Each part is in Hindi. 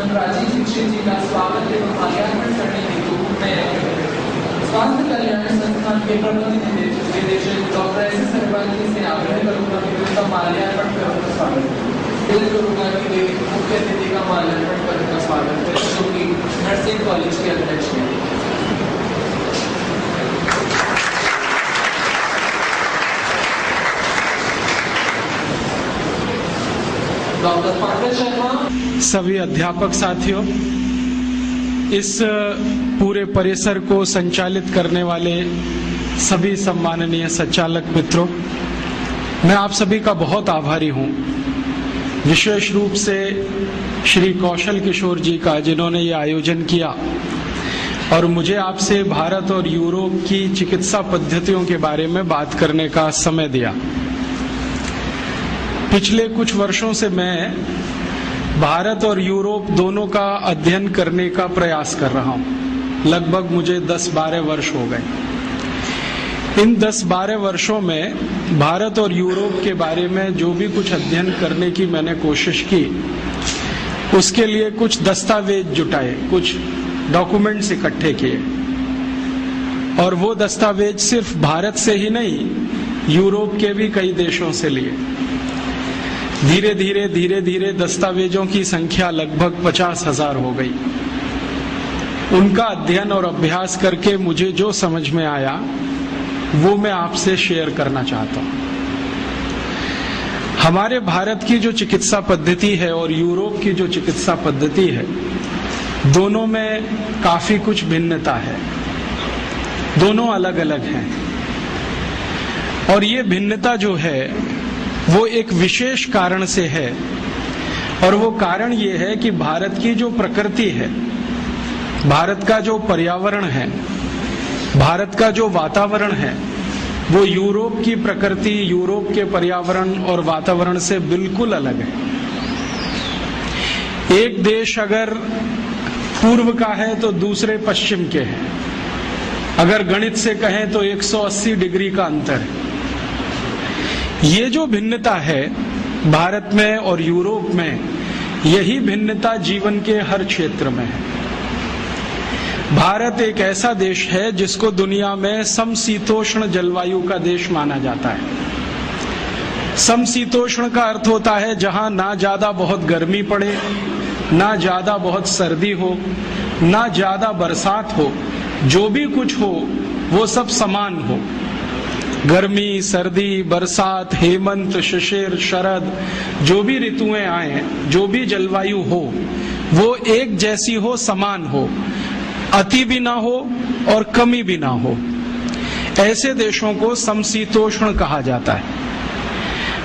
संत राजीव दीक्षित जी का स्वागत एवं माल्यार्पण करने हेतु मैं स्वास्थ्य कल्याण संस्थान के प्रबंध निदेशक डॉक्टर एस अग्रवाल जी से आग्रह करूंगा कि उनका माल्यार्पण करूंगा स्वागत करूंगा कि मुख्य अतिथि का माल्यार्पण करूंगा स्वागत करें, जो कि नर्सिंग कॉलेज के अध्यक्ष हैं। डॉक्टर पंकज शर्मा। सभी अध्यापक साथियों, इस पूरे परिसर को संचालित करने वाले सभी सम्माननीय संचालक मित्रों, मैं आप सभी का बहुत आभारी हूं। विशेष रूप से श्री कौशल किशोर जी का, जिन्होंने ये आयोजन किया और मुझे आपसे भारत और यूरोप की चिकित्सा पद्धतियों के बारे में बात करने का समय दिया। पिछले कुछ वर्षों से मैं भारत और यूरोप दोनों का अध्ययन करने का प्रयास कर रहा हूं। लगभग मुझे 10-12 वर्ष हो गए। इन 10-12 वर्षों में भारत और यूरोप के बारे में जो भी कुछ अध्ययन करने की मैंने कोशिश की, उसके लिए कुछ दस्तावेज जुटाए, कुछ डॉक्यूमेंट्स इकट्ठे किए, और वो दस्तावेज सिर्फ भारत से ही नहीं, यूरोप के भी कई देशों से लिए। धीरे धीरे दस्तावेजों की संख्या लगभग 50,000 हो गई। उनका अध्ययन और अभ्यास करके मुझे जो समझ में आया वो मैं आपसे शेयर करना चाहता हूं। हमारे भारत की जो चिकित्सा पद्धति है और यूरोप की जो चिकित्सा पद्धति है, दोनों में काफी कुछ भिन्नता है। दोनों अलग अलग हैं, और ये भिन्नता जो है वो एक विशेष कारण से है। और वो कारण ये है कि भारत की जो प्रकृति है, भारत का जो पर्यावरण है, भारत का जो वातावरण है, वो यूरोप की प्रकृति, यूरोप के पर्यावरण और वातावरण से बिल्कुल अलग है। एक देश अगर पूर्व का है तो दूसरे पश्चिम के हैं। अगर गणित से कहें तो 180 डिग्री का अंतर है। ये जो भिन्नता है भारत में और यूरोप में, यही भिन्नता जीवन के हर क्षेत्र में है। भारत एक ऐसा देश है जिसको दुनिया में समशीतोष्ण जलवायु का देश माना जाता है। समशीतोष्ण का अर्थ होता है जहां ना ज्यादा बहुत गर्मी पड़े, ना ज्यादा बहुत सर्दी हो, ना ज्यादा बरसात हो, जो भी कुछ हो वो सब समान हो। गर्मी, सर्दी, बरसात, हेमंत, शिशिर, शरद, जो भी ऋतुएं आए, जो भी जलवायु हो, वो एक जैसी हो, समान हो, अति भी ना हो और कमी भी ना हो। ऐसे देशों को समशीतोष्ण कहा जाता है।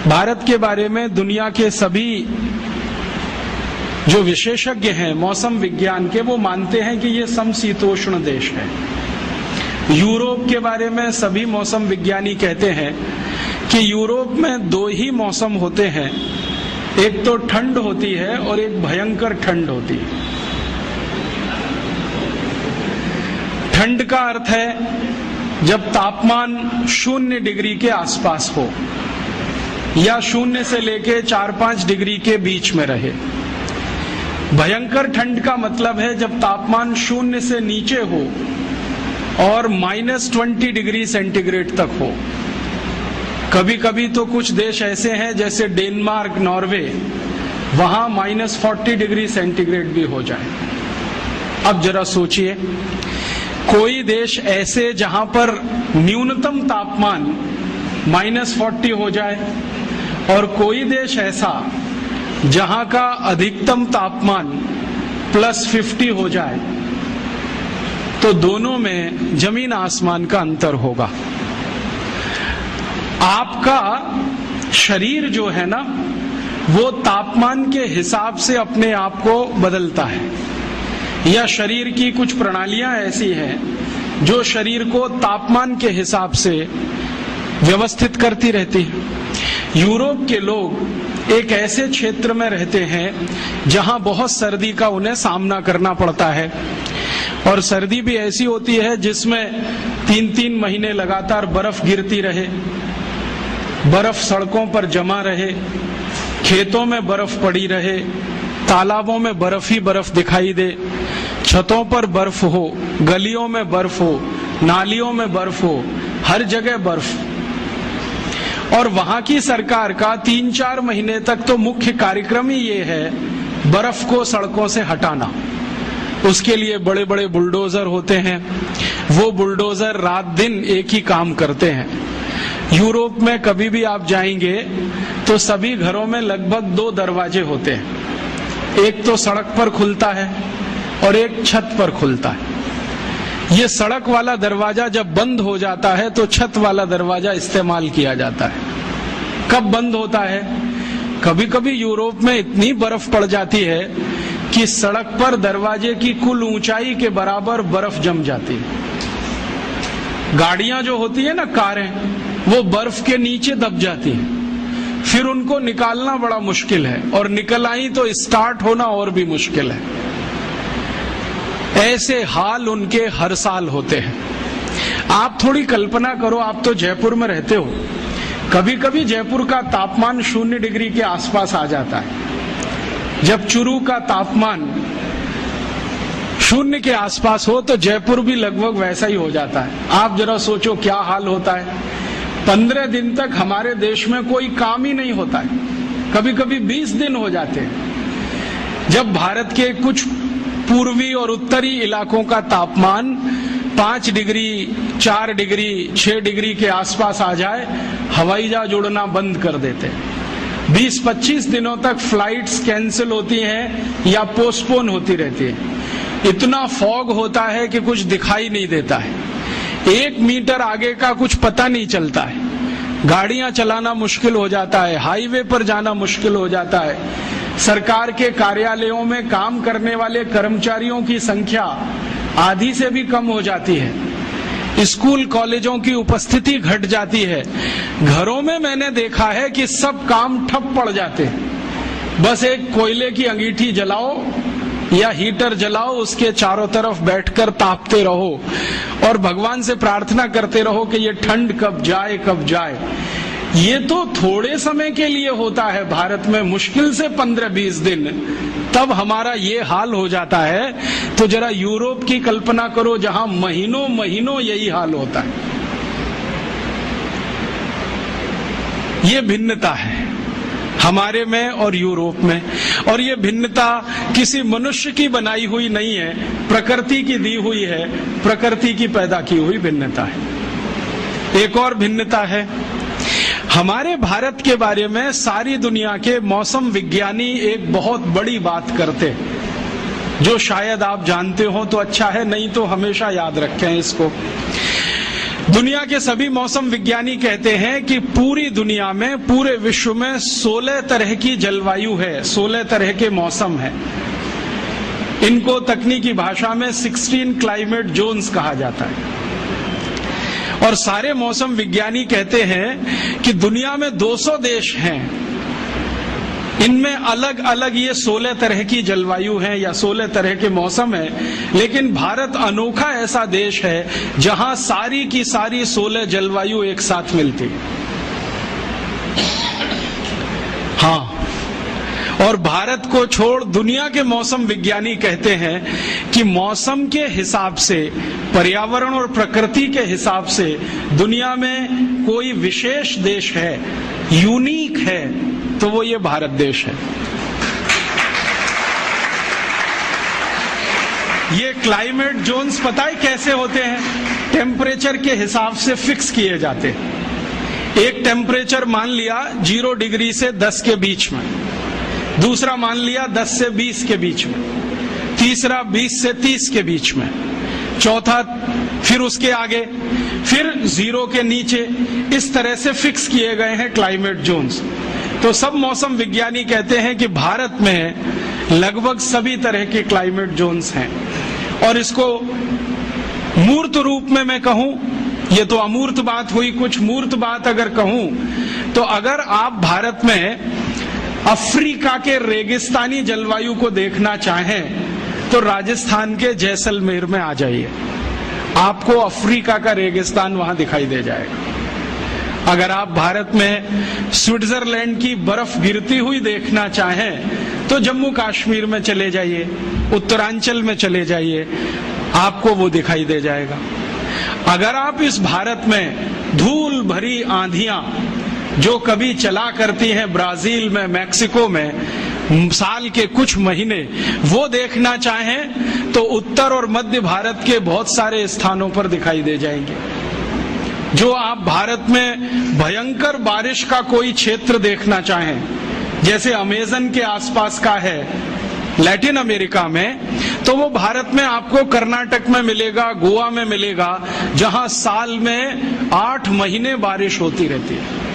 भारत के बारे में दुनिया के सभी जो विशेषज्ञ हैं मौसम विज्ञान के, वो मानते हैं कि ये समशीतोष्ण देश है। यूरोप के बारे में सभी मौसम विज्ञानी कहते हैं कि यूरोप में 2 ही मौसम होते हैं, एक तो ठंड होती है और एक भयंकर ठंड होती है। ठंड का अर्थ है जब तापमान 0 डिग्री के आसपास हो या 0 से लेके 4-5 डिग्री के बीच में रहे। भयंकर ठंड का मतलब है जब तापमान 0 से नीचे हो और -20 डिग्री सेंटीग्रेड तक हो। कभी कभी तो कुछ देश ऐसे हैं जैसे डेनमार्क, नॉर्वे, वहां -40 डिग्री सेंटीग्रेड भी हो जाए। अब जरा सोचिए, कोई देश ऐसे जहां पर न्यूनतम तापमान -40 हो जाए और कोई देश ऐसा जहां का अधिकतम तापमान +50 हो जाए, तो दोनों में जमीन आसमान का अंतर होगा। आपका शरीर जो है ना, वो तापमान के हिसाब से अपने आप को बदलता है, या शरीर की कुछ प्रणालियां ऐसी हैं जो शरीर को तापमान के हिसाब से व्यवस्थित करती रहती है। यूरोप के लोग एक ऐसे क्षेत्र में रहते हैं जहां बहुत सर्दी का उन्हें सामना करना पड़ता है, और सर्दी भी ऐसी होती है जिसमें 3-3 महीने लगातार बर्फ गिरती रहे, बर्फ सड़कों पर जमा रहे, खेतों में बर्फ पड़ी रहे, तालाबों में बर्फ ही बर्फ दिखाई दे, छतों पर बर्फ हो, गलियों में बर्फ हो, नालियों में बर्फ हो, हर जगह बर्फ। और वहां की सरकार का 3-4 महीने तक तो मुख्य कार्यक्रम ही ये है बर्फ को सड़कों से हटाना। उसके लिए बड़े बड़े बुलडोजर होते हैं, वो बुलडोजर रात दिन एक ही काम करते हैं। यूरोप में कभी भी आप जाएंगे तो सभी घरों में लगभग 2 दरवाजे होते हैं, एक तो सड़क पर खुलता है और एक छत पर खुलता है। ये सड़क वाला दरवाजा जब बंद हो जाता है तो छत वाला दरवाजा इस्तेमाल किया जाता है। कब बंद होता है? कभी कभी यूरोप में इतनी बर्फ पड़ जाती है कि सड़क पर दरवाजे की कुल ऊंचाई के बराबर बर्फ जम जाती है। गाड़ियां जो होती है ना, कारें, वो बर्फ के नीचे दब जाती हैं, फिर उनको निकालना बड़ा मुश्किल है, और निकल आई तो स्टार्ट होना और भी मुश्किल है। ऐसे हाल उनके हर साल होते हैं। आप थोड़ी कल्पना करो, आप तो जयपुर में रहते हो, कभी कभी जयपुर का तापमान 0 डिग्री के आसपास आ जाता है। जब चुरू का तापमान 0 के आसपास हो तो जयपुर भी लगभग वैसा ही हो जाता है। आप जरा सोचो क्या हाल होता है। 15 दिन तक हमारे देश में कोई काम ही नहीं होता है, कभी कभी 20 दिन हो जाते हैं। जब भारत के कुछ पूर्वी और उत्तरी इलाकों का तापमान 5 डिग्री, 4 डिग्री, 6 डिग्री के आसपास आ जाए, हवाई जहाज उड़ना बंद कर देते हैं। 20-25 दिनों तक फ्लाइट्स कैंसिल होती हैं या पोस्टपोन होती रहती है। इतना फॉग होता है कि कुछ दिखाई नहीं देता है, 1 मीटर आगे का कुछ पता नहीं चलता है, गाड़ियां चलाना मुश्किल हो जाता है, हाईवे पर जाना मुश्किल हो जाता है। सरकार के कार्यालयों में काम करने वाले कर्मचारियों की संख्या आधी से भी कम हो जाती है। स्कूल कॉलेजों की उपस्थिति घट जाती है। घरों में मैंने देखा है कि सब काम ठप पड़ जाते हैं। बस एक कोयले की अंगीठी जलाओ या हीटर जलाओ, उसके चारों तरफ बैठकर तापते रहो और भगवान से प्रार्थना करते रहो कि ये ठंड कब जाए कब जाए। ये तो थोड़े समय के लिए होता है भारत में, मुश्किल से 15-20 दिन, तब हमारा ये हाल हो जाता है। तो जरा यूरोप की कल्पना करो जहां महीनों महीनों यही हाल होता है। ये भिन्नता है हमारे में और यूरोप में, और ये भिन्नता किसी मनुष्य की बनाई हुई नहीं है, प्रकृति की दी हुई है, प्रकृति की पैदा की हुई भिन्नता है। एक और भिन्नता है, हमारे भारत के बारे में सारी दुनिया के मौसम विज्ञानी एक बहुत बड़ी बात करते हैं, जो शायद आप जानते हो तो अच्छा है, नहीं तो हमेशा याद रखें इसको। दुनिया के सभी मौसम विज्ञानी कहते हैं कि पूरी दुनिया में, पूरे विश्व में 16 तरह की जलवायु है, 16 तरह के मौसम है। इनको तकनीकी भाषा में 16 क्लाइमेट जोन्स कहा जाता है। और सारे मौसम विज्ञानी कहते हैं कि दुनिया में 200 देश हैं, इनमें अलग अलग ये 16 तरह की जलवायु है या 16 तरह के मौसम है, लेकिन भारत अनोखा ऐसा देश है जहां सारी की सारी 16 जलवायु एक साथ मिलती। हाँ, और भारत को छोड़ दुनिया के मौसम विज्ञानी कहते हैं कि मौसम के हिसाब से, पर्यावरण और प्रकृति के हिसाब से दुनिया में कोई विशेष देश है, यूनिक है, तो वो ये भारत देश है। ये क्लाइमेट जोन्स पता है कैसे होते हैं? टेम्परेचर के हिसाब से फिक्स किए जाते हैं। एक टेम्परेचर मान लिया 0 डिग्री से 10 के बीच में, दूसरा मान लिया 10 से 20 के बीच में, तीसरा 20 से 30 के बीच में, चौथा फिर उसके आगे, फिर 0 के नीचे। इस तरह से फिक्स किए गए हैं क्लाइमेट जोन्स। तो सब मौसम विज्ञानी कहते हैं कि भारत में लगभग सभी तरह के क्लाइमेट जोन्स हैं। और इसको मूर्त रूप में मैं कहूं, ये तो अमूर्त बात हुई, कुछ मूर्त बात अगर कहूं तो अगर आप भारत में अफ्रीका के रेगिस्तानी जलवायु को देखना चाहें तो राजस्थान के जैसलमेर में आ जाइए, आपको अफ्रीका का रेगिस्तान वहां दिखाई दे जाएगा। अगर आप भारत में स्विट्जरलैंड की बर्फ गिरती हुई देखना चाहें तो जम्मू कश्मीर में चले जाइए, उत्तरांचल में चले जाइए, आपको वो दिखाई दे जाएगा। अगर आप इस भारत में धूल भरी आंधियां जो कभी चला करती हैं ब्राजील में, मैक्सिको में साल के कुछ महीने, वो देखना चाहें तो उत्तर और मध्य भारत के बहुत सारे स्थानों पर दिखाई दे जाएंगे। जो आप भारत में भयंकर बारिश का कोई क्षेत्र देखना चाहें, जैसे अमेजन के आसपास का है लैटिन अमेरिका में, तो वो भारत में आपको कर्नाटक में मिलेगा, गोवा में मिलेगा, जहां साल में 8 महीने बारिश होती रहती है।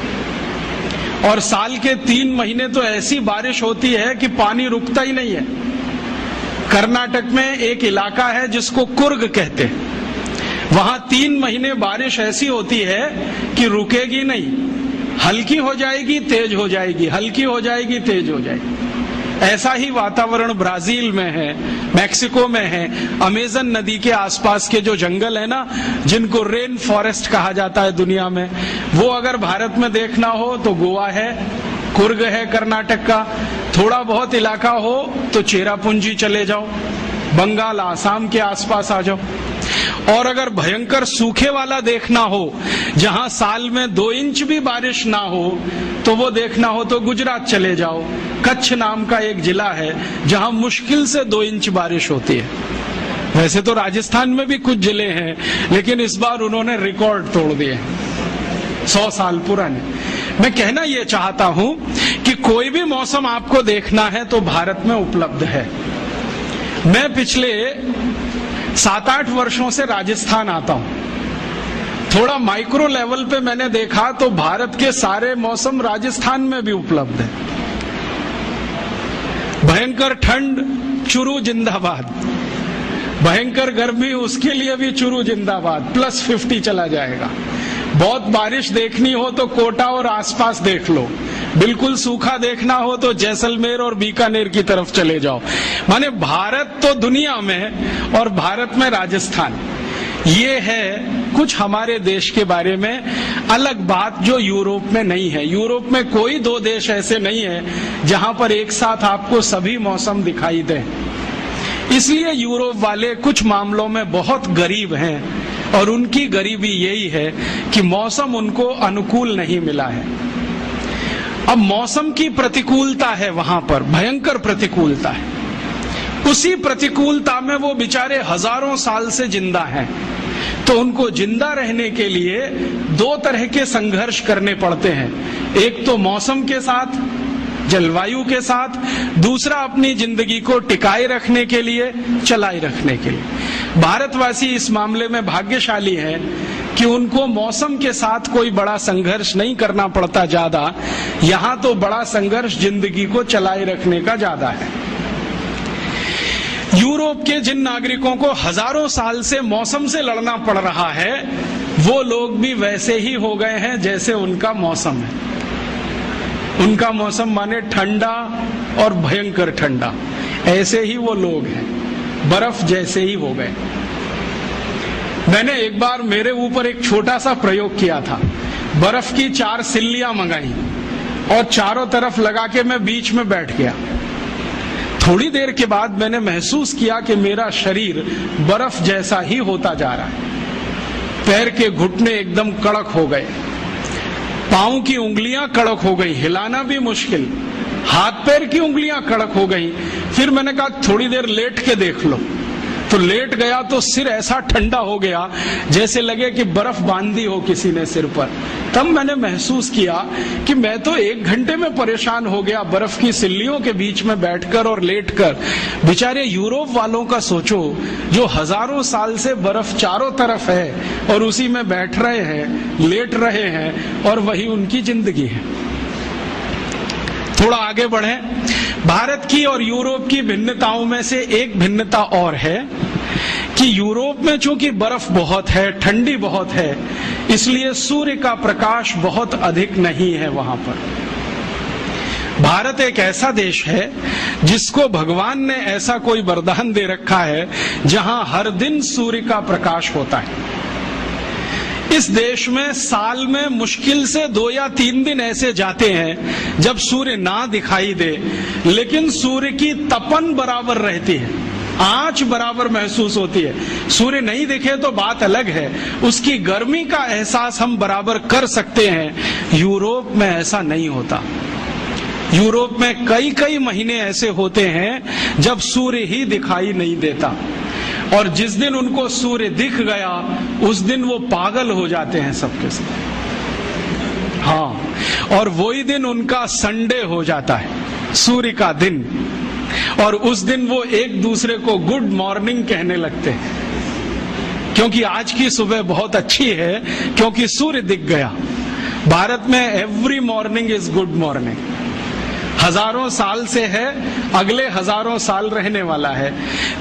और साल के 3 महीने तो ऐसी बारिश होती है कि पानी रुकता ही नहीं है। कर्नाटक में एक इलाका है जिसको कुर्ग कहते हैं, वहां 3 महीने बारिश ऐसी होती है कि रुकेगी नहीं, हल्की हो जाएगी, तेज हो जाएगी, हल्की हो जाएगी, तेज हो जाएगी। ऐसा ही वातावरण ब्राजील में है, मैक्सिको में है, अमेजन नदी के आसपास के जो जंगल है ना, जिनको रेन फॉरेस्ट कहा जाता है दुनिया में, वो अगर भारत में देखना हो तो गोवा है, कुर्ग है कर्नाटक का, थोड़ा बहुत इलाका हो तो चेरापूंजी चले जाओ, बंगाल आसाम के आसपास आ जाओ। और अगर भयंकर सूखे वाला देखना हो, जहां साल में 2 इंच भी बारिश ना हो, तो वो देखना हो तो गुजरात चले जाओ। कच्छ नाम का एक जिला है जहां मुश्किल से 2 इंच बारिश होती है। वैसे तो राजस्थान में भी कुछ जिले हैं, लेकिन इस बार उन्होंने रिकॉर्ड तोड़ दिए 100 साल पुराने। मैं कहना यह चाहता हूं कि कोई भी मौसम आपको देखना है तो भारत में उपलब्ध है। मैं पिछले 7-8 वर्षों से राजस्थान आता हूं। थोड़ा माइक्रो लेवल पे मैंने देखा तो भारत के सारे मौसम राजस्थान में भी उपलब्ध है। भयंकर ठंड, चुरू जिंदाबाद। भयंकर गर्मी, उसके लिए भी चुरू जिंदाबाद, +50 चला जाएगा। बहुत बारिश देखनी हो तो कोटा और आसपास देख लो, बिल्कुल सूखा देखना हो तो जैसलमेर और बीकानेर की तरफ चले जाओ। माने भारत तो दुनिया में और भारत में राजस्थान। ये है कुछ हमारे देश के बारे में अलग बात जो यूरोप में नहीं है। यूरोप में कोई 2 देश ऐसे नहीं है जहां पर एक साथ आपको सभी मौसम दिखाई दें। इसलिए यूरोप वाले कुछ मामलों में बहुत गरीब हैं, और उनकी गरीबी यही है कि मौसम उनको अनुकूल नहीं मिला है। अब मौसम की प्रतिकूलता है वहां पर, भयंकर प्रतिकूलता है। उसी प्रतिकूलता में वो बेचारे हजारों साल से जिंदा हैं, तो उनको जिंदा रहने के लिए 2 तरह के संघर्ष करने पड़ते हैं। एक तो मौसम के साथ, जलवायु के साथ, दूसरा अपनी जिंदगी को टिकाए रखने के लिए, चलाए रखने के लिए। भारतवासी इस मामले में भाग्यशाली हैं कि उनको मौसम के साथ कोई बड़ा संघर्ष नहीं करना पड़ता ज्यादा। यहां तो बड़ा संघर्ष जिंदगी को चलाए रखने का ज्यादा है। यूरोप के जिन नागरिकों को हजारों साल से मौसम से लड़ना पड़ रहा है, वो लोग भी वैसे ही हो गए हैं जैसे उनका मौसम है। उनका मौसम माने ठंडा और भयंकर ठंडा, ऐसे ही वो लोग हैं, बर्फ जैसे ही हो गए। मैंने एक बार मेरे ऊपर एक छोटा सा प्रयोग किया था। बर्फ की 4 सिल्लियां मंगाई और चारों तरफ लगा के मैं बीच में बैठ गया। थोड़ी देर के बाद मैंने महसूस किया कि मेरा शरीर बर्फ जैसा ही होता जा रहा है। पैर के घुटने एकदम कड़क हो गए, पांव की उंगलियां कड़क हो गई, हिलाना भी मुश्किल, हाथ पैर की उंगलियां कड़क हो गई। फिर मैंने कहा थोड़ी देर लेट के देख लो, तो लेट गया तो सिर ऐसा ठंडा हो गया जैसे लगे कि बर्फ बांधी हो किसी ने सिर पर। तब मैंने महसूस किया कि मैं तो 1 घंटे में परेशान हो गया बर्फ की सिल्लियों के बीच में बैठकर और लेटकर। बेचारे यूरोप वालों का सोचो, जो हजारों साल से बर्फ चारों तरफ है और उसी में बैठ रहे हैं, लेट रहे हैं, और वही उनकी जिंदगी है। थोड़ा आगे बढ़े। भारत की और यूरोप की भिन्नताओं में से एक भिन्नता और है कि यूरोप में चूंकि बर्फ बहुत है, ठंडी बहुत है, इसलिए सूर्य का प्रकाश बहुत अधिक नहीं है वहां पर। भारत एक ऐसा देश है जिसको भगवान ने ऐसा कोई वरदान दे रखा है जहां हर दिन सूर्य का प्रकाश होता है। इस देश में साल में मुश्किल से 2 या 3 दिन ऐसे जाते हैं जब सूर्य ना दिखाई दे, लेकिन सूर्य की तपन बराबर रहती है, आंच बराबर महसूस होती है। सूर्य नहीं दिखे तो बात अलग है, उसकी गर्मी का एहसास हम बराबर कर सकते हैं। यूरोप में ऐसा नहीं होता। यूरोप में कई कई महीने ऐसे होते हैं जब सूर्य ही दिखाई नहीं देता, और जिस दिन उनको सूर्य दिख गया उस दिन वो पागल हो जाते हैं सबके सब। हाँ, और वही दिन उनका संडे हो जाता है, सूर्य का दिन, और उस दिन वो एक दूसरे को गुड मॉर्निंग कहने लगते हैं, क्योंकि आज की सुबह बहुत अच्छी है, क्योंकि सूर्य दिख गया। भारत में every morning is good morning, हजारों साल से है, अगले हजारों साल रहने वाला है।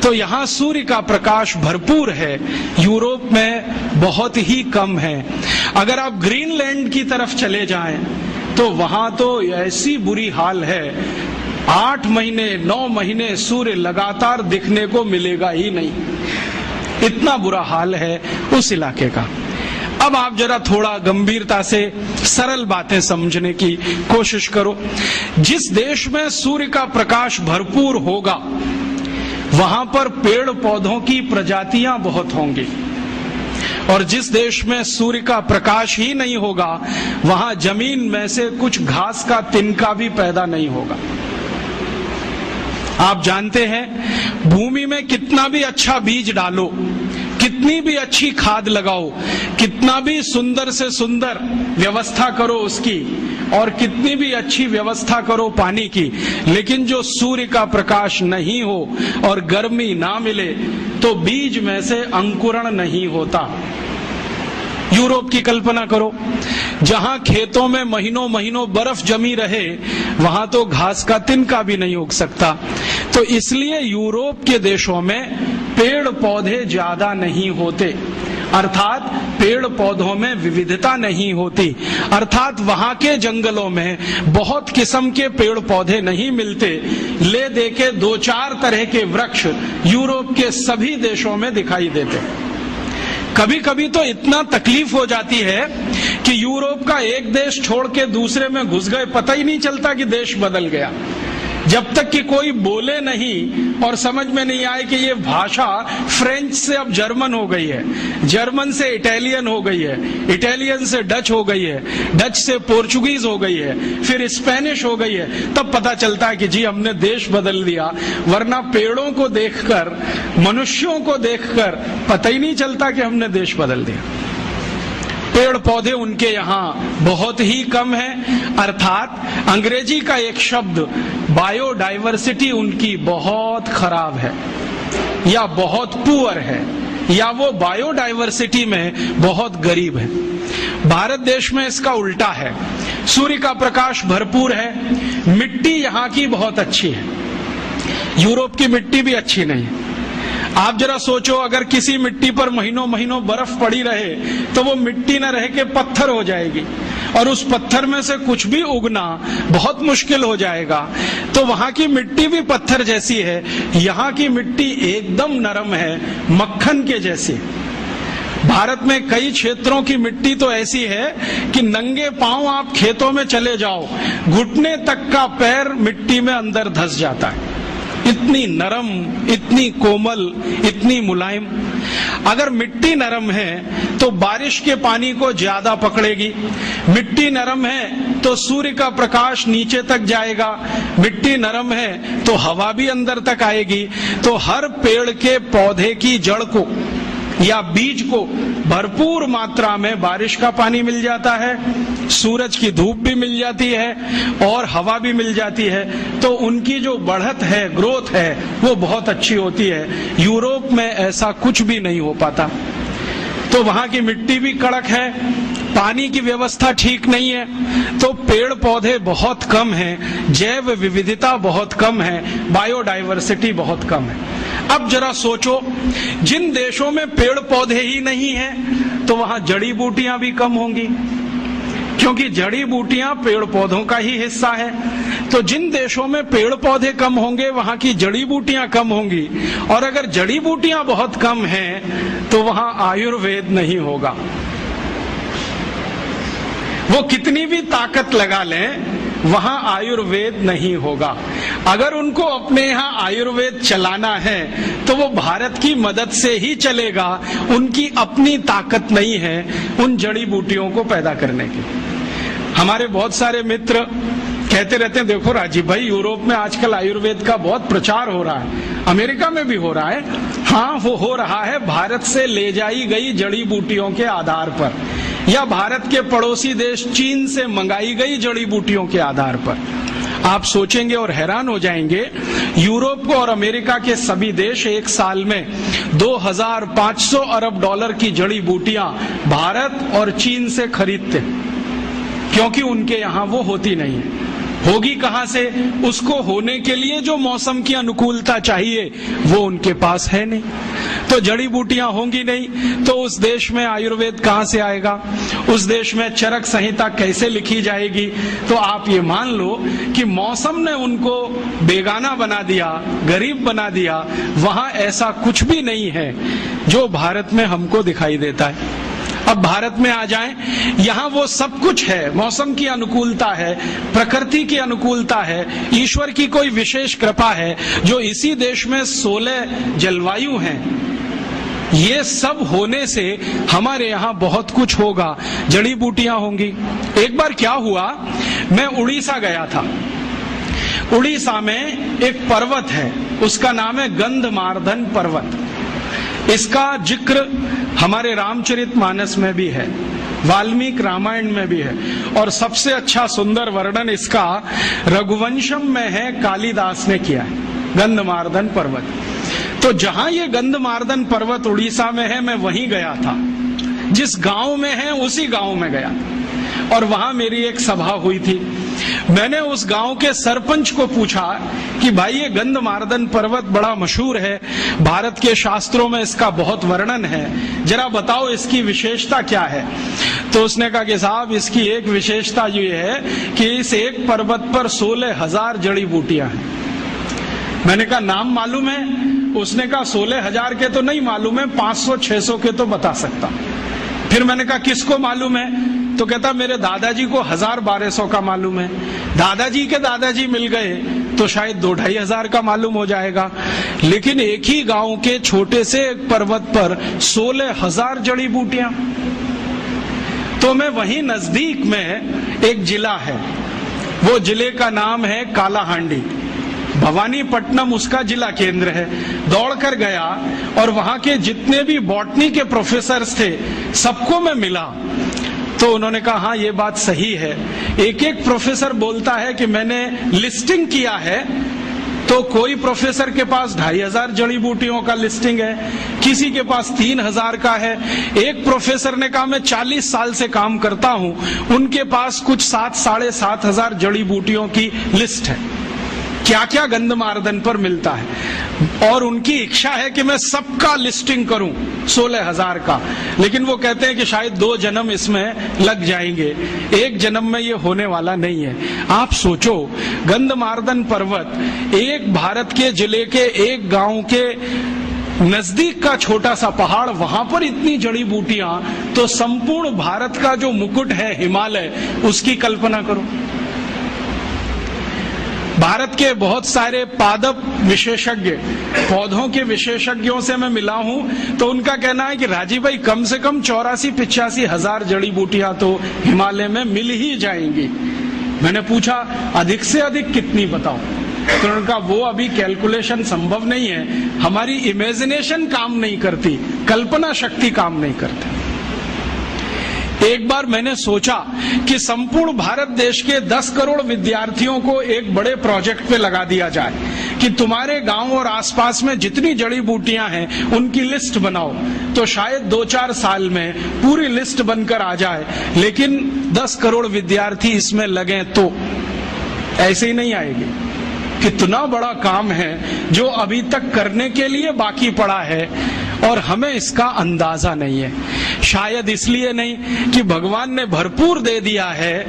तो यहाँ सूर्य का प्रकाश भरपूर है, यूरोप में बहुत ही कम है। अगर आप ग्रीनलैंड की तरफ चले जाएं तो वहां तो ऐसी बुरी हाल है, 8 महीने 9 महीने सूर्य लगातार दिखने को मिलेगा ही नहीं, इतना बुरा हाल है उस इलाके का। अब आप जरा थोड़ा गंभीरता से सरल बातें समझने की कोशिश करो। जिस देश में सूर्य का प्रकाश भरपूर होगा वहां पर पेड़ पौधों की प्रजातियां बहुत होंगी, और जिस देश में सूर्य का प्रकाश ही नहीं होगा वहां जमीन में से कुछ घास का तिनका भी पैदा नहीं होगा। आप जानते हैं भूमि में कितना भी अच्छा बीज डालो, कितनी भी अच्छी खाद लगाओ, कितना भी सुंदर से सुंदर व्यवस्था करो उसकी, और कितनी भी अच्छी व्यवस्था करो पानी की, लेकिन जो सूर्य का प्रकाश नहीं हो और गर्मी ना मिले तो बीज में से अंकुरण नहीं होता। यूरोप की कल्पना करो, जहां खेतों में महीनों महीनों बर्फ जमी रहे वहां तो घास का तिनका भी नहीं उग सकता। तो इसलिए यूरोप के देशों में पेड़ पौधे ज्यादा नहीं होते, अर्थात पेड़ पौधों में विविधता नहीं होती, अर्थात वहां के जंगलों में बहुत किस्म के पेड़ पौधे नहीं मिलते। ले दे के 2-4 तरह के वृक्ष यूरोप के सभी देशों में दिखाई देते। कभी कभी तो इतना तकलीफ हो जाती है कि यूरोप का एक देश छोड़ के दूसरे में घुस गए, पता ही नहीं चलता कि देश बदल गया, जब तक कि कोई बोले नहीं और समझ में नहीं आए कि ये भाषा फ्रेंच से अब जर्मन हो गई है, जर्मन से इटालियन हो गई है, इटालियन से डच हो गई है, डच से पोर्चुगीज हो गई है, फिर स्पेनिश हो गई है। तब पता चलता है कि जी हमने देश बदल दिया, वरना पेड़ों को देखकर, मनुष्यों को देखकर पता ही नहीं चलता कि हमने देश बदल दिया। पेड़ पौधे उनके यहाँ बहुत ही कम है, अर्थात अंग्रेजी का एक शब्द बायोडाइवर्सिटी उनकी बहुत खराब है, या बहुत पुअर है, या वो बायोडाइवर्सिटी में बहुत गरीब है। भारत देश में इसका उल्टा है, सूर्य का प्रकाश भरपूर है, मिट्टी यहाँ की बहुत अच्छी है, यूरोप की मिट्टी भी अच्छी नहीं है। आप जरा सोचो, अगर किसी मिट्टी पर महीनों महीनों बर्फ पड़ी रहे तो वो मिट्टी न रह के पत्थर हो जाएगी, और उस पत्थर में से कुछ भी उगना बहुत मुश्किल हो जाएगा। तो वहां की मिट्टी भी पत्थर जैसी है, यहाँ की मिट्टी एकदम नरम है, मक्खन के जैसी। भारत में कई क्षेत्रों की मिट्टी तो ऐसी है कि नंगे पांव आप खेतों में चले जाओ, घुटने तक का पैर मिट्टी में अंदर धंस जाता है, इतनी नरम, इतनी कोमल, इतनी मुलायम। अगर मिट्टी नरम है तो बारिश के पानी को ज्यादा पकड़ेगी, मिट्टी नरम है तो सूर्य का प्रकाश नीचे तक जाएगा, मिट्टी नरम है तो हवा भी अंदर तक आएगी। तो हर पेड़ के पौधे की जड़ को या बीज को भरपूर मात्रा में बारिश का पानी मिल जाता है, सूरज की धूप भी मिल जाती है और हवा भी मिल जाती है, तो उनकी जो बढ़त है, ग्रोथ है, वो बहुत अच्छी होती है। यूरोप में ऐसा कुछ भी नहीं हो पाता। तो वहां की मिट्टी भी कड़क है, पानी की व्यवस्था ठीक नहीं है, तो पेड़ पौधे बहुत कम हैं, जैव विविधता बहुत कम है, बायोडाइवर्सिटी बहुत कम है। अब जरा सोचो, जिन देशों में पेड़ पौधे ही नहीं हैं तो वहां जड़ी बूटियां भी कम होंगी, क्योंकि जड़ी बूटियां पेड़ पौधों का ही हिस्सा है। तो जिन देशों में पेड़ पौधे कम होंगे वहां की जड़ी बूटियां कम होंगी, और अगर जड़ी बूटियां बहुत कम हैं तो वहां आयुर्वेद नहीं होगा। वो कितनी भी ताकत लगा लें, वहां आयुर्वेद नहीं होगा। अगर उनको अपने यहाँ आयुर्वेद चलाना है तो वो भारत की मदद से ही चलेगा। उनकी अपनी ताकत नहीं है उन जड़ी बूटियों को पैदा करने की। हमारे बहुत सारे मित्र कहते रहते हैं, देखो राजीव भाई, यूरोप में आजकल आयुर्वेद का बहुत प्रचार हो रहा है, अमेरिका में भी हो रहा है। हाँ, वो हो रहा है भारत से ले जाई गई जड़ी बूटियों के आधार पर, या भारत के पड़ोसी देश चीन से मंगाई गई जड़ी बूटियों के आधार पर। आप सोचेंगे और हैरान हो जाएंगे, यूरोप को और अमेरिका के सभी देश एक साल में 2500 अरब डॉलर की जड़ी बूटियां भारत और चीन से खरीदते, क्योंकि उनके यहां वो होती नहीं है। होगी कहां से? उसको होने के लिए जो मौसम की अनुकूलता चाहिए वो उनके पास है नहीं। तो जड़ी बूटियां होंगी नहीं तो उस देश में आयुर्वेद कहां से आएगा? उस देश में चरक संहिता कैसे लिखी जाएगी? तो आप ये मान लो कि मौसम ने उनको बेगाना बना दिया, गरीब बना दिया। वहां ऐसा कुछ भी नहीं है जो भारत में हमको दिखाई देता है। अब भारत में आ जाएं, यहाँ वो सब कुछ है। मौसम की अनुकूलता है, प्रकृति की अनुकूलता है, ईश्वर की कोई विशेष कृपा है जो इसी देश में 16 जलवायु हैं। ये सब होने से हमारे यहाँ बहुत कुछ होगा, जड़ी बूटियां होंगी। एक बार क्या हुआ, मैं उड़ीसा गया था। उड़ीसा में एक पर्वत है, उसका नाम है गंधमार्दन पर्वत। इसका जिक्र हमारे रामचरितमानस में भी है, वाल्मीकि रामायण में भी है, और सबसे अच्छा सुंदर वर्णन इसका रघुवंशम में है, कालिदास ने किया है, गंधमार्दन पर्वत। तो जहां ये गंधमार्दन पर्वत उड़ीसा में है, मैं वहीं गया था। जिस गांव में है उसी गांव में गया, और वहां मेरी एक सभा हुई थी। मैंने उस गांव के सरपंच को पूछा कि भाई, ये गंधमार्दन पर्वत बड़ा मशहूर है, भारत के शास्त्रों में इसका बहुत वर्णन है, जरा बताओ इसकी विशेषता क्या है? तो उसने कहा कि साहब, इसकी एक विशेषता ये है कि इस एक पर्वत पर 16,000 जड़ी बूटियां हैं। मैंने कहा नाम मालूम है? उसने कहा 16,000 के तो नहीं मालूम है, 500-600 के तो बता सकता। फिर मैंने कहा किसको मालूम है? तो कहता मेरे दादाजी को 1000-1200 का मालूम है। दादाजी के दादाजी मिल गए तो शायद 2-2,500 का मालूम हो जाएगा। लेकिन एक ही गांव के छोटे से एक पर्वत पर 16,000 जड़ी बूटियां। तो मैं वहीं नजदीक में एक जिला है, वो जिले का नाम है कालाहांडी, भवानीपट्टनम उसका जिला केंद्र है। दौड़कर गया और वहां के जितने भी बॉटनी के प्रोफेसर्स थे सबको मैं मिला। तो उन्होंने कहा हाँ, ये बात सही है। एक एक प्रोफेसर बोलता है कि मैंने लिस्टिंग किया है, तो कोई प्रोफेसर के पास 2,500 जड़ी बूटियों का लिस्टिंग है, किसी के पास 3,000 का है। एक प्रोफेसर ने कहा मैं 40 साल से काम करता हूं, उनके पास कुछ 7,000-7,500 जड़ी बूटियों की लिस्ट है, क्या क्या गंधमार्दन पर मिलता है। और उनकी इच्छा है कि मैं सबका लिस्टिंग करूं, 16,000 का। लेकिन वो कहते हैं कि शायद 2 जन्म इसमें लग जाएंगे, एक जन्म में ये होने वाला नहीं है। आप सोचो, गंधमार्दन पर्वत एक भारत के जिले के एक गांव के नजदीक का छोटा सा पहाड़, वहां पर इतनी जड़ी बूटियां, तो संपूर्ण भारत का जो मुकुट है हिमालय, उसकी कल्पना करो। भारत के बहुत सारे पादप विशेषज्ञ, पौधों के विशेषज्ञों से मैं मिला हूं, तो उनका कहना है कि राजीव भाई, कम से कम 84-85 हजार जड़ी बूटियां तो हिमालय में मिल ही जाएंगी। मैंने पूछा अधिक से अधिक कितनी बताओ? तो उनका वो अभी कैलकुलेशन संभव नहीं है, हमारी इमेजिनेशन काम नहीं करती, कल्पना शक्ति काम नहीं करती। एक बार मैंने सोचा कि संपूर्ण भारत देश के 10 करोड़ विद्यार्थियों को एक बड़े प्रोजेक्ट पे लगा दिया जाए कि तुम्हारे गांव और आसपास में जितनी जड़ी बूटियां हैं उनकी लिस्ट बनाओ। तो शायद 2-4 साल में पूरी लिस्ट बनकर आ जाए, लेकिन 10 करोड़ विद्यार्थी इसमें लगे तो ऐसे ही नहीं आएगी। कितना बड़ा काम है जो अभी तक करने के लिए बाकी पड़ा है और हमें इसका अंदाजा नहीं है। शायद इसलिए नहीं कि भगवान ने भरपूर दे दिया है,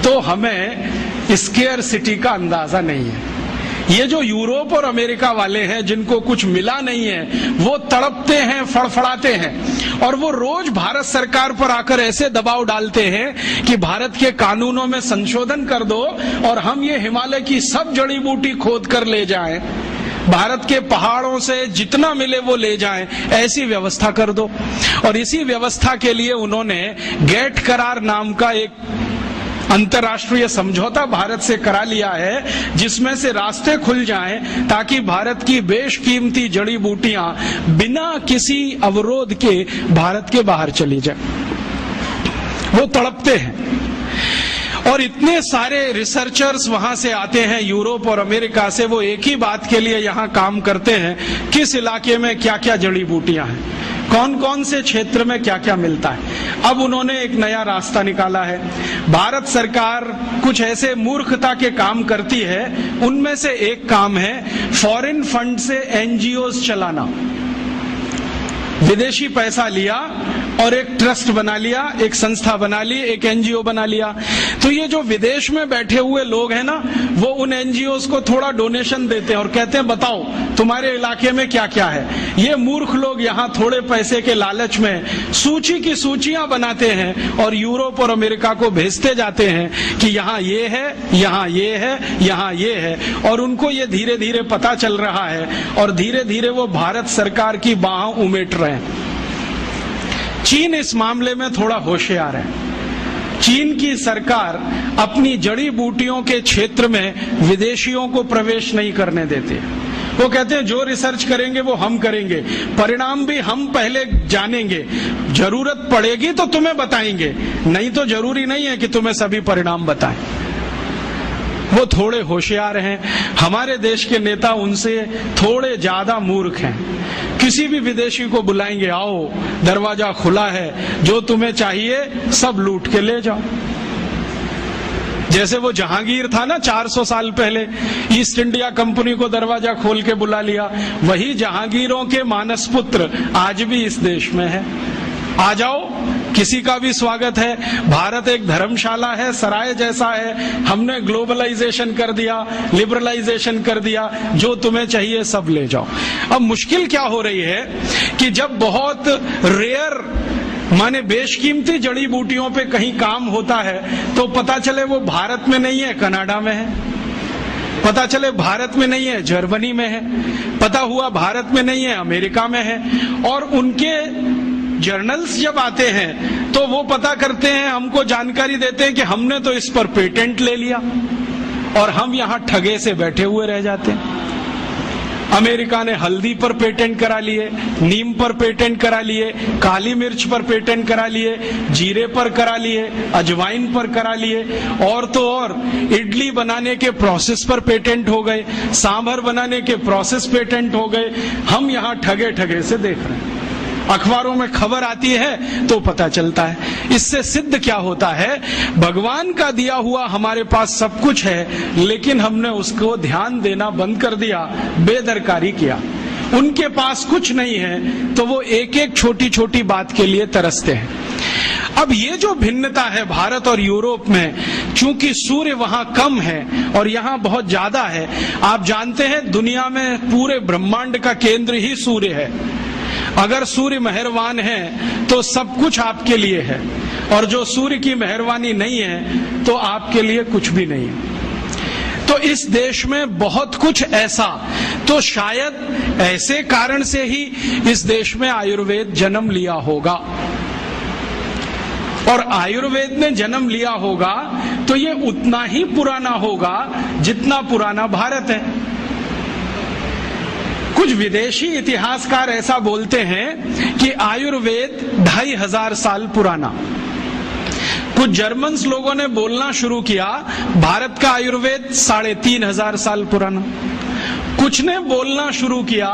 तो हमें स्केयर सिटी का अंदाजा नहीं है। ये जो यूरोप और अमेरिका वाले हैं जिनको कुछ मिला नहीं है, वो तड़पते हैं, फड़फड़ाते हैं और वो रोज भारत सरकार पर आकर ऐसे दबाव डालते हैं कि भारत के कानूनों में संशोधन कर दो और हम ये हिमालय की सब जड़ी बूटी खोद कर ले जाएं, भारत के पहाड़ों से जितना मिले वो ले जाएं, ऐसी व्यवस्था कर दो। और इसी व्यवस्था के लिए उन्होंने गेट करार नाम का एक अंतर्राष्ट्रीय समझौता भारत से करा लिया है, जिसमें से रास्ते खुल जाएं ताकि भारत की बेशकीमती जड़ी बूटियां बिना किसी अवरोध के भारत के बाहर चली जाए। वो तड़पते हैं और इतने सारे रिसर्चर्स वहां से आते हैं यूरोप और अमेरिका से, वो एक ही बात के लिए यहाँ काम करते हैं, किस इलाके में क्या क्या जड़ी बूटियां हैं, कौन कौन से क्षेत्र में क्या क्या मिलता है। अब उन्होंने एक नया रास्ता निकाला है। भारत सरकार कुछ ऐसे मूर्खता के काम करती है, उनमें से एक काम है फॉरेन फंड से एनजीओज चलाना। विदेशी पैसा लिया और एक ट्रस्ट बना लिया, एक संस्था बना ली, एक एनजीओ बना लिया। तो ये जो विदेश में बैठे हुए लोग हैं ना, वो उन एनजीओज को थोड़ा डोनेशन देते हैं और कहते हैं बताओ तुम्हारे इलाके में क्या क्या है। ये मूर्ख लोग यहाँ थोड़े पैसे के लालच में सूची की सूचियां बनाते हैं और यूरोप और अमेरिका को भेजते जाते हैं कि यहाँ ये है, यहाँ ये है, यहाँ ये है, और उनको ये धीरे धीरे पता चल रहा है और धीरे धीरे वो भारत सरकार की बाहों उमेट रहे हैं। चीन इस मामले में थोड़ा होशियार है। चीन की सरकार अपनी जड़ी बूटियों के क्षेत्र में विदेशियों को प्रवेश नहीं करने देते। वो कहते हैं जो रिसर्च करेंगे वो हम करेंगे, परिणाम भी हम पहले जानेंगे, जरूरत पड़ेगी तो तुम्हें बताएंगे, नहीं तो जरूरी नहीं है कि तुम्हें सभी परिणाम बताएं। वो थोड़े होशियार हैं। हमारे देश के नेता उनसे थोड़े ज्यादा मूर्ख हैं। किसी भी विदेशी को बुलाएंगे, आओ दरवाजा खुला है, जो तुम्हें चाहिए सब लूट के ले जाओ। जैसे वो जहांगीर था ना 400 साल पहले, ईस्ट इंडिया कंपनी को दरवाजा खोल के बुला लिया, वही जहांगीरों के मानस पुत्र आज भी इस देश में है। आ जाओ, किसी का भी स्वागत है। भारत एक धर्मशाला है, सराय जैसा है। हमने ग्लोबलाइजेशन कर दिया, लिबरलाइजेशन कर दिया, जो तुम्हें चाहिए सब ले जाओ। अब मुश्किल क्या हो रही है कि जब बहुत रेयर माने बेशकीमती जड़ी बूटियों पे कहीं काम होता है तो पता चले वो भारत में नहीं है, कनाडा में है। पता चले भारत में नहीं है, जर्मनी में है। पता हुआ भारत में नहीं है, अमेरिका में है। और उनके जर्नल्स जब आते हैं तो वो पता करते हैं, हमको जानकारी देते हैं कि हमने तो इस पर पेटेंट ले लिया और हम यहां ठगे से बैठे हुए रह जाते हैं। अमेरिका ने हल्दी पर पेटेंट करा लिए, नीम पर पेटेंट करा लिए, काली मिर्च पर पेटेंट करा लिए, जीरे पर करा लिए, अजवाइन पर करा लिए, और तो और इडली बनाने के प्रोसेस पर पेटेंट हो गए, सांभर बनाने के प्रोसेस पेटेंट हो गए। हम यहाँ ठगे ठगे से देख रहे हैं। अखबारों में खबर आती है तो पता चलता है। इससे सिद्ध क्या होता है, भगवान का दिया हुआ हमारे पास सब कुछ है, लेकिन हमने उसको ध्यान देना बंद कर दिया, बेदरकारी किया। उनके पास कुछ नहीं है तो वो एक एक छोटी छोटी बात के लिए तरसते हैं। अब ये जो भिन्नता है भारत और यूरोप में, चूंकि सूर्य वहां कम है और यहाँ बहुत ज्यादा है। आप जानते हैं दुनिया में पूरे ब्रह्मांड का केंद्र ही सूर्य है। अगर सूर्य मेहरबान है तो सब कुछ आपके लिए है, और जो सूर्य की मेहरबानी नहीं है तो आपके लिए कुछ भी नहीं है। तो इस देश में बहुत कुछ ऐसा, तो शायद ऐसे कारण से ही इस देश में आयुर्वेद जन्म लिया होगा। और आयुर्वेद ने जन्म लिया होगा तो ये उतना ही पुराना होगा जितना पुराना भारत है। कुछ विदेशी इतिहासकार ऐसा बोलते हैं कि आयुर्वेद 2500 साल पुराना। कुछ जर्मन्स लोगों ने बोलना शुरू किया भारत का आयुर्वेद 3500 साल पुराना। कुछ ने बोलना शुरू किया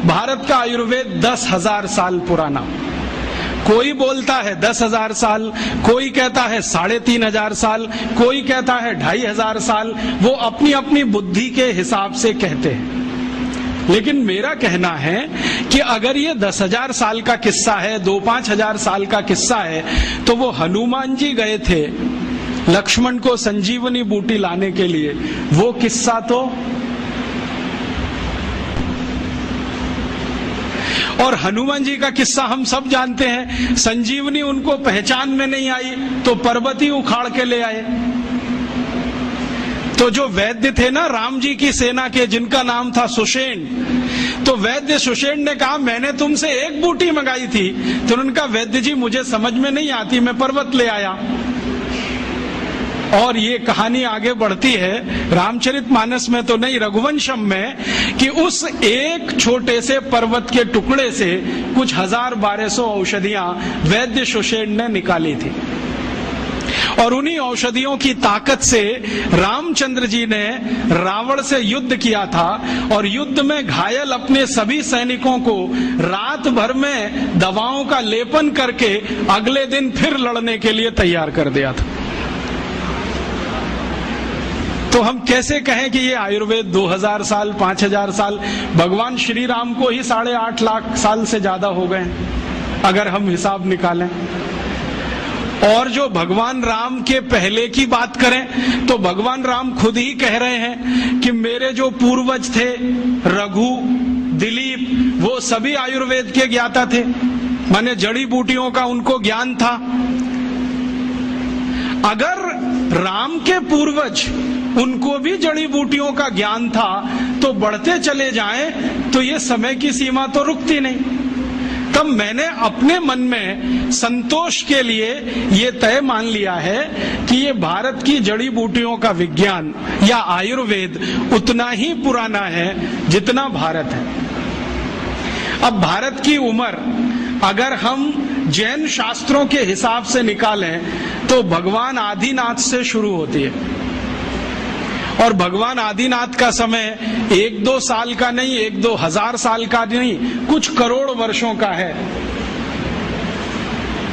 भारत का आयुर्वेद 10,000 साल पुराना। कोई बोलता है 10,000 साल, कोई कहता है 3500 साल, कोई कहता है 2500 साल। वो अपनी अपनी बुद्धि के हिसाब से कहते हैं। लेकिन मेरा कहना है कि अगर ये 10,000 साल का किस्सा है, 2-5 हजार साल का किस्सा है, तो वो हनुमान जी गए थे लक्ष्मण को संजीवनी बूटी लाने के लिए, वो किस्सा तो और हनुमान जी का किस्सा हम सब जानते हैं, संजीवनी उनको पहचान में नहीं आई तो पर्वत ही उखाड़ के ले आए। तो जो वैद्य थे ना राम जी की सेना के, जिनका नाम था सुषेण, तो वैद्य सुषेण ने कहा मैंने तुमसे एक बूटी मंगाई थी, तो उन्होंने कहा वैद्य जी मुझे समझ में नहीं आती, मैं पर्वत ले आया। और ये कहानी आगे बढ़ती है रामचरितमानस में तो नहीं, रघुवंशम में, कि उस एक छोटे से पर्वत के टुकड़े से कुछ 1000-1200 औषधियां वैद्य सुषेण ने निकाली थी। और उन्हीं औषधियों की ताकत से रामचंद्र जी ने रावण से युद्ध किया था और युद्ध में घायल अपने सभी सैनिकों को रात भर में दवाओं का लेपन करके अगले दिन फिर लड़ने के लिए तैयार कर दिया था। तो हम कैसे कहें कि ये आयुर्वेद 2000 साल 5000 साल, भगवान श्री राम को ही 8.5 लाख साल से ज्यादा हो गए अगर हम हिसाब निकालें। और जो भगवान राम के पहले की बात करें तो भगवान राम खुद ही कह रहे हैं कि मेरे जो पूर्वज थे रघु, दिलीप, वो सभी आयुर्वेद के ज्ञाता थे, माने जड़ी बूटियों का उनको ज्ञान था। अगर राम के पूर्वज उनको भी जड़ी बूटियों का ज्ञान था तो बढ़ते चले जाएं तो ये समय की सीमा तो रुकती नहीं। तब मैंने अपने मन में संतोष के लिए ये तय मान लिया है कि ये भारत की जड़ी बूटियों का विज्ञान या आयुर्वेद उतना ही पुराना है जितना भारत है। अब भारत की उम्र अगर हम जैन शास्त्रों के हिसाब से निकालें तो भगवान आदिनाथ से शुरू होती है। और भगवान आदिनाथ का समय 1-2 साल का नहीं, 1-2 हजार साल का नहीं, कुछ करोड़ वर्षों का है।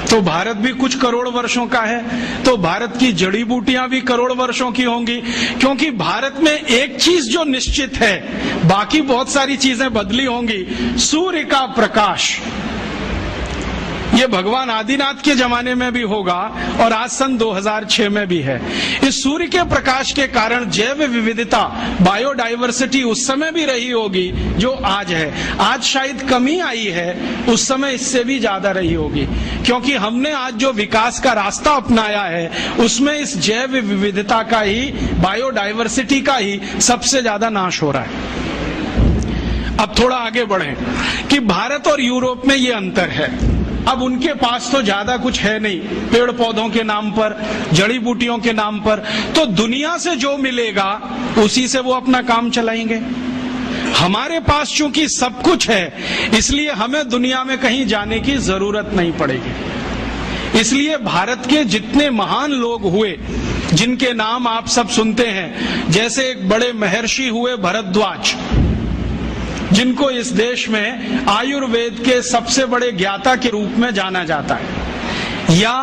तो भारत भी कुछ करोड़ वर्षों का है, तो भारत की जड़ी बूटियां भी करोड़ वर्षों की होंगी। क्योंकि भारत में एक चीज जो निश्चित है, बाकी बहुत सारी चीजें बदली होंगी, सूर्य का प्रकाश। ये भगवान आदिनाथ के जमाने में भी होगा और आज सन 2006 में भी है। इस सूर्य के प्रकाश के कारण जैव विविधता, बायोडाइवर्सिटी उस समय भी रही होगी जो आज है। आज शायद कमी आई है, उस समय इससे भी ज्यादा रही होगी, क्योंकि हमने आज जो विकास का रास्ता अपनाया है उसमें इस जैव विविधता का ही, बायोडाइवर्सिटी का ही सबसे ज्यादा नाश हो रहा है। अब थोड़ा आगे बढ़ें कि भारत और यूरोप में ये अंतर है। अब उनके पास तो ज्यादा कुछ है नहीं, पेड़ पौधों के नाम पर, जड़ी बूटियों के नाम पर, तो दुनिया से जो मिलेगा उसी से वो अपना काम चलाएंगे। हमारे पास चूंकि सब कुछ है इसलिए हमें दुनिया में कहीं जाने की जरूरत नहीं पड़ेगी। इसलिए भारत के जितने महान लोग हुए जिनके नाम आप सब सुनते हैं, जैसे एक बड़े महर्षि हुए भरद्वाज, जिनको इस देश में आयुर्वेद के सबसे बड़े ज्ञाता के रूप में जाना जाता है, या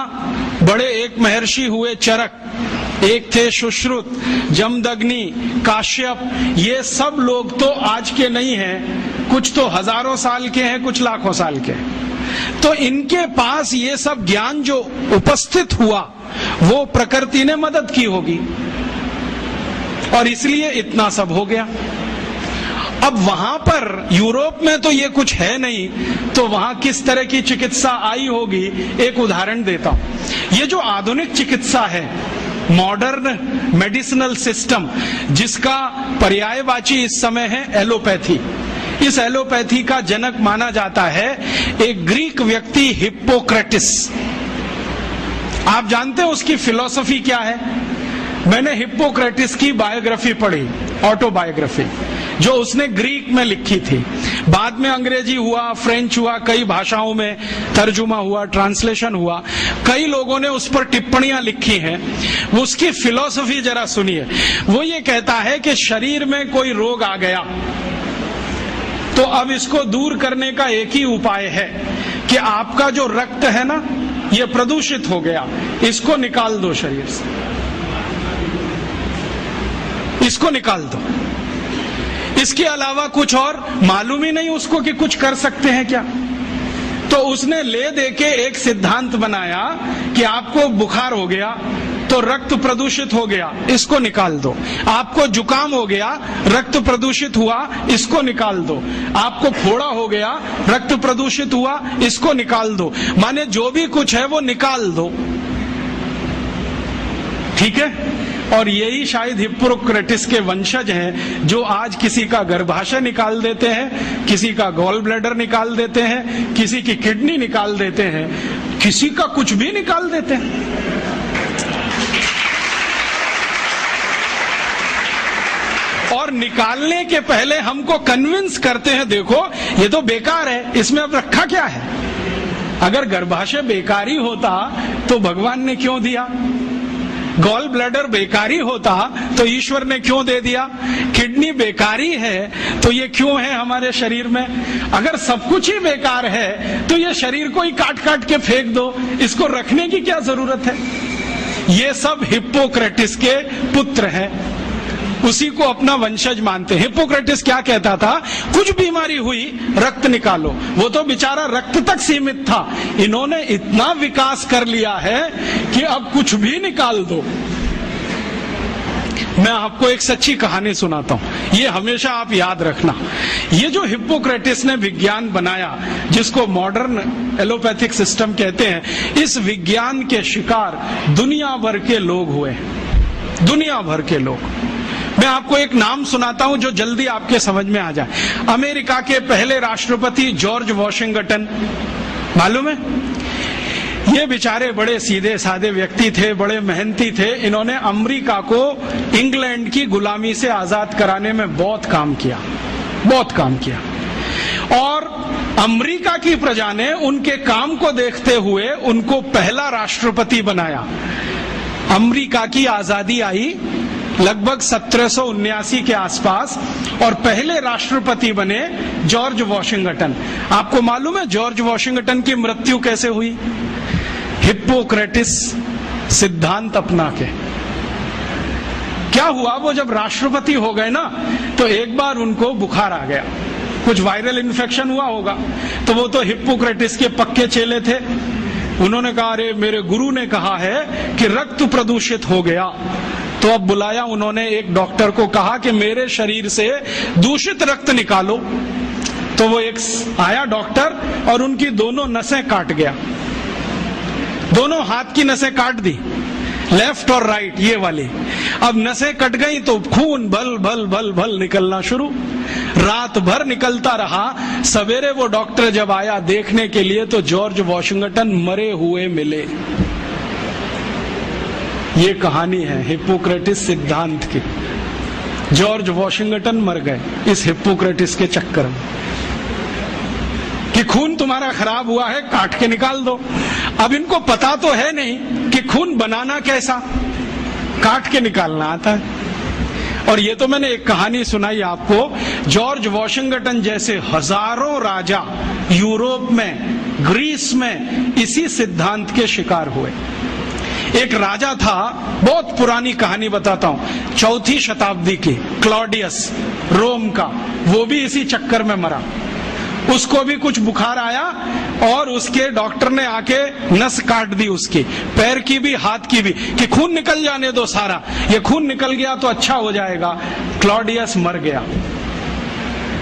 बड़े एक महर्षि हुए चरक, एक थे सुश्रुत, जमदग्नि, काश्यप, ये सब लोग तो आज के नहीं हैं, कुछ तो हजारों साल के हैं, कुछ लाखों साल के हैं। तो इनके पास ये सब ज्ञान जो उपस्थित हुआ वो प्रकृति ने मदद की होगी और इसलिए इतना सब हो गया। अब वहां पर यूरोप में तो ये कुछ है नहीं, तो वहां किस तरह की चिकित्सा आई होगी, एक उदाहरण देता हूं। ये जो आधुनिक चिकित्सा है, मॉडर्न मेडिसिनल सिस्टम, जिसका पर्यायवाची इस समय है एलोपैथी, इस एलोपैथी का जनक माना जाता है एक ग्रीक व्यक्ति हिप्पोक्रेटिस। आप जानते हैं उसकी फिलॉसफी क्या है? मैंने हिप्पोक्रेटिस की बायोग्राफी पढ़ी, ऑटोबायोग्राफी, जो उसने ग्रीक में लिखी थी। बाद में अंग्रेजी हुआ, फ्रेंच हुआ, कई भाषाओं में तर्जुमा हुआ, ट्रांसलेशन हुआ, कई लोगों ने उस पर टिप्पणियां लिखी हैं। उसकी फिलॉसफी जरा सुनिए। वो ये कहता है कि शरीर में कोई रोग आ गया तो अब इसको दूर करने का एक ही उपाय है कि आपका जो रक्त है ना, ये प्रदूषित हो गया, इसको निकाल दो शरीर से, इसको निकाल दो। इसके अलावा कुछ और मालूम ही नहीं उसको कि कुछ कर सकते हैं क्या। तो उसने ले दे के एक सिद्धांत बनाया कि आपको बुखार हो गया तो रक्त प्रदूषित हो गया, इसको निकाल दो। आपको जुकाम हो गया, रक्त प्रदूषित हुआ, इसको निकाल दो। आपको फोड़ा हो गया, रक्त प्रदूषित हुआ, इसको निकाल दो। माने जो भी कुछ है वो निकाल दो, ठीक है। और यही शायद हिप्पोक्रेटिस के वंशज हैं जो आज किसी का गर्भाशय निकाल देते हैं, किसी का गॉल ब्लैडर निकाल देते हैं, किसी की किडनी निकाल देते हैं, किसी का कुछ भी निकाल देते हैं। और निकालने के पहले हमको कन्विंस करते हैं, देखो ये तो बेकार है, इसमें अब रखा क्या है। अगर गर्भाशय बेकारी होता तो भगवान ने क्यों दिया? गॉल ब्लैडर बेकारी होता तो ईश्वर ने क्यों दे दिया? किडनी बेकारी है तो ये क्यों है हमारे शरीर में? अगर सब कुछ ही बेकार है तो ये शरीर को ही काट काट के फेंक दो, इसको रखने की क्या जरूरत है? ये सब हिप्पोक्रेटिस के पुत्र हैं, उसी को अपना वंशज मानते हैं। हिप्पोक्रेटिस क्या कहता था? कुछ बीमारी हुई रक्त निकालो। वो तो बेचारा रक्त तक सीमित था, इन्होंने इतना विकास कर लिया है कि अब कुछ भी निकाल दो। मैं आपको एक सच्ची कहानी सुनाता हूं, ये हमेशा आप याद रखना। ये जो हिप्पोक्रेटिस ने विज्ञान बनाया, जिसको मॉडर्न एलोपैथिक सिस्टम कहते हैं, इस विज्ञान के शिकार दुनिया भर के लोग हुए, दुनिया भर के लोग। मैं आपको एक नाम सुनाता हूं जो जल्दी आपके समझ में आ जाए। अमेरिका के पहले राष्ट्रपति जॉर्ज वॉशिंगटन, मालूम है? ये बेचारे बड़े सीधे साधे व्यक्ति थे, बड़े मेहनती थे। इन्होंने अमेरिका को इंग्लैंड की गुलामी से आजाद कराने में बहुत काम किया, बहुत काम किया। और अमेरिका की प्रजा ने उनके काम को देखते हुए उनको पहला राष्ट्रपति बनाया। अमेरिका की आजादी आई लगभग 1779 के आसपास और पहले राष्ट्रपति बने जॉर्ज वॉशिंगटन। आपको मालूम है जॉर्ज वॉशिंगटन की मृत्यु कैसे हुई? हिप्पोक्रेटिस सिद्धांत अपना के। क्या हुआ, वो जब राष्ट्रपति हो गए ना तो एक बार उनको बुखार आ गया, कुछ वायरल इन्फेक्शन हुआ होगा। तो वो तो हिप्पोक्रेटिस के पक्के चेले थे, उन्होंने कहा अरे मेरे गुरु ने कहा है कि रक्त प्रदूषित हो गया। तो अब बुलाया उन्होंने एक डॉक्टर को, कहा कि मेरे शरीर से दूषित रक्त निकालो। तो वो एक आया डॉक्टर और उनकी दोनों नसें काट गया, दोनों हाथ की नसें काट दी, लेफ्ट और राइट ये वाली। अब नसें कट गई तो खून भल भल भल भल निकलना शुरू, रात भर निकलता रहा। सवेरे वो डॉक्टर जब आया देखने के लिए तो जॉर्ज वॉशिंगटन मरे हुए मिले। ये कहानी है हिप्पोक्रेटिस सिद्धांत की। जॉर्ज वॉशिंगटन मर गए इस हिप्पोक्रेटिस के चक्कर में कि खून तुम्हारा खराब हुआ है, काट के निकाल दो। अब इनको पता तो है नहीं कि खून बनाना कैसा, काट के निकालना आता है। और ये तो मैंने एक कहानी सुनाई आपको। जॉर्ज वॉशिंगटन जैसे हजारों राजा यूरोप में, ग्रीस में इसी सिद्धांत के शिकार हुए। एक राजा था, बहुत पुरानी कहानी बताता हूं, 4वीं शताब्दी की, क्लॉडियस रोम का, वो भी इसी चक्कर में मरा। उसको भी कुछ बुखार आया और उसके डॉक्टर ने आके नस काट दी उसकी, पैर की भी हाथ की भी, कि खून निकल जाने दो सारा, ये खून निकल गया तो अच्छा हो जाएगा। क्लॉडियस मर गया।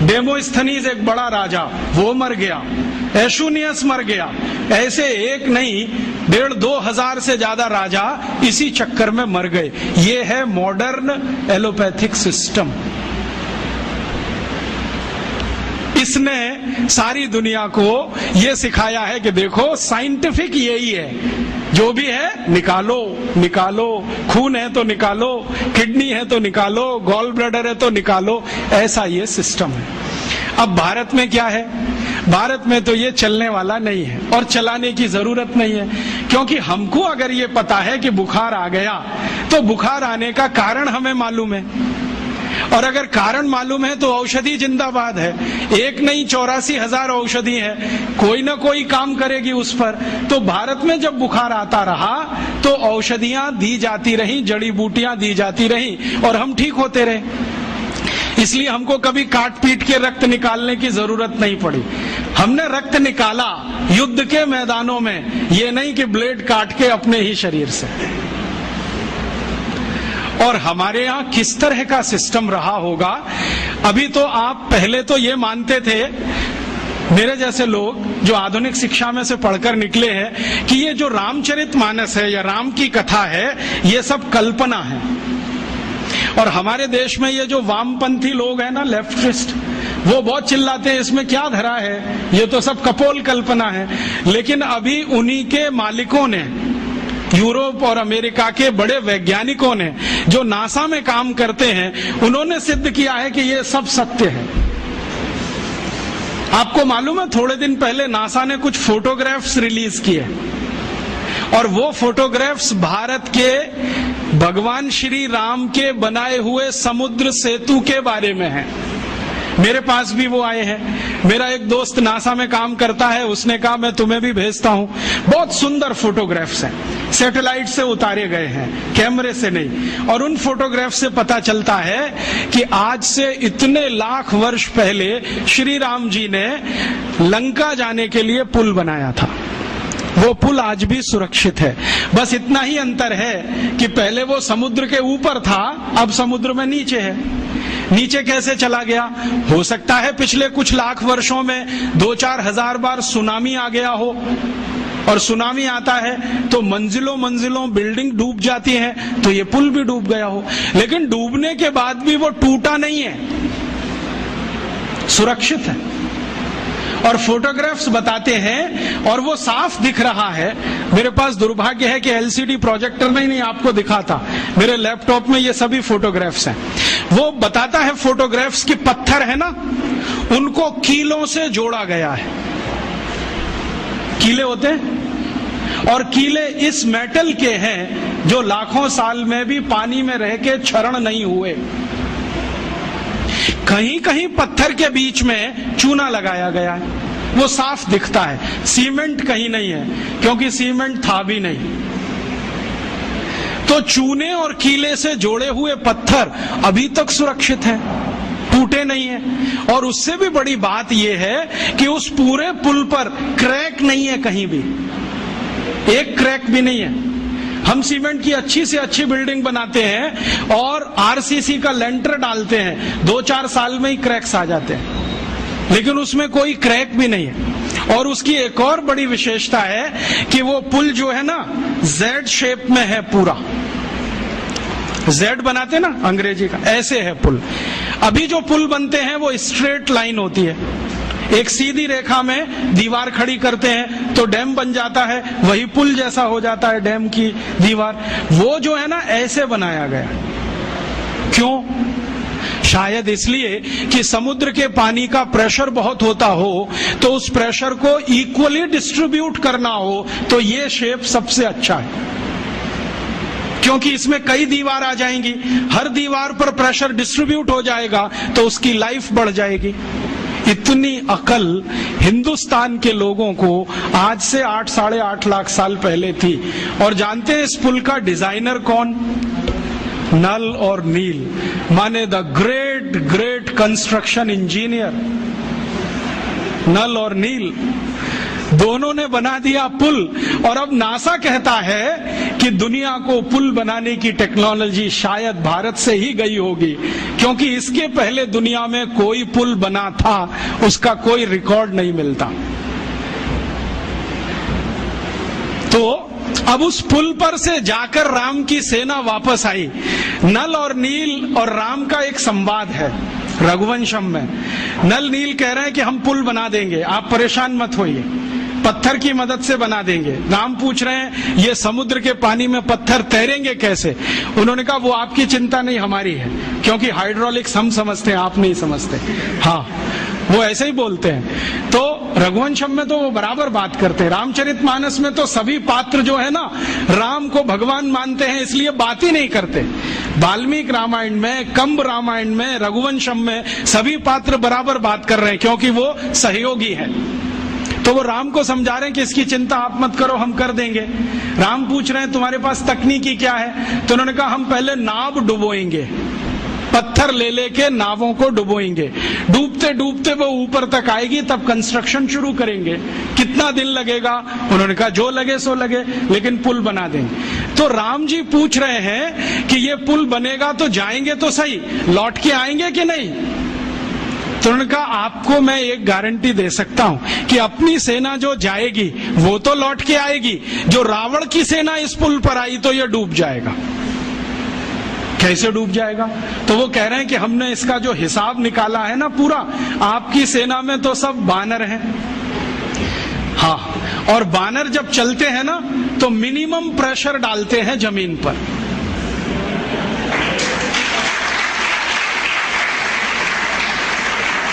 डेमोस्थनीज एक बड़ा राजा, वो मर गया। एशुनियस मर गया। ऐसे एक नहीं 1,500-2 हजार से ज्यादा राजा इसी चक्कर में मर गए। ये है मॉडर्न एलोपैथिक सिस्टम। इसने सारी दुनिया को ये सिखाया है कि देखो साइंटिफिक यही है, जो भी है निकालो निकालो, खून है तो निकालो, किडनी है तो निकालो, गॉल ब्लैडर है तो निकालो, ऐसा ये सिस्टम है। अब भारत में क्या है? भारत में तो ये चलने वाला नहीं है और चलाने की जरूरत नहीं है, क्योंकि हमको अगर ये पता है कि बुखार आ गया तो बुखार आने का कारण हमें मालूम है, और अगर कारण मालूम है तो औषधि जिंदाबाद है। एक नहीं 84,000 औषधि है, कोई ना कोई काम करेगी उस पर। तो भारत में जब बुखार आता रहा तो औषधियां दी जाती रही, जड़ी बूटियां दी जाती रही और हम ठीक होते रहे। इसलिए हमको कभी काट पीट के रक्त निकालने की जरूरत नहीं पड़ी। हमने रक्त निकाला युद्ध के मैदानों में, ये नहीं कि ब्लेड काट के अपने ही शरीर से। और हमारे यहाँ किस तरह का सिस्टम रहा होगा। अभी तो आप पहले तो ये मानते थे, मेरे जैसे लोग जो आधुनिक शिक्षा में से पढ़कर निकले हैं, कि ये जो रामचरितमानस है या राम की कथा है ये सब कल्पना है। और हमारे देश में ये जो वामपंथी लोग हैं ना, लेफ्टिस्ट, वो बहुत चिल्लाते हैं इसमें क्या धरा है, ये तो सब कपोल कल्पना है। लेकिन अभी उन्हीं के मालिकों ने, यूरोप और अमेरिका के बड़े वैज्ञानिकों ने, जो नासा में काम करते हैं, उन्होंने सिद्ध किया है कि ये सब सत्य है। आपको मालूम है, थोड़े दिन पहले नासा ने कुछ फोटोग्राफ्स रिलीज किए और वो फोटोग्राफ्स भारत के भगवान श्री राम के बनाए हुए समुद्र सेतु के बारे में हैं। मेरे पास भी वो आए हैं। मेरा एक दोस्त नासा में काम करता है, उसने कहा मैं तुम्हें भी भेजता हूं। बहुत सुंदर फोटोग्राफ्स हैं, सैटेलाइट से उतारे गए हैं, कैमरे से नहीं। और उन फोटोग्राफ से पता चलता है कि आज से इतने लाख वर्ष पहले श्री राम जी ने लंका जाने के लिए पुल बनाया था। वो पुल आज भी सुरक्षित है। बस इतना ही अंतर है कि पहले वो समुद्र के ऊपर था, अब समुद्र में नीचे है। नीचे कैसे चला गया? हो सकता है पिछले कुछ लाख वर्षों में 2-4 हजार बार सुनामी आ गया हो, और सुनामी आता है तो मंजिलों मंजिलों बिल्डिंग डूब जाती है, तो ये पुल भी डूब गया हो। लेकिन डूबने के बाद भी वो टूटा नहीं है, सुरक्षित है। और फोटोग्राफ्स बताते हैं और वो साफ दिख रहा है। मेरे पास दुर्भाग्य है कि एलसीडी प्रोजेक्टर नहीं आपको दिखाता, मेरे लैपटॉप में ये सभी फोटोग्राफ्स हैं। वो बताता है फोटोग्राफ्स के पत्थर है ना, उनको कीलों से जोड़ा गया है। कीले होते हैं, और कीले इस मेटल के हैं जो लाखों साल में भी पानी में रह के क्षरण नहीं हुए। कहीं कहीं पत्थर के बीच में चूना लगाया गया है, वो साफ दिखता है। सीमेंट कहीं नहीं है, क्योंकि सीमेंट था भी नहीं। तो चूने और कीले से जोड़े हुए पत्थर अभी तक सुरक्षित हैं, टूटे नहीं है। और उससे भी बड़ी बात यह है कि उस पूरे पुल पर क्रैक नहीं है, कहीं भी एक क्रैक भी नहीं है। हम सीमेंट की अच्छी से अच्छी बिल्डिंग बनाते हैं और आरसीसी का लेंटर डालते हैं, 2-4 साल में ही क्रैक्स आ जाते हैं, लेकिन उसमें कोई क्रैक भी नहीं है। और उसकी एक और बड़ी विशेषता है कि वो पुल जो है ना, जेड शेप में है पूरा। जेड बनाते ना अंग्रेजी का, ऐसे है पुल। अभी जो पुल बनते हैं वो स्ट्रेट लाइन होती है, एक सीधी रेखा में दीवार खड़ी करते हैं तो डैम बन जाता है, वही पुल जैसा हो जाता है डैम की दीवार। वो जो है ना, ऐसे बनाया गया। क्यों? शायद इसलिए कि समुद्र के पानी का प्रेशर बहुत होता हो, तो उस प्रेशर को इक्वली डिस्ट्रीब्यूट करना हो, तो ये शेप सबसे अच्छा है। क्योंकि इसमें कई दीवार आ जाएंगी, हर दीवार पर प्रेशर डिस्ट्रीब्यूट हो जाएगा, तो उसकी लाइफ बढ़ जाएगी। इतनी अकल हिंदुस्तान के लोगों को आज से 8-8.5 लाख साल पहले थी। और जानते हैं इस पुल का डिजाइनर कौन? नल और नील, माने the great great construction engineer Nal और नील, दोनों ने बना दिया पुल। और अब नासा कहता है कि दुनिया को पुल बनाने की टेक्नोलॉजी शायद भारत से ही गई होगी, क्योंकि इसके पहले दुनिया में कोई पुल बना था, उसका कोई रिकॉर्ड नहीं मिलता। तो अब उस पुल पर से जाकर राम की सेना वापस आई। नल और नील और राम का एक संवाद है रघुवंशम में। नल नील कह रहे हैं कि हम पुल बना देंगे, आप परेशान मत होइए, पत्थर की मदद से बना देंगे। राम पूछ रहे हैं ये समुद्र के पानी में पत्थर तैरेंगे कैसे? उन्होंने कहा वो आपकी चिंता नहीं, हमारी है, क्योंकि हाइड्रोलिक्स हम समझते हैं, आप नहीं समझते। हाँ, वो ऐसे ही बोलते हैं। तो रघुवंशम में तो वो बराबर बात करते हैं। रामचरितमानस में तो सभी पात्र जो है ना, राम को भगवान मानते हैं, इसलिए बात ही नहीं करते। वाल्मीकि रामायण में, कंब रामायण में, रघुवंशम में सभी पात्र बराबर बात कर रहे हैं, क्योंकि वो सहयोगी हैं। तो वो राम को समझा रहे हैं कि इसकी चिंता आप मत करो, हम कर देंगे। राम पूछ रहे हैं तुम्हारे पास तकनीकी क्या है? तो उन्होंने कहा हम पहले नाव डुबोएंगे, पत्थर ले लेके नावों को डुबोएंगे। डूबते डूबते वो ऊपर तक आएगी, तब कंस्ट्रक्शन शुरू करेंगे। कितना दिन लगेगा? उन्होंने कहा जो लगे सो लगे, लेकिन पुल बना देंगे। तो राम जी पूछ रहे हैं कि ये पुल बनेगा तो जाएंगे तो सही, लौट के आएंगे कि नहीं? तो उन्होंने कहा आपको मैं एक गारंटी दे सकता हूं कि अपनी सेना जो जाएगी वो तो लौट के आएगी, जो रावण की सेना इस पुल पर आई तो ये डूब जाएगा। कैसे डूब जाएगा? तो वो कह रहे हैं कि हमने इसका जो हिसाब निकाला है ना पूरा, आपकी सेना में तो सब बानर हैं। हाँ, और बानर जब चलते हैं ना तो मिनिमम प्रेशर डालते हैं जमीन पर।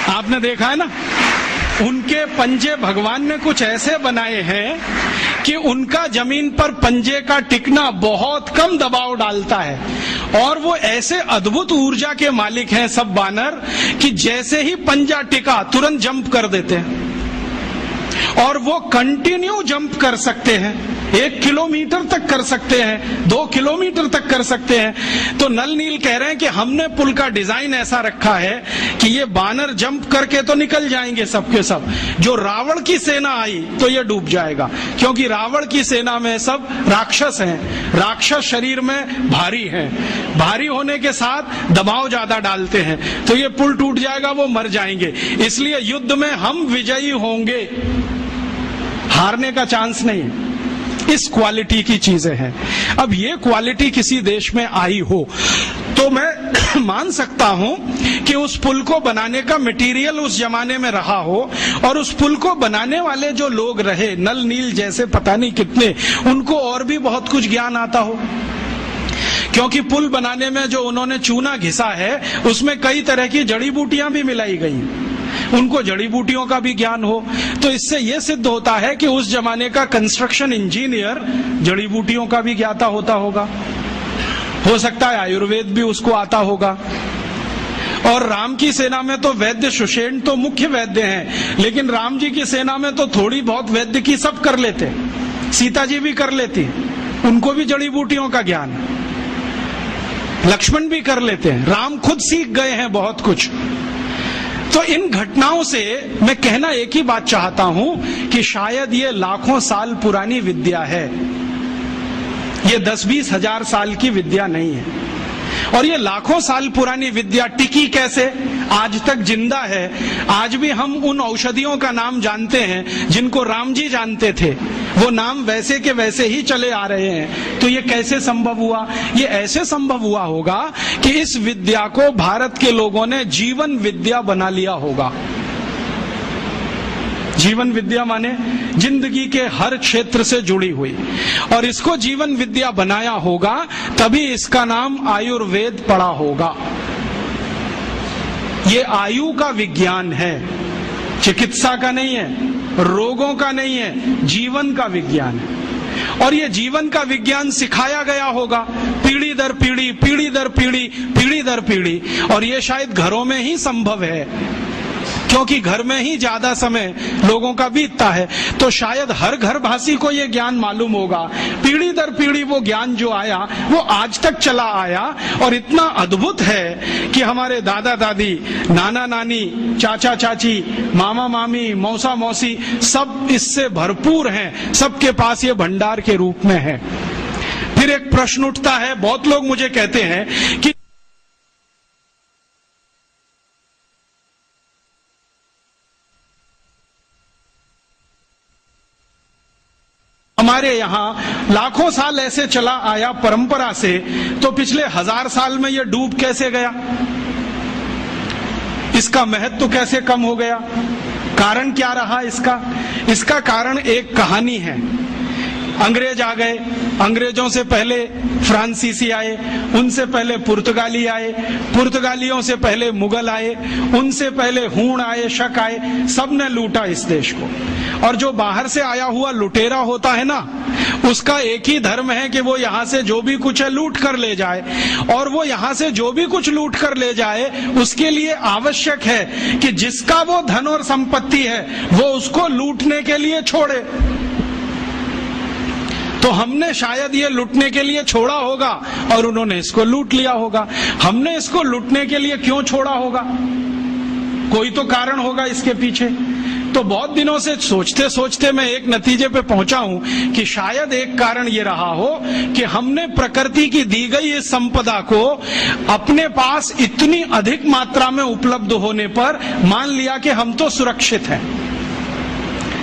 आपने देखा है ना, उनके पंजे भगवान ने कुछ ऐसे बनाए हैं कि उनका जमीन पर पंजे का टिकना बहुत कम दबाव डालता है, और वो ऐसे अद्भुत ऊर्जा के मालिक हैं सब बानर कि जैसे ही पंजा टिका तुरंत जंप कर देते हैं, और वो कंटिन्यू जंप कर सकते हैं। 1 किलोमीटर तक कर सकते हैं, 2 किलोमीटर तक कर सकते हैं। तो नल नील कह रहे हैं कि हमने पुल का डिजाइन ऐसा रखा है कि ये बानर जंप करके तो निकल जाएंगे सबके सब, जो रावण की सेना आई तो ये डूब जाएगा, क्योंकि रावण की सेना में सब राक्षस हैं। राक्षस शरीर में भारी हैं, भारी होने के साथ दबाव ज्यादा डालते हैं, तो ये पुल टूट जाएगा, वो मर जाएंगे। इसलिए युद्ध में हम विजयी होंगे, हारने का चांस नहीं है। इस क्वालिटी की चीजें हैं। अब ये क्वालिटी किसी देश में आई हो तो मैं मान सकता हूं कि उस पुल को बनाने का मटेरियल उस जमाने में रहा हो, और उस पुल को बनाने वाले जो लोग रहे, नल नील जैसे पता नहीं कितने, उनको और भी बहुत कुछ ज्ञान आता हो। क्योंकि पुल बनाने में जो उन्होंने चूना घिसा है उसमें कई तरह की जड़ी बूटियां भी मिलाई गई, उनको जड़ी बूटियों का भी ज्ञान हो। तो इससे यह सिद्ध होता है कि उस जमाने का कंस्ट्रक्शन इंजीनियर जड़ी बूटियों का भी ज्ञाता होता होगा। हो सकता है आयुर्वेद भी उसको आता होगा। और राम की सेना में तो वैद्य सुषेण तो मुख्य वैद्य हैं, लेकिन राम जी की सेना में तो थोड़ी बहुत वैद्य की सब कर लेते, सीता जी भी कर लेती, उनको भी जड़ी बूटियों का ज्ञान, लक्ष्मण भी कर लेते हैं, राम खुद सीख गए हैं बहुत कुछ। तो इन घटनाओं से मैं कहना एक ही बात चाहता हूं कि शायद ये लाखों साल पुरानी विद्या है, ये 10-20 हजार साल की विद्या नहीं है। और ये लाखों साल पुरानी विद्या टिकी कैसे, आज तक जिंदा है। आज भी हम उन औषधियों का नाम जानते हैं जिनको राम जी जानते थे, वो नाम वैसे के वैसे ही चले आ रहे हैं। तो ये कैसे संभव हुआ? ये ऐसे संभव हुआ होगा कि इस विद्या को भारत के लोगों ने जीवन विद्या बना लिया होगा। जीवन विद्या माने जिंदगी के हर क्षेत्र से जुड़ी हुई, और इसको जीवन विद्या बनाया होगा, तभी इसका नाम आयुर्वेद पड़ा होगा। ये आयु का विज्ञान है, चिकित्सा का नहीं है, रोगों का नहीं है, जीवन का विज्ञान है। और ये जीवन का विज्ञान सिखाया गया होगा पीढ़ी दर पीढ़ी, पीढ़ी दर पीढ़ी, पीढ़ी दर पीढ़ी। और ये शायद घरों में ही संभव है, क्योंकि घर में ही ज्यादा समय लोगों का बीतता है। तो शायद हर घर भाषी को ये ज्ञान मालूम होगा। पीढ़ी दर पीढ़ी वो ज्ञान जो आया वो आज तक चला आया, और इतना अद्भुत है कि हमारे दादा दादी, नाना नानी, चाचा चाची, मामा मामी, मौसा मौसी सब इससे भरपूर हैं, सबके पास ये भंडार के रूप में है। फिर एक प्रश्न उठता है, बहुत लोग मुझे कहते हैं कि हमारे यहाँ लाखों साल ऐसे चला आया परंपरा से, तो पिछले 1000 साल में ये डूब कैसे गया? इसका महत्व कैसे कम हो गया? कारण क्या रहा इसका? इसका कारण एक कहानी है। अंग्रेज आ गए, अंग्रेजों से पहले फ्रांसीसी आए, उनसे पहले पुर्तगाली आए, पुर्तगालियों से पहले मुगल आए, उनसे पहले हूण आए, शक आए, सबने लूटा इस देश को। और जो बाहर से आया हुआ लुटेरा होता है ना, उसका एक ही धर्म है कि वो यहाँ से जो भी कुछ है लूट कर ले जाए, और वो यहाँ से जो भी कुछ लूट कर ले जाए उसके लिए आवश्यक है कि जिसका वो धन और संपत्ति है वो उसको लूटने के लिए छोड़े। तो हमने शायद ये लूटने के लिए छोड़ा होगा और उन्होंने इसको लूट लिया होगा। हमने इसको लूटने के लिए क्यों छोड़ा होगा? कोई तो कारण होगा इसके पीछे। तो बहुत दिनों से सोचते सोचते मैं एक नतीजे पे पहुंचा हूं कि शायद एक कारण ये रहा हो कि हमने प्रकृति की दी गई इस संपदा को अपने पास इतनी अधिक मात्रा में उपलब्ध होने पर मान लिया कि हम तो सुरक्षित हैं।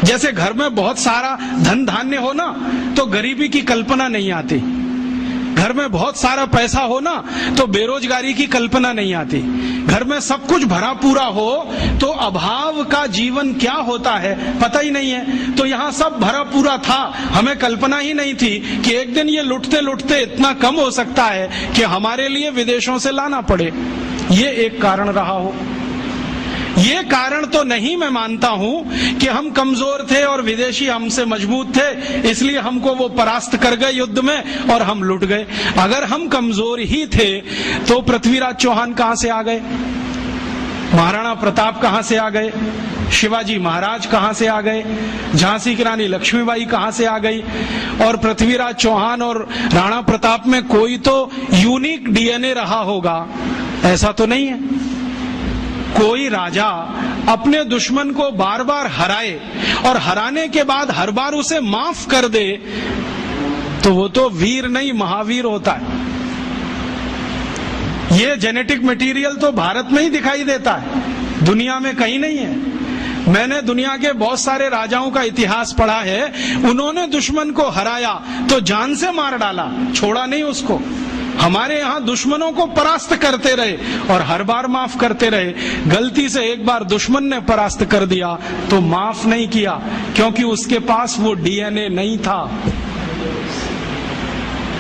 जैसे घर में बहुत सारा धन धान्य हो ना तो गरीबी की कल्पना नहीं आती, घर में बहुत सारा पैसा हो ना तो बेरोजगारी की कल्पना नहीं आती, घर में सब कुछ भरा पूरा हो तो अभाव का जीवन क्या होता है पता ही नहीं है। तो यहाँ सब भरा पूरा था, हमें कल्पना ही नहीं थी कि एक दिन ये लुटते लुटते इतना कम हो सकता है कि हमारे लिए विदेशों से लाना पड़े। ये एक कारण रहा हो। ये कारण तो नहीं मैं मानता हूं कि हम कमजोर थे और विदेशी हमसे मजबूत थे इसलिए हमको वो परास्त कर गए युद्ध में और हम लुट गए। अगर हम कमजोर ही थे तो पृथ्वीराज चौहान कहां से आ गए, महाराणा प्रताप कहां से आ गए, शिवाजी महाराज कहां से आ गए, झांसी की रानी लक्ष्मीबाई कहां से आ गई? और पृथ्वीराज चौहान और राणा प्रताप में कोई तो यूनिक डीएनए रहा होगा, ऐसा तो नहीं है। कोई राजा अपने दुश्मन को बार बार हराए और हराने के बाद हर बार उसे माफ कर दे तो वो तो वीर नहीं महावीर होता है। ये जेनेटिक मटेरियल तो भारत में ही दिखाई देता है, दुनिया में कहीं नहीं है। मैंने दुनिया के बहुत सारे राजाओं का इतिहास पढ़ा है, उन्होंने दुश्मन को हराया तो जान से मार डाला, छोड़ा नहीं उसको। हमारे यहाँ दुश्मनों को परास्त करते रहे और हर बार माफ करते रहे। गलती से एक बार दुश्मन ने परास्त कर दिया तो माफ नहीं किया क्योंकि उसके पास वो डीएनए नहीं था।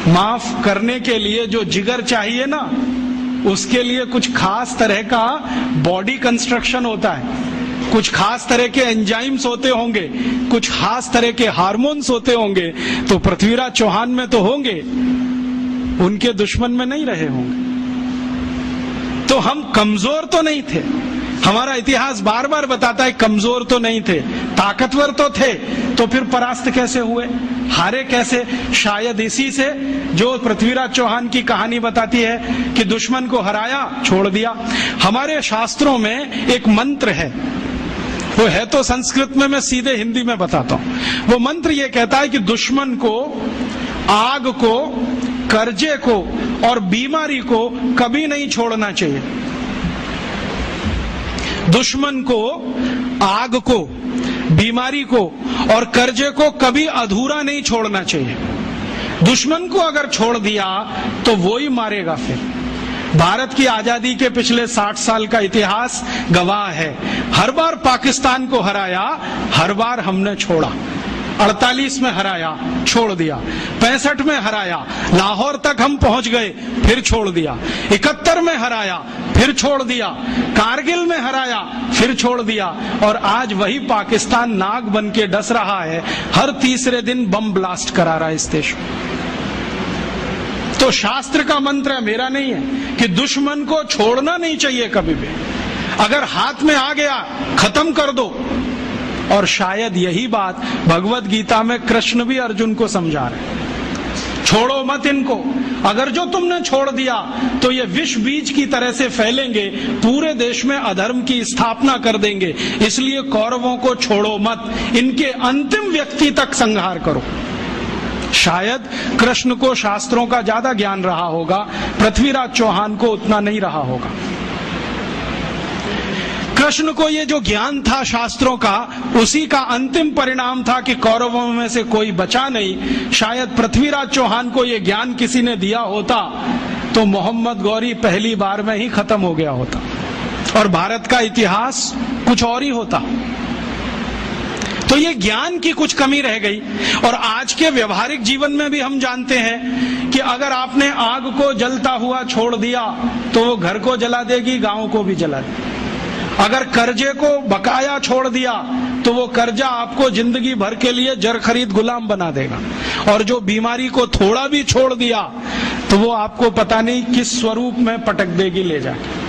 माफ करने के लिए जो जिगर चाहिए ना, उसके लिए कुछ खास तरह का बॉडी कंस्ट्रक्शन होता है, कुछ खास तरह के एंजाइम्स होते होंगे, कुछ खास तरह के हार्मोन्स होते होंगे। तो पृथ्वीराज चौहान में तो होंगे, उनके दुश्मन में नहीं रहे होंगे। तो हम कमजोर तो नहीं थे, हमारा इतिहास बार बार बताता है कमजोर तो नहीं थे, ताकतवर तो थे। तो फिर परास्त कैसे हुए, हारे कैसे? शायद इसी से जो पृथ्वीराज चौहान की कहानी बताती है कि दुश्मन को हराया छोड़ दिया। हमारे शास्त्रों में एक मंत्र है, वो है तो संस्कृत में, मैं सीधे हिंदी में बताता हूं। वो मंत्र ये कहता है कि दुश्मन को, आग को, कर्जे को और बीमारी को कभी नहीं छोड़ना चाहिए। दुश्मन को, आग को, बीमारी को और कर्जे को कभी अधूरा नहीं छोड़ना चाहिए। दुश्मन को अगर छोड़ दिया तो वो ही मारेगा। फिर भारत की आजादी के पिछले 60 साल का इतिहास गवाह है, हर बार पाकिस्तान को हराया, हर बार हमने छोड़ा। 48 में हराया, छोड़ दिया। 65 में हराया, लाहौर तक हम पहुंच गए, फिर छोड़ दिया। 71 में हराया, फिर छोड़ दिया। कारगिल में हराया, फिर छोड़ दिया। और आज वही पाकिस्तान नाग बन के डस रहा है, हर तीसरे दिन बम ब्लास्ट करा रहा है इस देश में। तो शास्त्र का मंत्र है, मेरा नहीं है, कि दुश्मन को छोड़ना नहीं चाहिए कभी भी। अगर हाथ में आ गया, खत्म कर दो। और शायद यही बात भगवत गीता में कृष्ण भी अर्जुन को समझा रहे, छोड़ो मत इनको। अगर जो तुमने छोड़ दिया तो ये विष बीज की तरह से फैलेंगे, पूरे देश में अधर्म की स्थापना कर देंगे। इसलिए कौरवों को छोड़ो मत, इनके अंतिम व्यक्ति तक संहार करो। शायद कृष्ण को शास्त्रों का ज्यादा ज्ञान रहा होगा, पृथ्वीराज चौहान को उतना नहीं रहा होगा। कृष्ण को ये जो ज्ञान था शास्त्रों का, उसी का अंतिम परिणाम था कि कौरवों में से कोई बचा नहीं। शायद पृथ्वीराज चौहान को ये ज्ञान किसी ने दिया होता तो मोहम्मद गौरी पहली बार में ही खत्म हो गया होता और भारत का इतिहास कुछ और ही होता। तो ये ज्ञान की कुछ कमी रह गई। और आज के व्यवहारिक जीवन में भी हम जानते हैं कि अगर आपने आग को जलता हुआ छोड़ दिया तो वो घर को जला देगी, गांव को भी जला देगी। अगर कर्जे को बकाया छोड़ दिया तो वो कर्जा आपको जिंदगी भर के लिए जर खरीद गुलाम बना देगा। और जो बीमारी को थोड़ा भी छोड़ दिया तो वो आपको पता नहीं किस स्वरूप में पटक देगी ले जाके।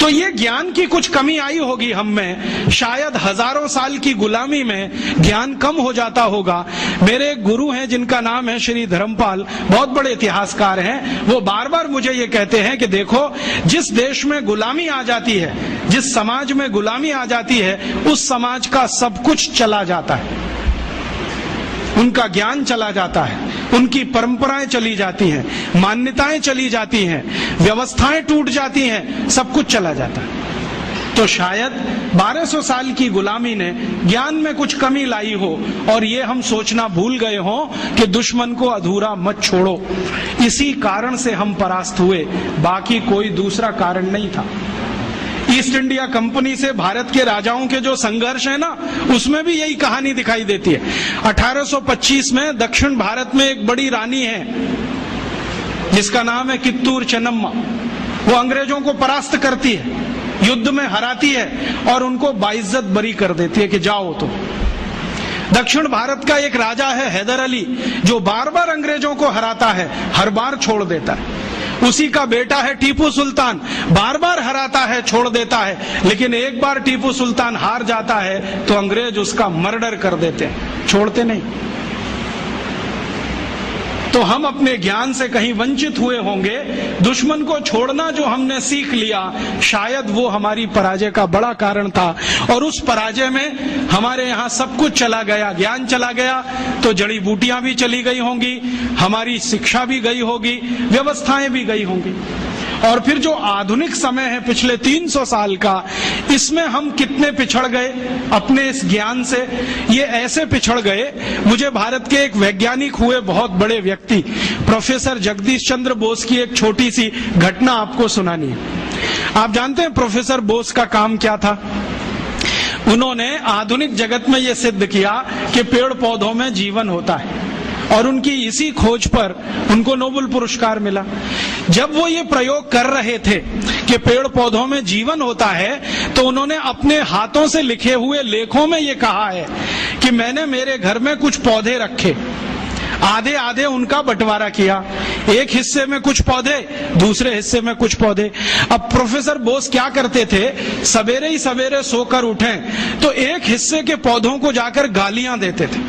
तो ये ज्ञान की कुछ कमी आई होगी हम में, शायद हजारों साल की गुलामी में ज्ञान कम हो जाता होगा। मेरे एक गुरु हैं जिनका नाम है श्री धर्मपाल, बहुत बड़े इतिहासकार हैं। वो बार बार मुझे ये कहते हैं कि देखो, जिस देश में गुलामी आ जाती है, जिस समाज में गुलामी आ जाती है, उस समाज का सब कुछ चला जाता है, उनका ज्ञान चला जाता है, उनकी परंपराएं चली जाती हैं, मान्यताएं चली जाती हैं, व्यवस्थाएं टूट जाती हैं, सब कुछ चला जाता है। तो शायद 1200 साल की गुलामी ने ज्ञान में कुछ कमी लाई हो और ये हम सोचना भूल गए हो कि दुश्मन को अधूरा मत छोड़ो। इसी कारण से हम परास्त हुए, बाकी कोई दूसरा कारण नहीं था। ईस्ट इंडिया कंपनी से भारत के राजाओं के जो संघर्ष है ना, उसमें भी यही कहानी दिखाई देती है। 1825 में दक्षिण भारत में एक बड़ी रानी है जिसका नाम है कित्तूर चेन्नम्मा। वो अंग्रेजों को परास्त करती है, युद्ध में हराती है और उनको बाइज्जत बरी कर देती है कि जाओ। तो दक्षिण भारत का एक राजा है हैदर अली, जो बार बार अंग्रेजों को हराता है, हर बार छोड़ देता है। उसी का बेटा है टीपू सुल्तान, बार बार हराता है, छोड़ देता है, लेकिन एक बार टीपू सुल्तान हार जाता है तो अंग्रेज उसका मर्डर कर देते हैं, छोड़ते नहीं। तो हम अपने ज्ञान से कहीं वंचित हुए होंगे। दुश्मन को छोड़ना जो हमने सीख लिया, शायद वो हमारी पराजय का बड़ा कारण था। और उस पराजय में हमारे यहाँ सब कुछ चला गया, ज्ञान चला गया, तो जड़ी बूटियां भी चली गई होंगी, हमारी शिक्षा भी गई होगी, व्यवस्थाएं भी गई होंगी। और फिर जो आधुनिक समय है पिछले 300 साल का, इसमें हम कितने पिछड़ गए अपने इस ज्ञान से। ये ऐसे पिछड़ गए, मुझे भारत के एक वैज्ञानिक हुए बहुत बड़े व्यक्ति प्रोफेसर जगदीश चंद्र बोस की एक छोटी सी घटना आपको सुनानी है। आप जानते हैं प्रोफेसर बोस का काम क्या था? उन्होंने आधुनिक जगत में ये सिद्ध किया कि पेड़ पौधों में जीवन होता है, और उनकी इसी खोज पर उनको नोबेल पुरस्कार मिला। जब वो ये प्रयोग कर रहे थे कि पेड़ पौधों में जीवन होता है, तो उन्होंने अपने हाथों से लिखे हुए लेखों में ये कहा है कि मैंने मेरे घर में कुछ पौधे रखे, आधे आधे उनका बंटवारा किया, एक हिस्से में कुछ पौधे, दूसरे हिस्से में कुछ पौधे। अब प्रोफेसर बोस क्या करते थे, सवेरे ही सवेरे सोकर उठें तो एक हिस्से के पौधों को जाकर गालियां देते थे।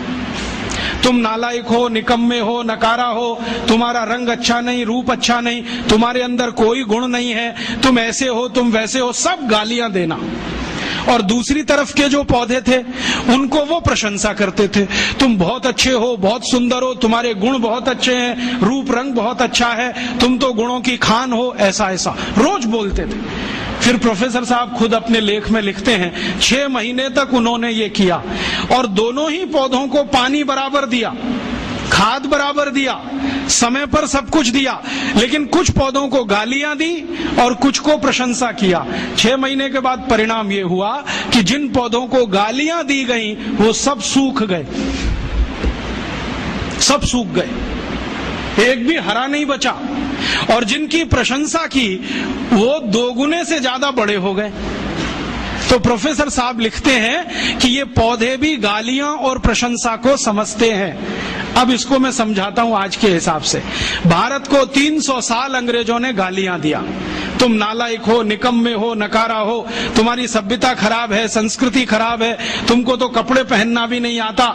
तुम नालायक हो, निकम्मे हो, नकारा हो, तुम्हारा रंग अच्छा नहीं, रूप अच्छा नहीं, तुम्हारे अंदर कोई गुण नहीं है, तुम ऐसे हो, तुम वैसे हो, सब गालियां देना। और दूसरी तरफ के जो पौधे थे उनको वो प्रशंसा करते थे, तुम बहुत अच्छे हो, बहुत सुंदर हो, तुम्हारे गुण बहुत अच्छे हैं, रूप रंग बहुत अच्छा है, तुम तो गुणों की खान हो, ऐसा ऐसा रोज बोलते थे। फिर प्रोफेसर साहब खुद अपने लेख में लिखते हैं 6 महीने तक उन्होंने ये किया और दोनों ही पौधों को पानी बराबर दिया, खाद बराबर दिया, समय पर सब कुछ दिया, लेकिन कुछ पौधों को गालियां दी और कुछ को प्रशंसा किया। 6 महीने के बाद परिणाम ये हुआ कि जिन पौधों को गालियां दी गई वो सब सूख गए, सब सूख गए, एक भी हरा नहीं बचा। और जिनकी प्रशंसा की वो 2 गुने से ज्यादा बड़े हो गए। तो प्रोफेसर साहब लिखते हैं कि ये पौधे भी गालियां और प्रशंसा को समझते हैं। अब इसको मैं समझाता हूं आज के हिसाब से। भारत को 300 साल अंग्रेजों ने गालियां दिया, तुम नालायक हो, निकम्मे हो, नकारा हो, तुम्हारी सभ्यता खराब है, संस्कृति खराब है, तुमको तो कपड़े पहनना भी नहीं आता,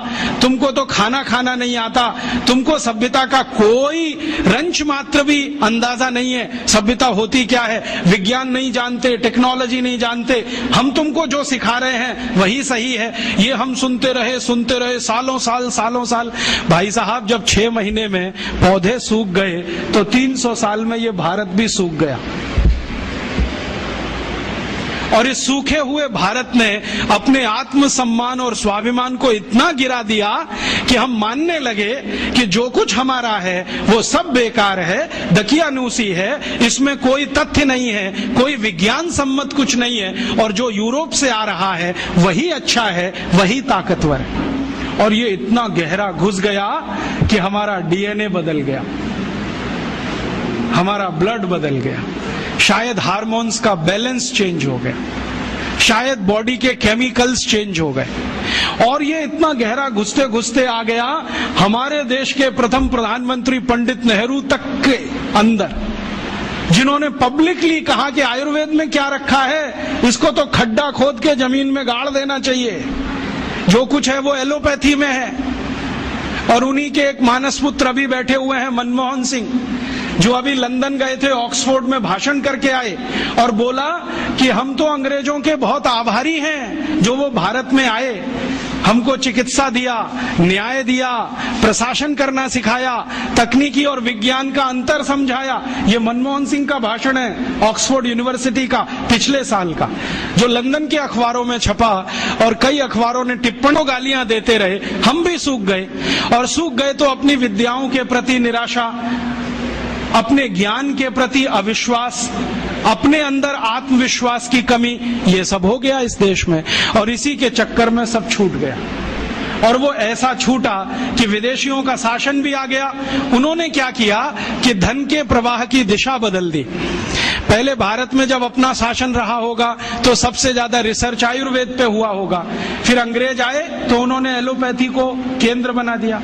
तुमको तो खाना खाना नहीं आता, तुमको सभ्यता का कोई रंच मात्र भी अंदाजा नहीं है, सभ्यता होती क्या है, विज्ञान नहीं जानते, टेक्नोलॉजी नहीं जानते, हम तुमको जो सिखा रहे हैं वही सही है। ये हम सुनते रहे सालों साल। भाई साहब, जब 6 महीने में पौधे सूख गए तो 300 साल में ये भारत भी सूख गया। और इस सूखे हुए भारत ने अपने आत्मसम्मान और स्वाभिमान को इतना गिरा दिया कि हम मानने लगे कि जो कुछ हमारा है वो सब बेकार है, दकियानूसी है, इसमें कोई तथ्य नहीं है, कोई विज्ञान सम्मत कुछ नहीं है, और जो यूरोप से आ रहा है वही अच्छा है, वही ताकतवर है। और ये इतना गहरा घुस गया कि हमारा डीएनए बदल गया, हमारा ब्लड बदल गया, शायद हार्मोन्स का बैलेंस चेंज हो गया, शायद बॉडी के केमिकल्स चेंज हो गए। और ये इतना गहरा घुसते घुसते आ गया हमारे देश के प्रथम प्रधानमंत्री पंडित नेहरू तक के अंदर। जिन्होंने पब्लिकली कहा कि आयुर्वेद में क्या रखा है, इसको तो खड्डा खोद के जमीन में गाड़ देना चाहिए, जो कुछ है वो एलोपैथी में है। और उन्हीं के एक मानस पुत्र अभी बैठे हुए हैं मनमोहन सिंह, जो अभी लंदन गए थे, ऑक्सफोर्ड में भाषण करके आए और बोला कि हम तो अंग्रेजों के बहुत आभारी हैं जो वो भारत में आए, हमको चिकित्सा दिया, न्याय दिया, प्रशासन करना सिखाया, तकनीकी और विज्ञान का अंतर समझाया। ये मनमोहन सिंह का भाषण है ऑक्सफोर्ड यूनिवर्सिटी का पिछले साल का, जो लंदन के अखबारों में छपा और कई अखबारों ने टिप्पणों गालियां देते रहे। हम भी सूख गए, और सूख गए तो अपनी विद्याओं के प्रति निराशा, अपने ज्ञान के प्रति अविश्वास, अपने अंदर आत्मविश्वास की कमी, ये सब हो गया इस देश में। और इसी के चक्कर में सब छूट गया, और वो ऐसा छूटा कि विदेशियों का शासन भी आ गया। उन्होंने क्या किया कि धन के प्रवाह की दिशा बदल दी। पहले भारत में जब अपना शासन रहा होगा तो सबसे ज्यादा रिसर्च आयुर्वेद पे हुआ होगा, फिर अंग्रेज आए तो उन्होंने एलोपैथी को केंद्र बना दिया,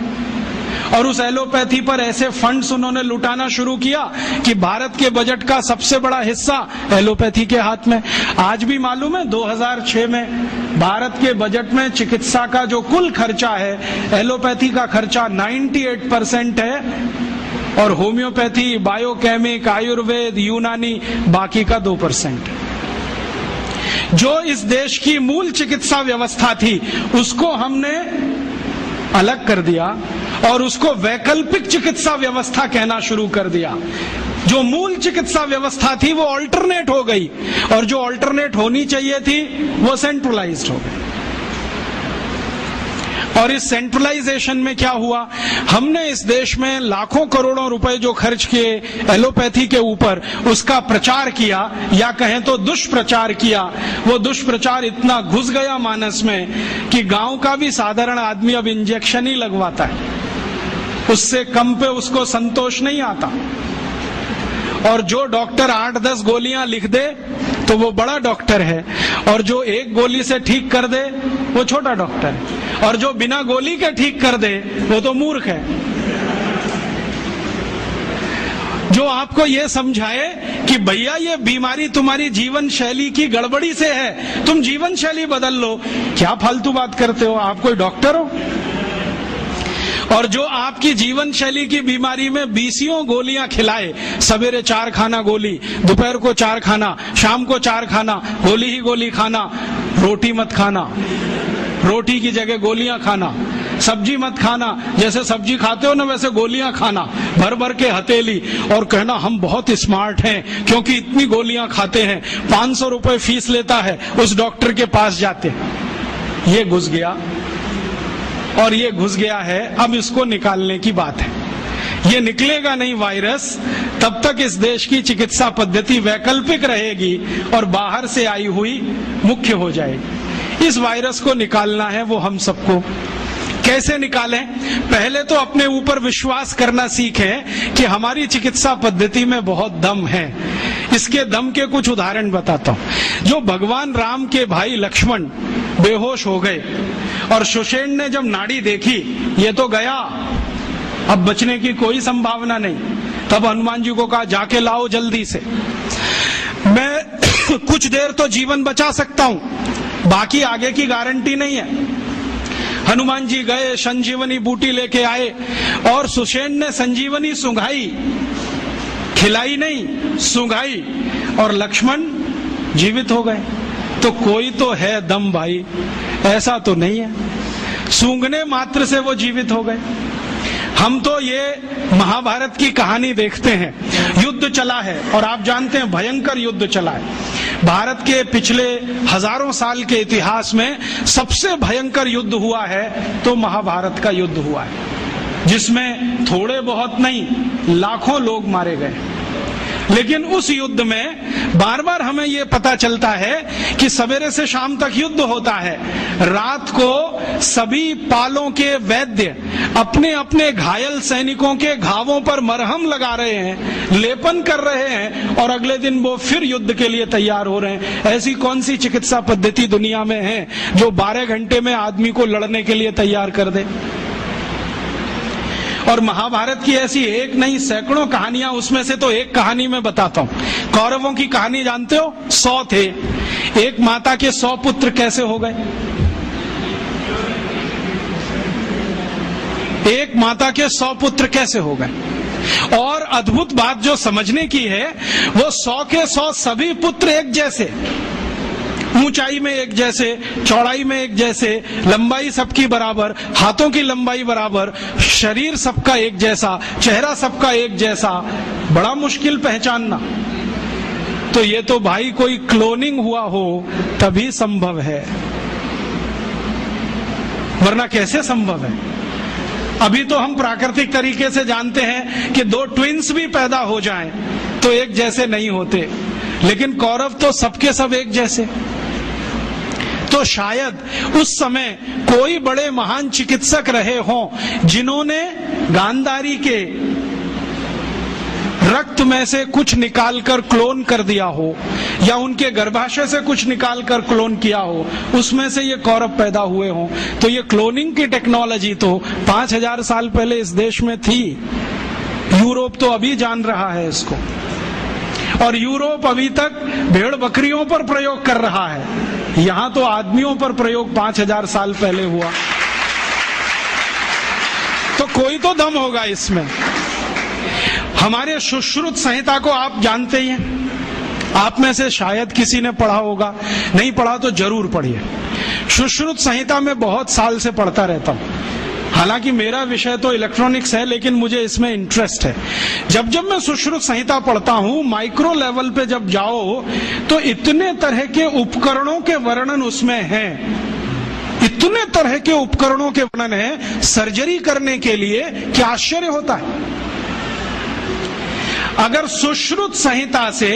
और उस एलोपैथी पर ऐसे फंड्स उन्होंने लुटाना शुरू किया कि भारत के बजट का सबसे बड़ा हिस्सा एलोपैथी के हाथ में। आज भी मालूम है 2006 में भारत के बजट में चिकित्सा का जो कुल खर्चा है, एलोपैथी का खर्चा 98% है, और होम्योपैथी, बायोकेमिक, आयुर्वेद, यूनानी बाकी का 2%। जो इस देश की मूल चिकित्सा व्यवस्था थी उसको हमने अलग कर दिया और उसको वैकल्पिक चिकित्सा व्यवस्था कहना शुरू कर दिया। जो मूल चिकित्सा व्यवस्था थी वो ऑल्टरनेट हो गई, और जो ऑल्टरनेट होनी चाहिए थी वो सेंट्रलाइज्ड हो गई। और इस सेंट्रलाइजेशन में क्या हुआ, हमने इस देश में लाखों करोड़ों रुपए जो खर्च किए एलोपैथी के ऊपर, उसका प्रचार किया, या कहें तो दुष्प्रचार किया। वो दुष्प्रचार इतना घुस गया मानस में कि गांव का भी साधारण आदमी अब इंजेक्शन ही लगवाता है, उससे कम पे उसको संतोष नहीं आता। और जो डॉक्टर 8-10 गोलियां लिख दे तो वो बड़ा डॉक्टर है, और जो एक गोली से ठीक कर दे वो छोटा डॉक्टर है, और जो बिना गोली के ठीक कर दे वो तो मूर्ख है। जो आपको ये समझाए कि भैया ये बीमारी तुम्हारी जीवन शैली की गड़बड़ी से है, तुम जीवन शैली बदल लो, क्या फालतू बात करते हो, आप कोई डॉक्टर हो? और जो आपकी जीवन शैली की बीमारी में 20 गोलियां खिलाए, सवेरे 4 खाना गोली, दोपहर को 4 खाना, शाम को 4 खाना, गोली ही गोली खाना, रोटी मत खाना, रोटी की जगह गोलियां खाना, सब्जी मत खाना, जैसे सब्जी खाते हो ना वैसे गोलियां खाना, भर भर के हथेली, और कहना हम बहुत स्मार्ट हैं क्योंकि इतनी गोलियां खाते हैं, 500 रुपए फीस लेता है, उस डॉक्टर के पास जाते। ये घुस गया, और ये घुस गया है, अब इसको निकालने की बात है। ये निकलेगा नहीं वायरस तब तक इस देश की चिकित्सा पद्धति वैकल्पिक रहेगी और बाहर से आई हुई मुख्य हो जाएगी। इस वायरस को निकालना है, वो हम सबको। कैसे निकालें? पहले तो अपने ऊपर विश्वास करना सीखें कि हमारी चिकित्सा पद्धति में बहुत दम है। इसके दम के कुछ उदाहरण बताता हूं। जो भगवान राम के भाई लक्ष्मण बेहोश हो गए और सुषेण ने जब नाड़ी देखी, ये तो गया, अब बचने की कोई संभावना नहीं, तब हनुमान जी को कहा जाके लाओ जल्दी से, मैं कुछ देर तो जीवन बचा सकता हूं, बाकी आगे की गारंटी नहीं है। हनुमान जी गए, संजीवनी बूटी लेके आए, और सुषेण ने संजीवनी सूंघाई, खिलाई नहीं, सूंघाई, और लक्ष्मण जीवित हो गए। तो कोई तो है दम भाई, ऐसा तो नहीं है सूंघने मात्र से वो जीवित हो गए। हम तो ये महाभारत की कहानी देखते हैं, युद्ध चला है, और आप जानते हैं भयंकर युद्ध चला है। भारत के पिछले हजारों साल के इतिहास में सबसे भयंकर युद्ध हुआ है तो महाभारत का युद्ध हुआ है, जिसमें थोड़े बहुत नहीं लाखों लोग मारे गए। लेकिन उस युद्ध में बार बार हमें ये पता चलता है कि सवेरे से शाम तक युद्ध होता है, रात को सभी पालों के वैद्य अपने अपने घायल सैनिकों के घावों पर मरहम लगा रहे हैं, लेपन कर रहे हैं, और अगले दिन वो फिर युद्ध के लिए तैयार हो रहे हैं। ऐसी कौन सी चिकित्सा पद्धति दुनिया में है जो 12 घंटे में आदमी को लड़ने के लिए तैयार कर दे? और महाभारत की ऐसी एक नहीं सैकड़ों कहानियां, उसमें से तो एक कहानी मैं बताता हूं। कौरवों की कहानी जानते हो? 100 थे, एक माता के 100 पुत्र कैसे हो गए? एक माता के 100 पुत्र कैसे हो गए? और अद्भुत बात जो समझने की है, वो 100 के 100 सभी पुत्र एक जैसे, ऊंचाई में एक जैसे, चौड़ाई में एक जैसे, लंबाई सबकी बराबर, हाथों की लंबाई बराबर, शरीर सबका एक जैसा, चेहरा सबका एक जैसा। बड़ा मुश्किल पहचानना। तो ये तो भाई कोई क्लोनिंग हुआ हो तभी संभव है, वरना कैसे संभव है? अभी तो हम प्राकृतिक तरीके से जानते हैं कि 2 ट्विंस भी पैदा हो जाएं तो एक जैसे नहीं होते, लेकिन कौरव तो सबके सब एक जैसे। तो शायद उस समय कोई बड़े महान चिकित्सक रहे हों जिन्होंने गांधारी के रक्त में से कुछ निकालकर क्लोन कर दिया हो, या उनके गर्भाशय से कुछ निकालकर क्लोन किया हो, उसमें से ये कौरव पैदा हुए हों। तो ये क्लोनिंग की टेक्नोलॉजी तो 5000 साल पहले इस देश में थी। यूरोप तो अभी जान रहा है इसको, और यूरोप अभी तक भेड़ बकरियों पर प्रयोग कर रहा है। यहां तो आदमियों पर प्रयोग 5000 साल पहले हुआ। तो कोई तो दम होगा इसमें। हमारे सुश्रुत संहिता को आप जानते ही हैं, आप में से शायद किसी ने पढ़ा होगा, नहीं पढ़ा तो जरूर पढ़िए। सुश्रुत संहिता में बहुत साल से पढ़ता रहता हूं। हालांकि मेरा विषय तो इलेक्ट्रॉनिक्स है, लेकिन मुझे इसमें इंटरेस्ट है। जब जब मैं सुश्रुत संहिता पढ़ता हूं, माइक्रो लेवल पे जब जाओ तो इतने तरह के उपकरणों के वर्णन उसमें हैं, इतने तरह के उपकरणों के वर्णन है सर्जरी करने के लिए, क्या आश्चर्य होता है। अगर सुश्रुत संहिता से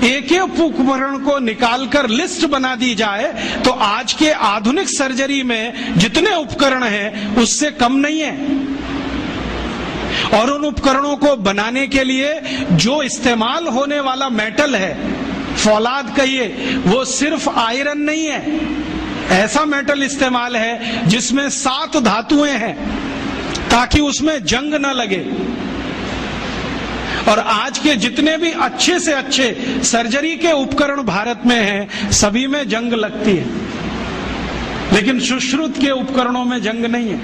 एक एक उपकरण को निकालकर लिस्ट बना दी जाए तो आज के आधुनिक सर्जरी में जितने उपकरण हैं उससे कम नहीं है। और उन उपकरणों को बनाने के लिए जो इस्तेमाल होने वाला मेटल है, फौलाद कहिए, वो सिर्फ आयरन नहीं है, ऐसा मेटल इस्तेमाल है जिसमें 7 धातुएं हैं ताकि उसमें जंग न लगे। और आज के जितने भी अच्छे से अच्छे सर्जरी के उपकरण भारत में हैं, सभी में जंग लगती है, लेकिन सुश्रुत के उपकरणों में जंग नहीं है।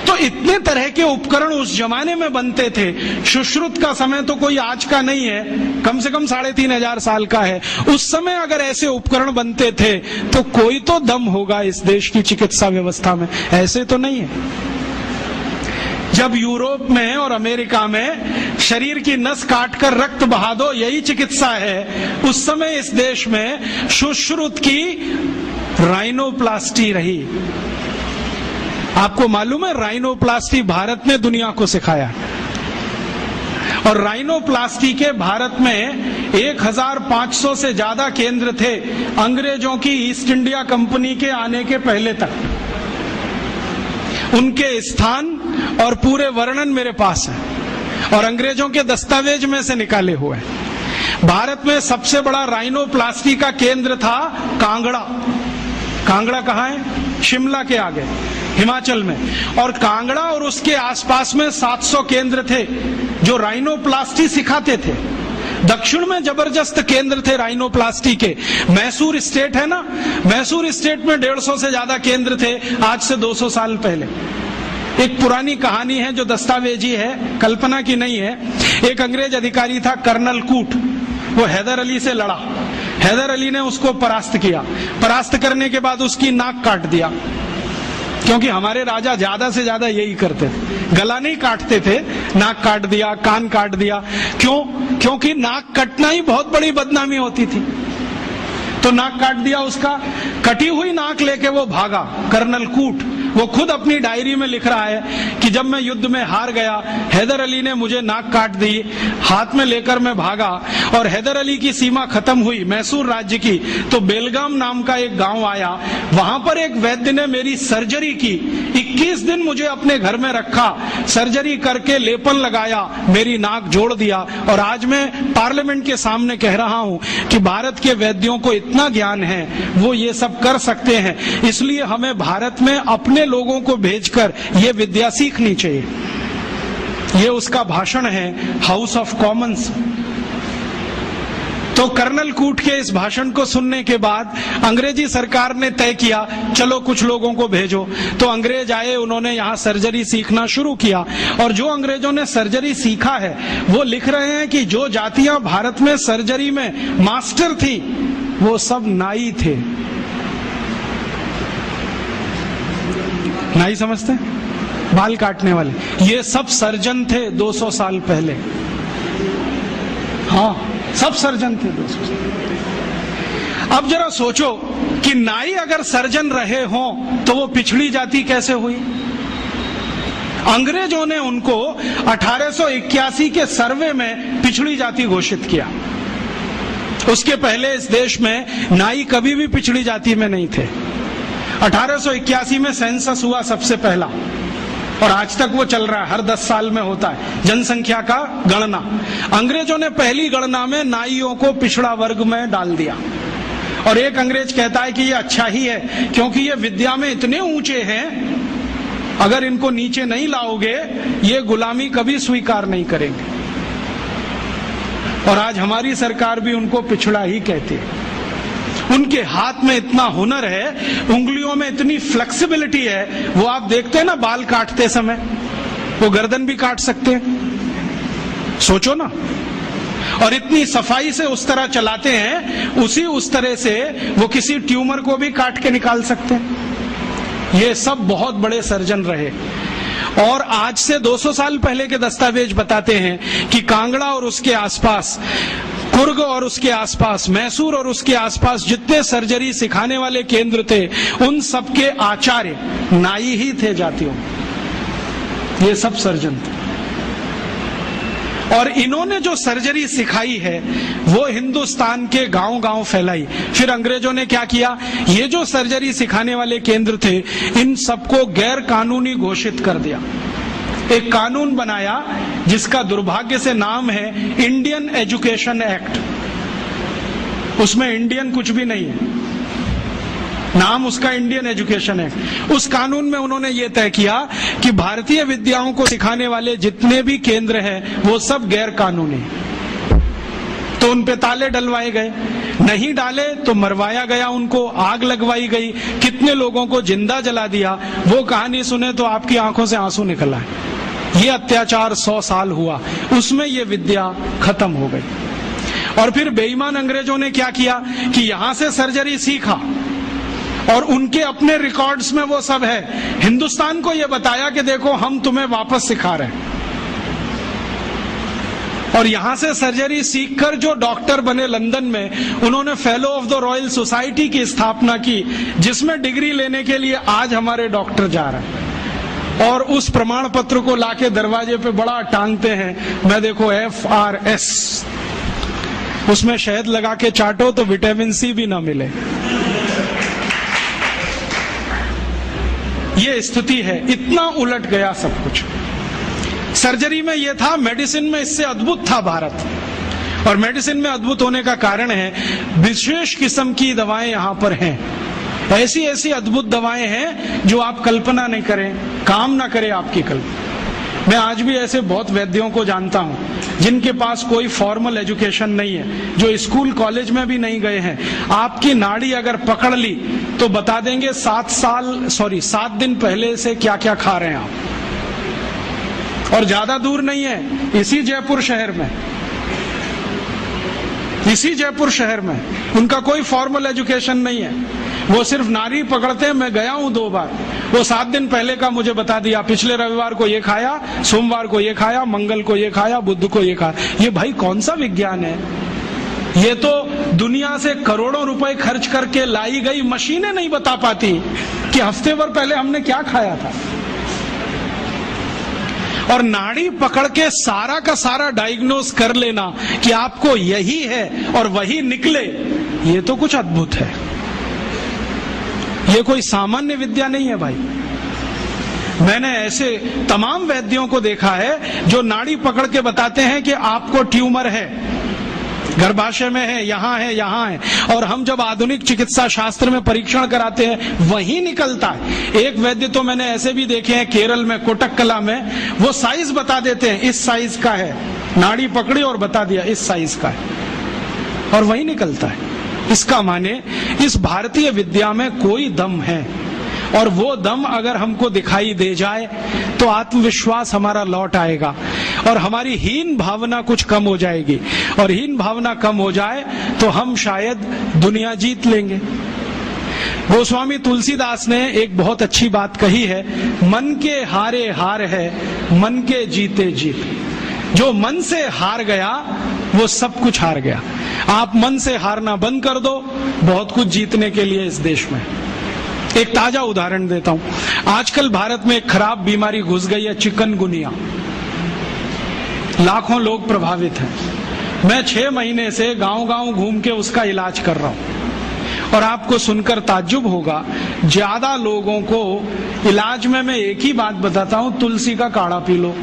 तो इतने तरह के उपकरण उस जमाने में बनते थे। सुश्रुत का समय तो कोई आज का नहीं है, कम से कम 3500 साल का है। उस समय अगर ऐसे उपकरण बनते थे तो कोई तो दम होगा इस देश की चिकित्सा व्यवस्था में, ऐसे तो नहीं है। जब यूरोप में और अमेरिका में शरीर की नस काटकर रक्त बहा दो, यही चिकित्सा है, उस समय इस देश में सुश्रुत की राइनोप्लास्टी रही। आपको मालूम है, राइनोप्लास्टी भारत ने दुनिया को सिखाया, और राइनोप्लास्टी के भारत में 1500 से ज्यादा केंद्र थे अंग्रेजों की ईस्ट इंडिया कंपनी के आने के पहले तक। उनके स्थान और पूरे वर्णन मेरे पास है, और अंग्रेजों के दस्तावेज में से निकाले हुए हैं। भारत में सबसे बड़ा राइनोप्लास्टी का केंद्र था कांगड़ा। कांगड़ा कहाँ है? शिमला के आगे, हिमाचल में। और कांगड़ा और उसके आसपास में 700 केंद्र थे जो राइनोप्लास्टी सिखाते थे। दक्षिण में जबरदस्त केंद्र थे राइनोप्लास्टी के। मैसूर स्टेट है ना, मैसूर स्टेट में 150 से ज्यादा केंद्र थे आज से 200 साल पहले। एक पुरानी कहानी है जो दस्तावेजी है, कल्पना की नहीं है। एक अंग्रेज अधिकारी था कर्नल कूट, वो हैदर अली से लड़ा। हैदर अली ने उसको परास्त किया। परास्त करने के बाद उसकी नाक काट दिया, क्योंकि हमारे राजा ज्यादा से ज्यादा यही करते थे, गला नहीं काटते थे, नाक काट दिया, कान काट दिया। क्यों? क्योंकि नाक कटना ही बहुत बड़ी बदनामी होती थी। तो नाक काट दिया उसका। कटी हुई नाक लेके वो भागा कर्नल कूट। वो खुद अपनी डायरी में लिख रहा है कि जब मैं युद्ध में हार गया, हैदर अली ने मुझे नाक काट दी, हाथ में लेकर मैं भागा, और हैदर अली की सीमा खत्म हुई मैसूर राज्य की, तो बेलगाम नाम का एक गांव आया। वहां पर एक वैद्य ने मेरी सर्जरी की। 21 दिन मुझे अपने घर में रखा, सर्जरी करके लेपन लगाया, मेरी नाक जोड़ दिया। और आज मैं पार्लियामेंट के सामने कह रहा हूं कि भारत के वैद्यों को इतना ज्ञान है, वो ये सब कर सकते हैं। इसलिए हमें भारत में अपने लोगों को भेजकर ये विद्या सीखनी चाहिए। ये उसका भाषण है हाउस ऑफ कॉमन्स। तो कर्नल कूट के इस भाषण को सुनने के बाद अंग्रेजी सरकार ने तय किया चलो कुछ लोगों को भेजो। तो अंग्रेज आए, उन्होंने यहाँ सर्जरी सीखना शुरू किया। और जो अंग्रेजों ने सर्जरी सीखा है वो लिख रहे हैं कि जो जातियां भारत में सर्जरी में मास्टर थी वो सब नाई थे। नाई समझते हैं? बाल काटने वाले, ये सब सर्जन थे 200 साल पहले। हाँ, सब सर्जन थे 200 साल। अब जरा सोचो कि नाई अगर सर्जन रहे हों तो वो पिछड़ी जाति कैसे हुई? अंग्रेजों ने उनको 1881 के सर्वे में पिछड़ी जाति घोषित किया। उसके पहले इस देश में नाई कभी भी पिछड़ी जाति में नहीं थे। 1881 में सेंसस हुआ सबसे पहला, और आज तक वो चल रहा है, हर 10 साल में होता है जनसंख्या का गणना। अंग्रेजों ने पहली गणना में नाइयों को पिछड़ा वर्ग में डाल दिया। और एक अंग्रेज कहता है कि ये अच्छा ही है क्योंकि ये विद्या में इतने ऊंचे हैं, अगर इनको नीचे नहीं लाओगे ये गुलामी कभी स्वीकार नहीं करेंगे। और आज हमारी सरकार भी उनको पिछड़ा ही कहती है। उनके हाथ में इतना हुनर है, उंगलियों में इतनी फ्लेक्सिबिलिटी है, वो आप देखते हैं ना बाल काटते समय, वो गर्दन भी काट सकते हैं, सोचो ना। और इतनी सफाई से उस तरह चलाते हैं, उस तरह से वो किसी ट्यूमर को भी काट के निकाल सकते हैं। ये सब बहुत बड़े सर्जन रहे। और आज से 200 साल पहले के दस्तावेज बताते हैं कि कांगड़ा और उसके आसपास, कुर्ग और उसके आसपास, मैसूर और उसके आसपास जितने सर्जरी सिखाने वाले केंद्र थे उन सबके आचार्य नाई ही थे जातियों। ये सब सर्जन थे। और इन्होंने जो सर्जरी सिखाई है वो हिंदुस्तान के गांव-गांव फैलाई। फिर अंग्रेजों ने क्या किया, ये जो सर्जरी सिखाने वाले केंद्र थे इन सबको गैर कानूनी घोषित कर दिया। एक कानून बनाया जिसका दुर्भाग्य से नाम है इंडियन एजुकेशन एक्ट। उसमें इंडियन कुछ भी नहीं है, नाम उसका इंडियन एजुकेशन एक्ट। उस कानून में उन्होंने ये तय किया कि भारतीय विद्याओं को सिखाने वाले जितने भी केंद्र हैं वो सब गैर कानूनी। तो उन पे ताले डलवाए गए, नहीं डाले तो मरवाया गया, उनको आग लगवाई गई, कितने लोगों को जिंदा जला दिया। वो कहानी सुने तो आपकी आंखों से आंसू निकल आए। ये अत्याचार 100 साल हुआ, उसमें ये विद्या खत्म हो गई। और फिर बेईमान अंग्रेजों ने क्या किया कि यहां से सर्जरी सीखा और उनके अपने रिकॉर्ड्स में वो सब है। हिंदुस्तान को ये बताया कि देखो हम तुम्हें वापस सिखा रहे हैं। और यहां से सर्जरी सीखकर जो डॉक्टर बने लंदन में, उन्होंने fellow of the royal society की स्थापना की, जिसमें डिग्री लेने के लिए आज हमारे डॉक्टर जा रहे हैं। और उस प्रमाण पत्र को लाके दरवाजे पे बड़ा टांगते हैं। मैं देखो FRS, उसमें शहद लगा के चाटो तो विटामिन C भी ना मिले। ये स्थिति है, इतना उलट गया सब कुछ। सर्जरी में ये था, मेडिसिन में इससे अद्भुत था भारत। और मेडिसिन में अद्भुत होने का कारण है विशेष किस्म की दवाएं यहां पर हैं। ऐसी ऐसी अद्भुत दवाएं हैं जो आप कल्पना नहीं करें, काम ना करे आपकी कल्पना। मैं आज भी ऐसे बहुत वैद्यों को जानता हूं जिनके पास कोई फॉर्मल एजुकेशन नहीं है, जो स्कूल कॉलेज में भी नहीं गए हैं। आपकी नाड़ी अगर पकड़ ली तो बता देंगे 7 दिन पहले से क्या क्या खा रहे हैं आप। और ज्यादा दूर नहीं है, इसी जयपुर शहर में उनका कोई फॉर्मल एजुकेशन नहीं है। वो सिर्फ नारी पकड़ते हैं। मैं गया हूं 2 बार, वो 7 दिन पहले का मुझे बता दिया, पिछले रविवार को ये खाया, सोमवार को ये खाया, मंगल को ये खाया, बुध को ये खाया। ये भाई कौन सा विज्ञान है? ये तो दुनिया से करोड़ों रुपए खर्च करके लाई गई मशीनें नहीं बता पाती कि हफ्ते भर पहले हमने क्या खाया था। और नाड़ी पकड़ के सारा का सारा डायग्नोज कर लेना कि आपको यही है और वही निकले, ये तो कुछ अद्भुत है। ये कोई सामान्य विद्या नहीं है भाई। मैंने ऐसे तमाम वैद्यों को देखा है जो नाड़ी पकड़ के बताते हैं कि आपको ट्यूमर है, गर्भाशय में है, यहाँ है, यहाँ है। और हम जब आधुनिक चिकित्सा शास्त्र में परीक्षण कराते हैं वही निकलता है। एक वैद्य तो मैंने ऐसे भी देखे हैं केरल में, कोटक्कला में, वो साइज बता देते हैं, इस साइज का है, नाड़ी पकड़ी और बता दिया इस साइज का है, और वही निकलता है। इसका माने इस भारतीय विद्या में कोई दम है, और वो दम अगर हमको दिखाई दे जाए तो आत्मविश्वास हमारा लौट आएगा और हमारी हीन भावना कुछ कम हो जाएगी, और हीन भावना कम हो जाए तो हम शायद दुनिया जीत लेंगे। गोस्वामी तुलसीदास ने एक बहुत अच्छी बात कही है, मन के हारे हार है, मन के जीते जीत। जो मन से हार गया वो सब कुछ हार गया। आप मन से हारना बंद कर दो, बहुत कुछ जीतने के लिए इस देश में। एक ताजा उदाहरण देता हूं। आजकल भारत में एक खराब बीमारी घुस गई है, चिकनगुनिया। लाखों लोग प्रभावित हैं। मैं 6 महीने से गांव-गांव घूम के उसका इलाज कर रहा हूं, और आपको सुनकर ताज्जुब होगा, ज्यादा लोगों को इलाज में मैं एक ही बात बताता हूं, तुलसी का काढ़ा पी लो,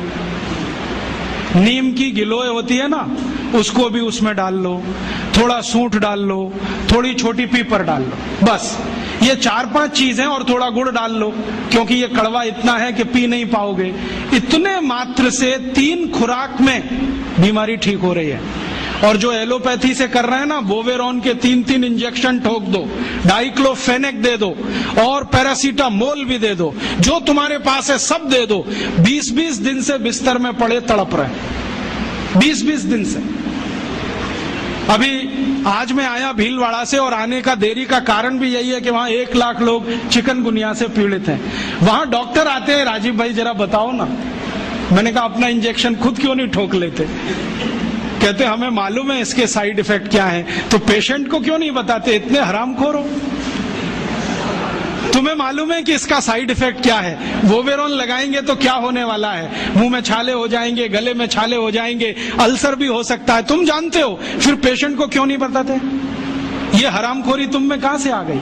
नीम की गिलोय होती है ना, उसको भी उसमें डाल लो, थोड़ा सूंठ डाल लो, थोड़ी छोटी पीपर डाल लो, बस ये 4-5 चीजें, और थोड़ा गुड़ डाल लो, क्योंकि ये कड़वा इतना है कि पी नहीं पाओगे। इतने मात्र से 3 खुराक में बीमारी ठीक हो रही है। और जो एलोपैथी से कर रहे हैं ना, बोवेरॉन के 3-3 इंजेक्शन ठोक दो, डाइक्लोफेनेक दे दो, और पैरासीटामोल भी दे दो, जो तुम्हारे पास है सब दे दो। 20-20 दिन से बिस्तर में पड़े तड़प रहे, 20-20 दिन से। अभी आज मैं आया भीलवाड़ा से, और आने का देरी का कारण भी यही है कि वहां 1 लाख लोग चिकनगुनिया से पीड़ित हैं। वहां डॉक्टर आते हैं, राजीव भाई जरा बताओ ना। मैंने कहा अपना इंजेक्शन खुद क्यों नहीं ठोक लेते? कहते हमें मालूम है इसके साइड इफेक्ट क्या है, तो पेशेंट को क्यों नहीं बताते? इतने हरामखोर हो, तुम्हें मालूम है कि इसका साइड इफेक्ट क्या है? वोवेरॉन लगाएंगे तो क्या होने वाला है? मुंह में छाले हो जाएंगे, गले में छाले हो जाएंगे, अल्सर भी हो सकता है, तुम जानते हो, फिर पेशेंट को क्यों नहीं बताते? ये हरामखोरी तुम में कहां से आ गई?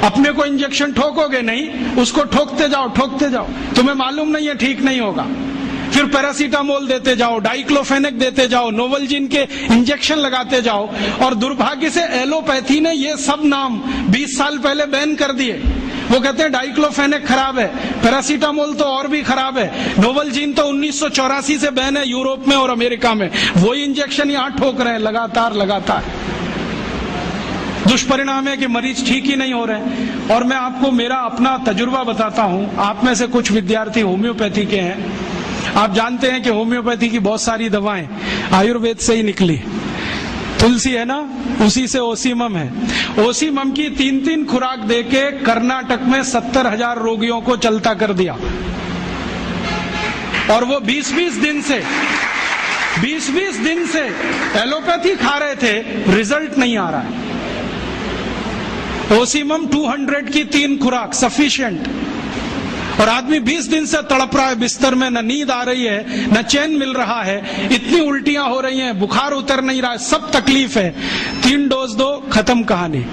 अपने को इंजेक्शन ठोकोगे नहीं, उसको ठोकते जाओ, तुम्हें मालूम नहीं है ठीक नहीं होगा, फिर पैरासीटामोल देते जाओ, डाइक्लोफेनेक देते जाओ, नोवलजीन के इंजेक्शन लगाते जाओ। और दुर्भाग्य से एलोपैथी ने ये सब नाम 20 साल पहले बैन कर दिए। वो कहते हैं डाइक्लोफेनेक खराब है, पैरासीटामोल तो और भी खराब है, नोवलजीन तो 1984 से बैन है यूरोप में और अमेरिका में, वही इंजेक्शन यहाँ ठोक रहे हैं लगातार। दुष्परिणाम है कि मरीज ठीक ही नहीं हो रहे। और मैं आपको मेरा अपना तजुर्बा बताता हूं। आप में से कुछ विद्यार्थी होम्योपैथी के हैं, आप जानते हैं कि होम्योपैथी की बहुत सारी दवाएं आयुर्वेद से ही निकली। तुलसी है ना, उसी से ओसीमम है। ओसीमम की 3-3 खुराक देके कर्नाटक में 70,000 रोगियों को चलता कर दिया, और वो 20-20 दिन से एलोपैथी खा रहे थे, रिजल्ट नहीं आ रहा है। ओसीमम 200 की 3 खुराक सफिशिएंट, और आदमी 20 दिन से तड़प रहा है बिस्तर में, न नींद आ रही है, न चैन मिल रहा है, इतनी उल्टियां हो रही हैं, बुखार उतर नहीं रहा है, सब तकलीफ है। 3 डोज दो, खत्म कहानी।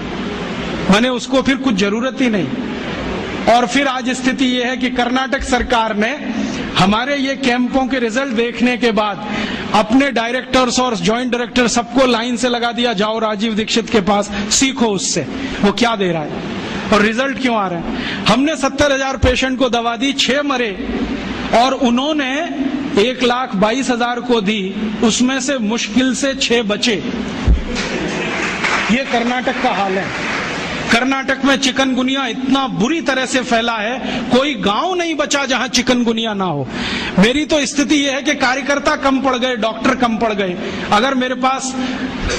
माने उसको फिर कुछ जरूरत ही नहीं। और फिर आज स्थिति यह है कि कर्नाटक सरकार ने हमारे ये कैंपों के रिजल्ट देखने के बाद अपने डायरेक्टर्स और ज्वाइंट डायरेक्टर सबको लाइन से लगा दिया, जाओ राजीव दीक्षित के पास, सीखो उससे वो क्या दे रहा है और रिजल्ट क्यों आ रहे हैं। हमने 70,000 पेशेंट को दवा दी, 6 मरे, और उन्होंने 1,22,000 को दी, उसमें से मुश्किल से 6 बचे। ये कर्नाटक का हाल है। कर्नाटक में चिकनगुनिया इतना बुरी तरह से फैला है, कोई गांव नहीं बचा जहां चिकनगुनिया ना हो। मेरी तो स्थिति यह है कि कार्यकर्ता कम पड़ गए, डॉक्टर कम पड़ गए। अगर मेरे पास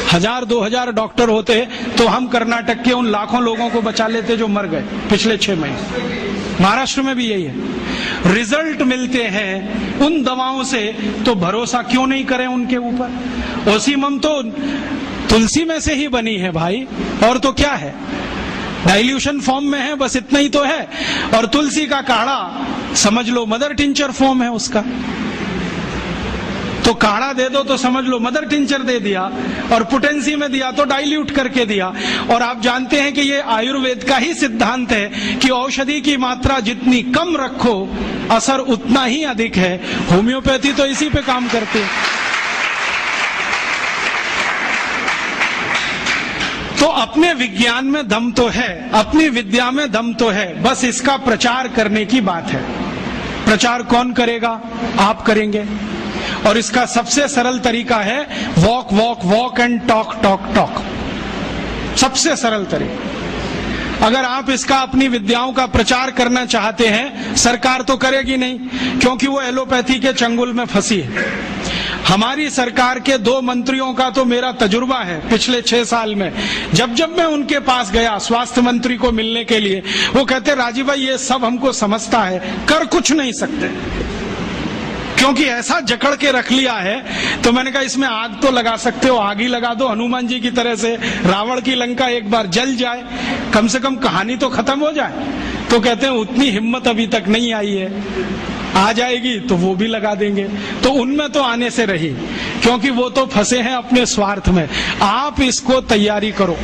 1,000-2,000 डॉक्टर होते तो हम कर्नाटक के उन लाखों लोगों को बचा लेते जो मर गए पिछले 6 महीने। महाराष्ट्र में भी यही है। रिजल्ट मिलते हैं उन दवाओं से, तो भरोसा क्यों नहीं करें उनके ऊपर। ओसीमम तो तुलसी में से ही बनी है भाई, और तो क्या है, डाइल्यूशन फॉर्म में है, बस इतना ही तो है। और तुलसी का काढ़ा समझ लो मदर टिंचर फॉर्म है उसका, तो काढ़ा दे दो तो समझ लो मदर टिंचर दे दिया, और पोटेंसी में दिया तो डाइल्यूट करके दिया। और आप जानते हैं कि ये आयुर्वेद का ही सिद्धांत है कि औषधि की मात्रा जितनी कम रखो असर उतना ही अधिक है। होम्योपैथी तो इसी पे काम करती है। तो अपने विज्ञान में दम तो है, अपनी विद्या में दम तो है, बस इसका प्रचार करने की बात है। प्रचार कौन करेगा? आप करेंगे। और इसका सबसे सरल तरीका है walk walk walk and talk talk talk. सबसे सरल तरीका। अगर आप इसका अपनी विद्याओं का प्रचार करना चाहते हैं, सरकार तो करेगी नहीं, क्योंकि वो एलोपैथी के चंगुल में फंसी है। हमारी सरकार के 2 मंत्रियों का तो मेरा तजुर्बा है पिछले 6 साल में। जब जब मैं उनके पास गया स्वास्थ्य मंत्री को मिलने के लिए, वो कहते राजीव भाई ये सब हमको समझता है, कर कुछ नहीं सकते, क्योंकि ऐसा जकड़ के रख लिया है। तो मैंने कहा इसमें आग तो लगा सकते हो, आग ही लगा दो हनुमान जी की तरह से, रावण की लंका एक बार जल जाए, कम से कम कहानी तो खत्म हो जाए। तो कहते हैं उतनी हिम्मत अभी तक नहीं आई है, आ जाएगी तो वो भी लगा देंगे। तो उनमें तो आने से रही, क्योंकि वो तो फंसे हैं अपने स्वार्थ में। आप इसको तैयारी करो,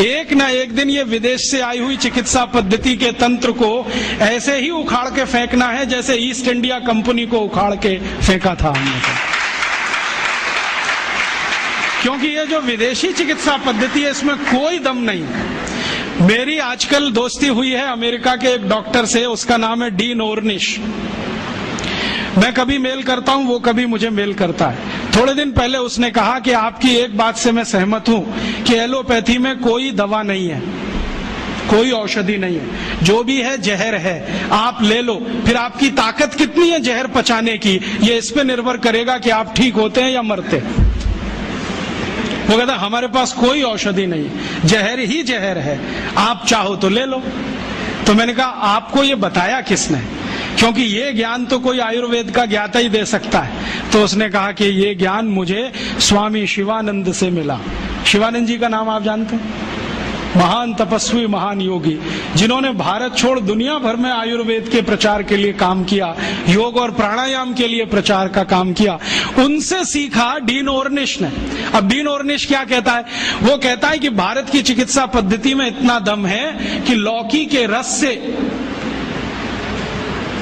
एक ना एक दिन ये विदेश से आई हुई चिकित्सा पद्धति के तंत्र को ऐसे ही उखाड़ के फेंकना है जैसे ईस्ट इंडिया कंपनी को उखाड़ के फेंका था हमने। क्योंकि ये जो विदेशी चिकित्सा पद्धति है इसमें कोई दम नहीं। मेरी आजकल दोस्ती हुई है अमेरिका के एक डॉक्टर से, उसका नाम है डीन ऑर्निश। मैं कभी मेल करता हूं, वो कभी मुझे मेल करता है। थोड़े दिन पहले उसने कहा कि आपकी एक बात से मैं सहमत हूं कि एलोपैथी में कोई दवा नहीं है, कोई औषधि नहीं है, जो भी है जहर है, आप ले लो। फिर आपकी ताकत कितनी है जहर पचाने की, ये इस पे निर्भर करेगा कि आप ठीक होते हैं या मरते। वो कहता हमारे पास कोई औषधि नहीं, जहर ही जहर है, आप चाहो तो ले लो। तो मैंने कहा आपको ये बताया किसने? क्योंकि ये ज्ञान तो कोई आयुर्वेद का ज्ञाता ही दे सकता है। तो उसने कहा कि ये ज्ञान मुझे स्वामी शिवानंद से मिला। शिवानंद जी का नाम आप जानते हैं? महान तपस्वी, महान योगी, जिन्होंने भारत छोड़ दुनिया भर में आयुर्वेद के प्रचार के लिए काम किया, योग और प्राणायाम के लिए प्रचार का काम किया। उनसे सीखा डीन ऑर्निश ने। अब डीन ऑर्निश क्या कहता है? वो कहता है कि भारत की चिकित्सा पद्धति में इतना दम है कि लौकी के रस से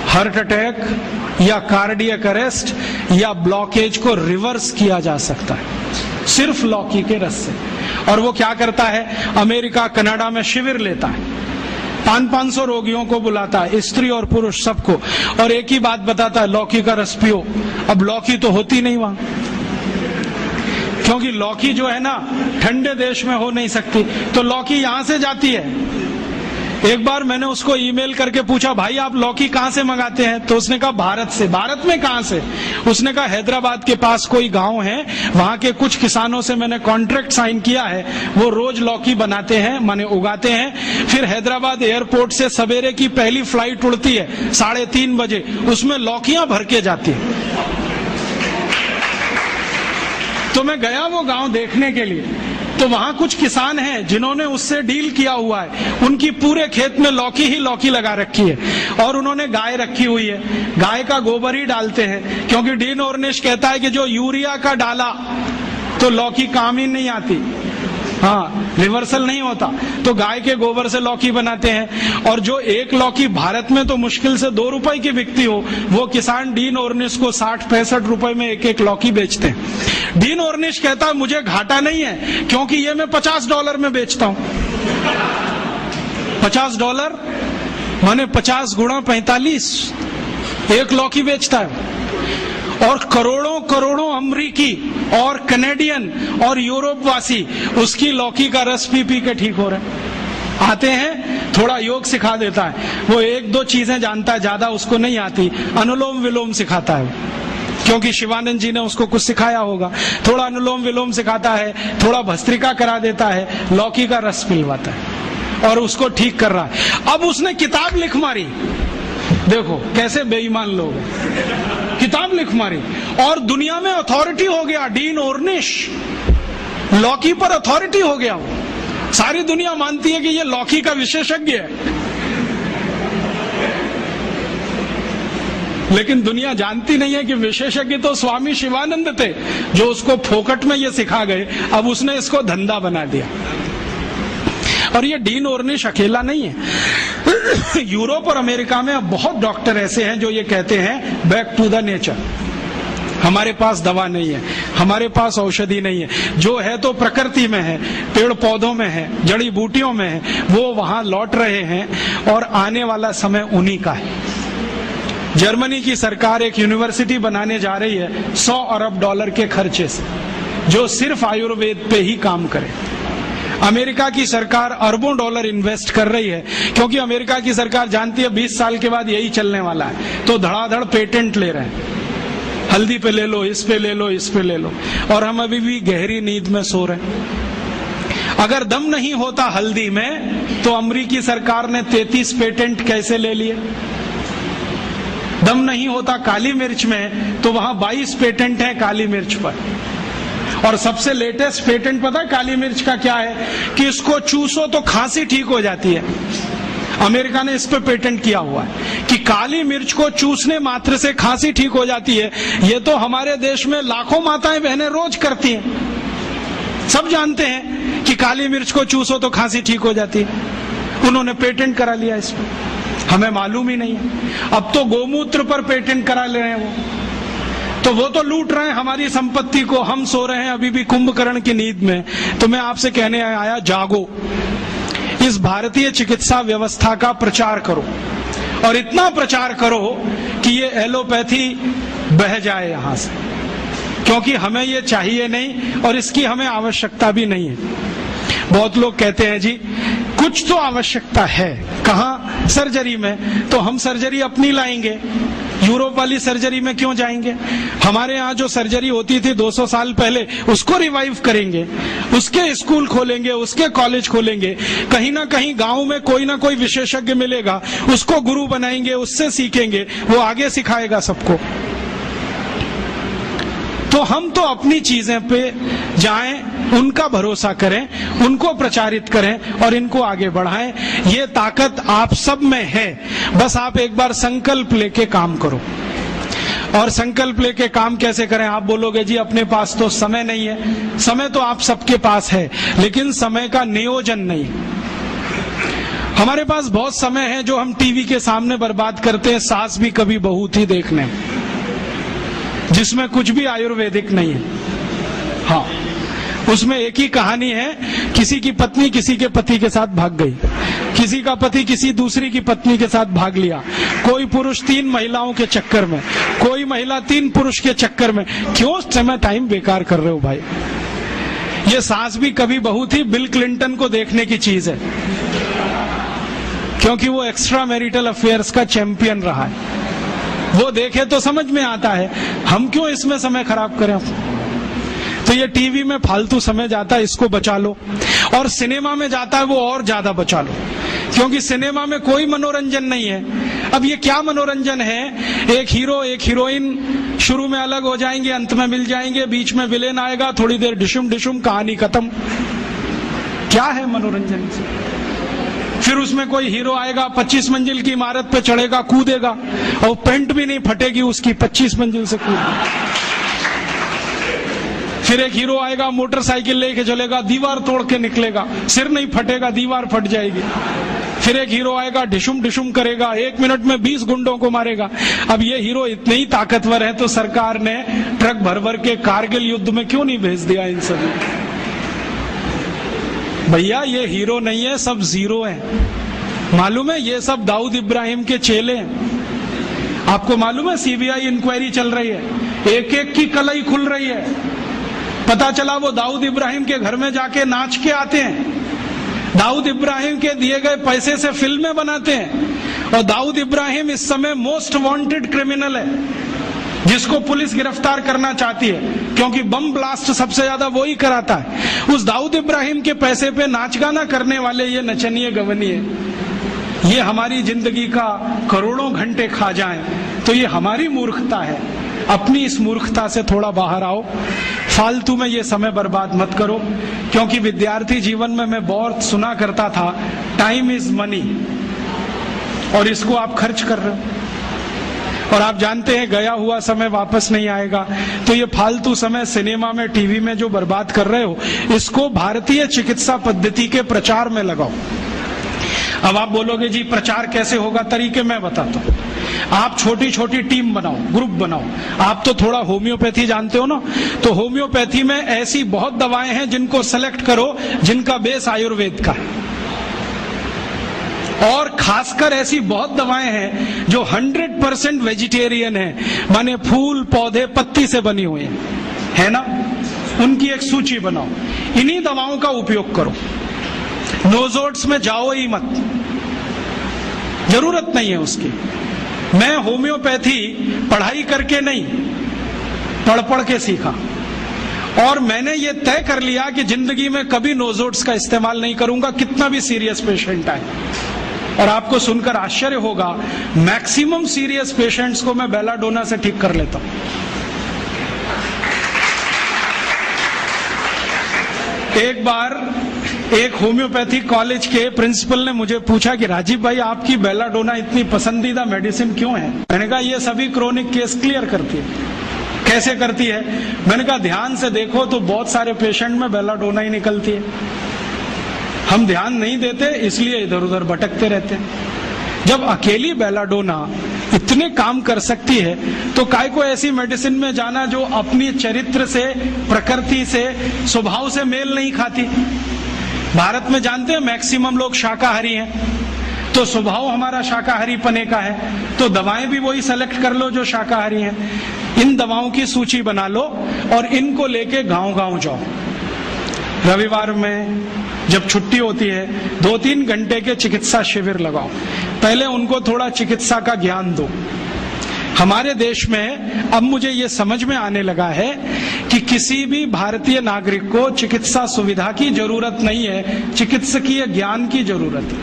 हार्ट अटैक या कार्डियक अरेस्ट या ब्लॉकेज को रिवर्स किया जा सकता है, सिर्फ लौकी के रस से। और वो क्या करता है, अमेरिका कनाडा में शिविर लेता है, 500-500 रोगियों को बुलाता है, स्त्री और पुरुष सबको, और एक ही बात बताता है, लौकी का रस पियो। अब लौकी तो होती नहीं वहां, क्योंकि लौकी जो है ना ठंडे देश में हो नहीं सकती, तो लौकी यहां से जाती है। एक बार मैंने उसको ईमेल करके पूछा, भाई आप लौकी कहां से मंगाते हैं? तो उसने कहा भारत से। भारत में कहां से? उसने कहा हैदराबाद के पास कोई गांव है, वहां के कुछ किसानों से मैंने कॉन्ट्रैक्ट साइन किया है, वो रोज लौकी बनाते हैं, माने उगाते हैं। फिर हैदराबाद एयरपोर्ट से सवेरे की पहली फ्लाइट उड़ती है 3:30 बजे, उसमें लौकियां भर के जाती है। तो मैं गया वो गांव देखने के लिए, तो वहां कुछ किसान हैं जिन्होंने उससे डील किया हुआ है, उनकी पूरे खेत में लौकी ही लौकी लगा रखी है, और उन्होंने गाय रखी हुई है, गाय का गोबर ही डालते हैं। क्योंकि डीन ऑर्निश कहता है कि जो यूरिया का डाला तो लौकी काम ही नहीं आती, हाँ रिवर्सल नहीं होता, तो गाय के गोबर से लौकी बनाते हैं। और जो एक लौकी भारत में तो मुश्किल से 2 रुपए की बिकती हो, वो किसान डीन ऑर्निश को 60-65 रुपए में एक लौकी बेचते हैं। डीन ऑर्निश कहता है मुझे घाटा नहीं है, क्योंकि ये मैं $50 में बेचता हूं। $50 माने 50 गुणा 45, एक लौकी बेचता है। और करोड़ों करोड़ों अमरीकी और कनेडियन और यूरोप वासी उसकी लौकी का रस पी पी के ठीक हो रहे हैं। आते हैं, थोड़ा योग सिखा देता है, वो 1-2 चीजें जानता है, ज्यादा उसको नहीं आती, अनुलोम विलोम सिखाता है, क्योंकि शिवानंद जी ने उसको कुछ सिखाया होगा। थोड़ा अनुलोम विलोम सिखाता है, थोड़ा भस्त्रिका करा देता है, लौकी का रस पिलवाता है, और उसको ठीक कर रहा है। अब उसने किताब लिख मारी, देखो कैसे बेईमान लोग हैं, किताब लिख मारी, और दुनिया में अथॉरिटी हो गया डीन ऑर्निश, लौकी पर अथॉरिटी हो गया वो। सारी दुनिया मानती है कि ये लौकी का विशेषज्ञ है, लेकिन दुनिया जानती नहीं है कि विशेषज्ञ तो स्वामी शिवानंद थे, जो उसको फोकट में ये सिखा गए। अब उसने इसको धंधा बना दिया। और ये डीन ऑर्निश अकेला नहीं है, यूरोप और अमेरिका में अब बहुत डॉक्टर ऐसे हैं जो ये कहते हैं बैक टू द नेचर, हमारे पास दवा नहीं है। हमारे पास औषधि नहीं है। जो है तो प्रकृति में है, पेड़ पौधों में है, जड़ी बूटियों में है, वो वहां लौट रहे हैं और आने वाला समय उन्हीं का है। जर्मनी की सरकार एक यूनिवर्सिटी बनाने जा रही है $100 अरब के खर्चे से, जो सिर्फ आयुर्वेद पे ही काम करे। अमेरिका की सरकार अरबों डॉलर इन्वेस्ट कर रही है, क्योंकि अमेरिका की सरकार जानती है 20 साल के बाद यही चलने वाला है, तो धड़ाधड़ पेटेंट ले रहे हैं। हल्दी पे ले लो, इस पे ले लो, इस पे ले लो, और हम अभी भी गहरी नींद में सो रहे हैं। अगर दम नहीं होता हल्दी में, तो अमेरिकी सरकार ने 33 पेटेंट कैसे ले लिए? दम नहीं होता काली मिर्च में, तो वहां 22 पेटेंट हैं काली मिर्च पर। और सबसे लेटेस्ट पेटेंट पता है काली मिर्च का क्या है? कि इसको चूसो तो खांसी ठीक हो जाती है। अमेरिका ने इस पे पेटेंट किया हुआ है कि काली मिर्च को चूसने मात्र से खांसी ठीक हो जाती है। ये तो हमारे देश में लाखों माताएं बहनें रोज करती हैं। सब जानते हैं कि काली मिर्च को चूसो तो खांसी ठीक हो जाती है। उन्होंने पेटेंट करा लिया इस पे, हमें मालूम ही नहीं है। अब तो गोमूत्र पर पेटेंट करा ले रहे हैं वो तो लूट रहे हैं हमारी संपत्ति को। हम सो रहे हैं अभी भी कुंभकर्ण की नींद में। तो मैं आपसे कहने आया, जागो, इस भारतीय चिकित्सा व्यवस्था का प्रचार करो, और इतना प्रचार करो कि ये एलोपैथी बह जाए यहां से, क्योंकि हमें ये चाहिए नहीं और इसकी हमें आवश्यकता भी नहीं है। बहुत लोग कहते हैं जी कुछ तो आवश्यकता है, कहाँ? सर्जरी में। तो हम सर्जरी अपनी लाएंगे, यूरोप वाली सर्जरी में क्यों जाएंगे? हमारे यहाँ जो सर्जरी होती थी 200 साल पहले, उसको रिवाइव करेंगे, उसके स्कूल खोलेंगे, उसके कॉलेज खोलेंगे। कहीं ना कहीं गांव में कोई ना कोई विशेषज्ञ मिलेगा, उसको गुरु बनाएंगे, उससे सीखेंगे, वो आगे सिखाएगा सबको। तो हम तो अपनी चीजें पे जाएं, उनका भरोसा करें, उनको प्रचारित करें और इनको आगे बढ़ाएं। ये ताकत आप सब में है, बस आप एक बार संकल्प लेके काम करो। और संकल्प लेके काम कैसे करें? आप बोलोगे जी अपने पास तो समय नहीं है। समय तो आप सबके पास है, लेकिन समय का नियोजन नहीं। हमारे पास बहुत समय है जो हम टीवी के सामने बर्बाद करते हैं, सास भी कभी बहू थी देखने, जिसमें कुछ भी आयुर्वेदिक नहीं है। हाँ, उसमें एक ही कहानी है, किसी की पत्नी किसी के पति के साथ भाग गई, किसी का पति किसी दूसरी की पत्नी के साथ भाग लिया, कोई पुरुष 3 महिलाओं के चक्कर में, कोई महिला 3 पुरुष के चक्कर में। क्यों समय टाइम बेकार कर रहे हो भाई? ये सास भी कभी बहू थी बिल क्लिंटन को देखने की चीज है, क्योंकि वो एक्स्ट्रा मैरिटल अफेयर्स का चैंपियन रहा है। वो देखे तो समझ में आता है, हम क्यों इसमें समय खराब करें? तो ये टीवी में फालतू समय जाता है, इसको बचा लो। और सिनेमा में जाता है वो और ज्यादा बचा लो, क्योंकि सिनेमा में कोई मनोरंजन नहीं है। अब ये क्या मनोरंजन है? एक हीरो एक हीरोइन शुरू में अलग हो जाएंगे, अंत में मिल जाएंगे, बीच में विलेन आएगा, थोड़ी देर डिशुम डिशुम, कहानी खत्म। क्या है मनोरंजन? फिर उसमें कोई हीरो आएगा, 25 मंजिल की इमारत पे चढ़ेगा, कूदेगा, और पेंट भी नहीं फटेगी उसकी, 25 मंजिल से कूदेगा। फिर एक हीरो आएगा, मोटरसाइकिल लेके चलेगा, दीवार तोड़ के निकलेगा, सिर नहीं फटेगा, दीवार फट जाएगी। फिर एक हीरो आएगा, डिशुम डिशुम करेगा, 1 मिनट में 20 गुंडों को मारेगा। अब ये हीरो इतने ही ताकतवर है, तो सरकार ने ट्रक भर भर के कारगिल युद्ध में क्यों नहीं भेज दिया इन सभी? भैया ये हीरो नहीं है, सब जीरो हैं। मालूम है ये सब दाऊद इब्राहिम के चेले हैं। आपको मालूम है सीबीआई इंक्वायरी चल रही है, एक एक की कलई खुल रही है। पता चला वो दाऊद इब्राहिम के घर में जाके नाच के आते हैं, दाऊद इब्राहिम के दिए गए पैसे से फिल्में बनाते हैं। और दाऊद इब्राहिम इस समय मोस्ट वांटेड क्रिमिनल है, जिसको पुलिस गिरफ्तार करना चाहती है, क्योंकि बम ब्लास्ट सबसे ज्यादा वो ही कराता है। उस दाऊद इब्राहिम के पैसे पे नाच गाना करने वाले ये नचनिए गवनिए, ये हमारी जिंदगी का करोड़ों घंटे खा जाएं, तो ये हमारी मूर्खता है। अपनी इस मूर्खता से थोड़ा बाहर आओ, फालतू में ये समय बर्बाद मत करो। क्योंकि विद्यार्थी जीवन में मैं बहुत सुना करता था, टाइम इज मनी, और इसको आप खर्च कर रहे हो। और आप जानते हैं गया हुआ समय वापस नहीं आएगा। तो ये फालतू समय सिनेमा में, टीवी में जो बर्बाद कर रहे हो, इसको भारतीय चिकित्सा पद्धति के प्रचार में लगाओ। अब आप बोलोगे जी प्रचार कैसे होगा? तरीके मैं बताता हूँ। आप छोटी छोटी टीम बनाओ, ग्रुप बनाओ। आप तो थोड़ा होम्योपैथी जानते हो ना, तो होम्योपैथी में ऐसी बहुत दवाएं हैं जिनको सेलेक्ट करो जिनका बेस आयुर्वेद का है, और खासकर ऐसी बहुत दवाएं हैं जो 100% वेजिटेरियन है, माने फूल पौधे पत्ती से बनी हुई है ना, उनकी एक सूची बनाओ। इन्हीं दवाओं का उपयोग करो। नोजोड्स में जाओ ही मत, जरूरत नहीं है उसकी। मैं होम्योपैथी पढ़ाई करके नहीं, पढ़ पढ़ के सीखा, और मैंने ये तय कर लिया कि जिंदगी में कभी नोजोड्स का इस्तेमाल नहीं करूंगा, कितना भी सीरियस पेशेंट आए। और आपको सुनकर आश्चर्य होगा, मैक्सिमम सीरियस पेशेंट्स को मैं बेलाडोना से ठीक कर लेता हूं। एक बार एक होम्योपैथिक कॉलेज के प्रिंसिपल ने मुझे पूछा कि राजीव भाई, आपकी बेलाडोना इतनी पसंदीदा मेडिसिन क्यों है? मैंने कहा ये सभी क्रोनिक केस क्लियर करती है। कैसे करती है? मैंने कहा ध्यान से देखो तो बहुत सारे पेशेंट में बेलाडोना ही निकलती है। हम ध्यान नहीं देते, इसलिए इधर उधर भटकते रहते हैं। जब अकेली बेलाडोना इतने काम कर सकती है तो काय को ऐसी मेडिसिन में जाना जो अपनी चरित्र से, प्रकृति से, स्वभाव से मेल नहीं खाती। भारत में जानते हैं मैक्सिमम लोग शाकाहारी हैं, तो स्वभाव हमारा शाकाहारी पने का है, तो दवाएं भी वही सेलेक्ट कर लो जो शाकाहारी हैं। इन दवाओं की सूची बना लो और इनको लेके गांव-गांव जाओ। रविवार में जब छुट्टी होती है 2-3 घंटे के चिकित्सा शिविर लगाओ, पहले उनको थोड़ा चिकित्सा का ज्ञान दो। हमारे देश में अब मुझे ये समझ में आने लगा है कि किसी भी भारतीय नागरिक को चिकित्सा सुविधा की जरूरत नहीं है, चिकित्सकीय ज्ञान की जरूरत है।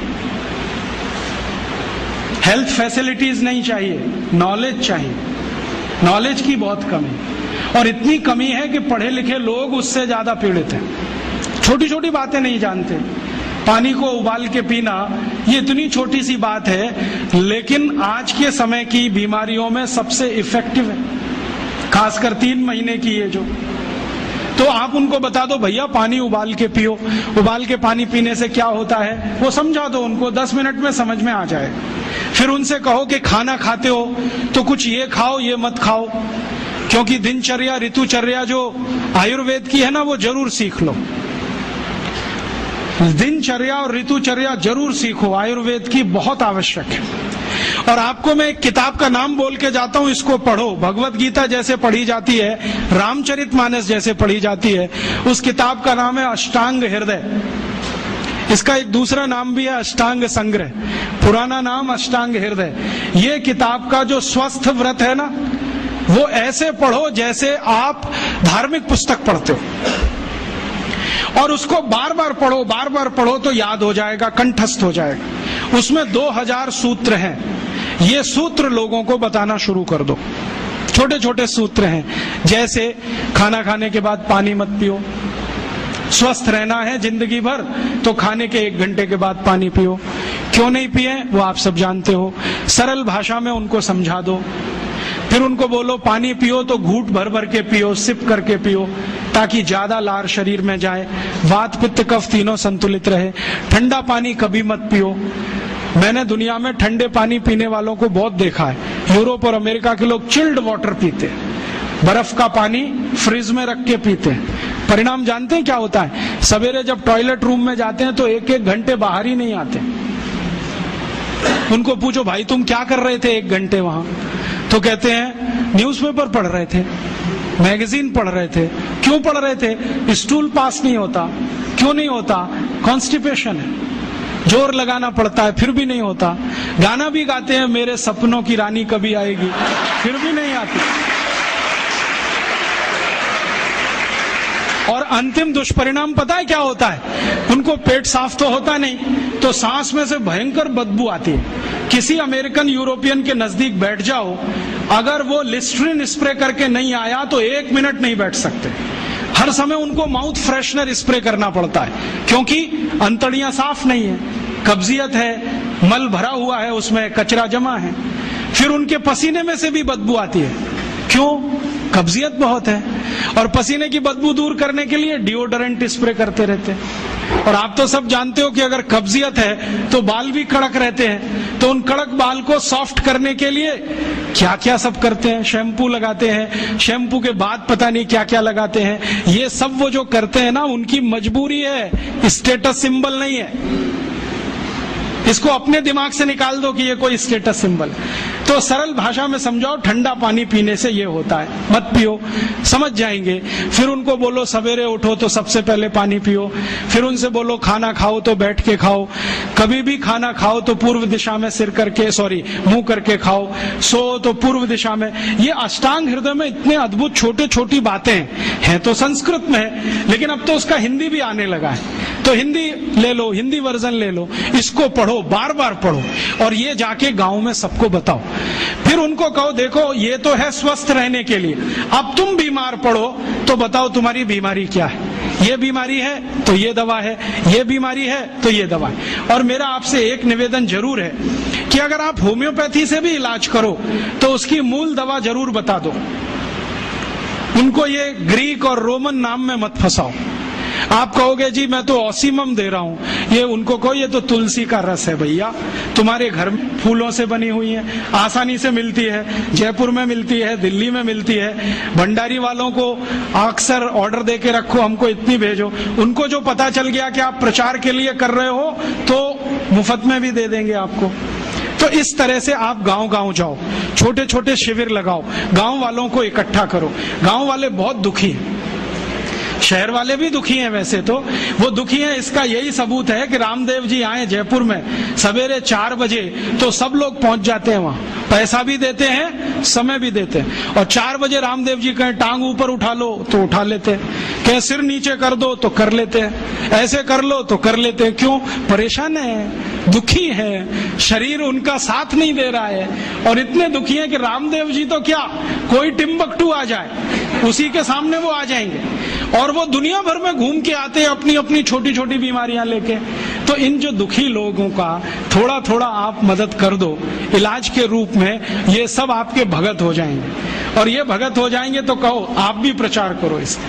हेल्थ फैसिलिटीज नहीं चाहिए, नॉलेज चाहिए। नॉलेज की बहुत कमी, और इतनी कमी है कि पढ़े लिखे लोग उससे ज्यादा पीड़ित हैं। छोटी छोटी बातें नहीं जानते। पानी को उबाल के पीना ये इतनी छोटी सी बात है, लेकिन आज के समय की बीमारियों में सबसे इफेक्टिव है, खासकर 3 महीने की ये जो। तो आप उनको बता दो भैया पानी उबाल के पियो, उबाल के पानी पीने से क्या होता है वो समझा दो उनको, 10 मिनट में समझ में आ जाए। फिर उनसे कहो कि खाना खाते हो तो कुछ ये खाओ ये मत खाओ, क्योंकि दिनचर्या ऋतुचर्या जो आयुर्वेद की है ना वो जरूर सीख लो। दिनचर्या और ऋतुचर्या जरूर सीखो, आयुर्वेद की बहुत आवश्यक है। और आपको मैं एक किताब का नाम बोल के जाता हूं, इसको पढ़ो। भगवत गीता जैसे पढ़ी जाती है, रामचरितमानस जैसे पढ़ी जाती है, उस किताब का नाम है अष्टांग हृदय। इसका एक दूसरा नाम भी है अष्टांग संग्रह, पुराना नाम अष्टांग हृदय। ये किताब का जो स्वस्थ व्रत है ना, वो ऐसे पढ़ो जैसे आप धार्मिक पुस्तक पढ़ते हो, और उसको बार बार पढ़ो तो याद हो जाएगा, कंठस्थ हो जाएगा। उसमें 2000 सूत्र हैं। ये सूत्र लोगों को बताना शुरू कर दो। छोटे छोटे सूत्र हैं, जैसे खाना खाने के बाद पानी मत पियो, स्वस्थ रहना है जिंदगी भर तो खाने के 1 घंटे के बाद पानी पियो। क्यों नहीं पिए वो आप सब जानते हो, सरल भाषा में उनको समझा दो। फिर उनको बोलो पानी पियो तो घूंट भर भर के पियो, सिप करके पियो, ताकि ज्यादा लार शरीर में जाए, वात पित्त कफ तीनों संतुलित रहे। ठंडा पानी कभी मत पियो। मैंने दुनिया में ठंडे पानी पीने वालों को बहुत देखा है। यूरोप और अमेरिका के लोग चिल्ड वाटर पीते हैं, बर्फ का पानी फ्रिज में रख के पीते हैं। परिणाम जानते हैं क्या होता है? सवेरे जब टॉयलेट रूम में जाते हैं तो 1-1 घंटे बाहर ही नहीं आते। उनको पूछो भाई तुम क्या कर रहे थे 1 घंटे वहां? तो कहते हैं न्यूज़पेपर पढ़ रहे थे, मैगजीन पढ़ रहे थे। क्यों पढ़ रहे थे? स्टूल पास नहीं होता। क्यों नहीं होता? कॉन्स्टिपेशन है, जोर लगाना पड़ता है फिर भी नहीं होता। गाना भी गाते हैं मेरे सपनों की रानी कभी आएगी, फिर भी नहीं आती। और अंतिम दुष्परिणाम पता है क्या होता है? उनको पेट साफ तो होता नहीं, तो सांस में से भयंकर बदबू आती है। किसी अमेरिकन यूरोपियन के नजदीक बैठ जाओ, अगर वो लिस्ट्रीन स्प्रे करके नहीं आया तो 1 मिनट नहीं बैठ सकते। हर समय उनको माउथ फ्रेशनर स्प्रे करना पड़ता है, क्योंकि अंतड़ियां साफ नहीं है, कब्जियत है, मल भरा हुआ है, उसमें कचरा जमा है। फिर उनके पसीने में से भी बदबू आती है। क्यों? कब्जियत बहुत है। और पसीने की बदबू दूर करने के लिए डिओडोरेंट स्प्रे करते रहते हैं। और आप तो सब जानते हो कि अगर कब्जियत है तो बाल भी कड़क रहते हैं, तो उन कड़क बाल को सॉफ्ट करने के लिए क्या क्या सब करते हैं, शैम्पू लगाते हैं, शैम्पू के बाद पता नहीं क्या क्या लगाते हैं। ये सब वो जो करते हैं ना, उनकी मजबूरी है, स्टेटस सिंबल नहीं है। इसको अपने दिमाग से निकाल दो कि ये कोई स्टेटस सिंबल। तो सरल भाषा में समझाओ, ठंडा पानी पीने से ये होता है, मत पियो, समझ जाएंगे। फिर उनको बोलो सवेरे उठो तो सबसे पहले पानी पियो। फिर उनसे बोलो खाना खाओ तो बैठ के खाओ, कभी भी खाना खाओ तो पूर्व दिशा में सिर करके मुंह करके खाओ, सो तो पूर्व दिशा में। ये अष्टांग हृदय में इतने अद्भुत छोटे छोटी बातें हैं तो संस्कृत में है, लेकिन अब तो उसका हिंदी भी आने लगा है। तो हिंदी ले लो, हिंदी वर्जन ले लो, इसको पढ़ो, बार बार पढ़ो, और ये जाके गांव में सबको बताओ। फिर उनको कहो देखो ये तो है स्वस्थ रहने के लिए, अब तुम बीमार पड़ो तो बताओ तुम्हारी बीमारी क्या है। ये बीमारी है तो ये दवा है, ये बीमारी है तो ये दवा है। और मेरा आपसे एक निवेदन जरूर है कि अगर आप होम्योपैथी से भी इलाज करो तो उसकी मूल दवा जरूर बता दो। उनको ये ग्रीक और रोमन नाम में मत फंसाओ। आप कहोगे जी मैं तो ऑसीमम दे रहा हूं, ये उनको कहो ये तो तुलसी का रस है भैया, तुम्हारे घर में फूलों से बनी हुई है, आसानी से मिलती है, जयपुर में मिलती है, दिल्ली में मिलती है। भंडारी वालों को अक्सर ऑर्डर दे के रखो, हमको इतनी भेजो। उनको जो पता चल गया कि आप प्रचार के लिए कर रहे हो तो मुफ्त में भी दे देंगे आपको। तो इस तरह से आप गांव गांव जाओ, छोटे छोटे शिविर लगाओ, गांव वालों को इकट्ठा करो। गांव वाले बहुत दुखी हैं, शहर वाले भी दुखी हैं। वैसे तो वो दुखी हैं, इसका यही सबूत है कि रामदेव जी आए जयपुर में सवेरे 4 बजे तो सब लोग पहुंच जाते हैं वहां, पैसा भी देते हैं, समय भी देते हैं। और 4 बजे रामदेव जी कहें टांग ऊपर उठा लो तो उठा लेते हैं, कहें सिर नीचे कर दो तो कर लेते हैं, ऐसे कर लो तो कर लेते हैं। क्यों? परेशान है, दुखी है, शरीर उनका साथ नहीं दे रहा है। और इतने दुखी हैं कि रामदेव जी तो क्या, कोई टिम्बकटू आ जाए उसी के सामने वो आ जाएंगे, और वो दुनिया भर में घूम के आते हैं अपनी अपनी छोटी छोटी बीमारियां लेके। तो इन जो दुखी लोगों का थोड़ा थोड़ा आप मदद कर दो इलाज के रूप में, ये सब आपके भगत हो जाएंगे। और ये भगत हो जाएंगे तो कहो आप भी प्रचार करो इसका,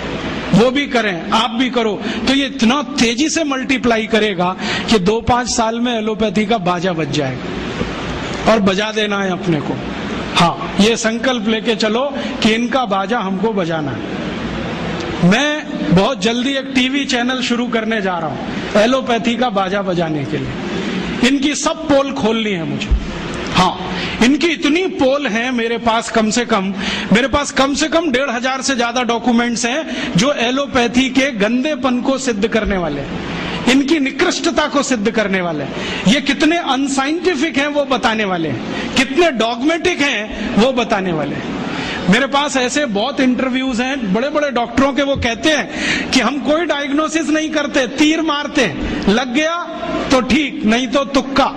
वो भी करें, आप भी करो, तो ये इतना तेजी से मल्टीप्लाई करेगा कि 2-5 साल में एलोपैथी का बाजा बज जाएगा। और बजा देना है अपने को, हाँ, ये संकल्प लेके चलो कि इनका बाजा हमको बजाना है। मैं बहुत जल्दी एक टीवी चैनल शुरू करने जा रहा हूं एलोपैथी का बाजा बजाने के लिए। इनकी सब पोल खोलनी है मुझे, हाँ, इनकी इतनी पोल हैं मेरे पास, कम से कम 1,500 से ज्यादा डॉक्यूमेंट्स हैं जो एलोपैथी के गंदेपन को सिद्ध करने वाले हैं, इनकी निकृष्टता को सिद्ध करने वाले हैं। ये कितने अनसाइंटिफिक हैं वो बताने वाले हैं, कितने डॉगमेटिक हैं वो बताने वाले हैं। मेरे पास ऐसे बहुत इंटरव्यूज हैं बड़े बड़े डॉक्टरों के, वो कहते हैं कि हम कोई डायग्नोसिस नहीं करते, तीर मारते, लग गया तो ठीक, नहीं तो तुक्का।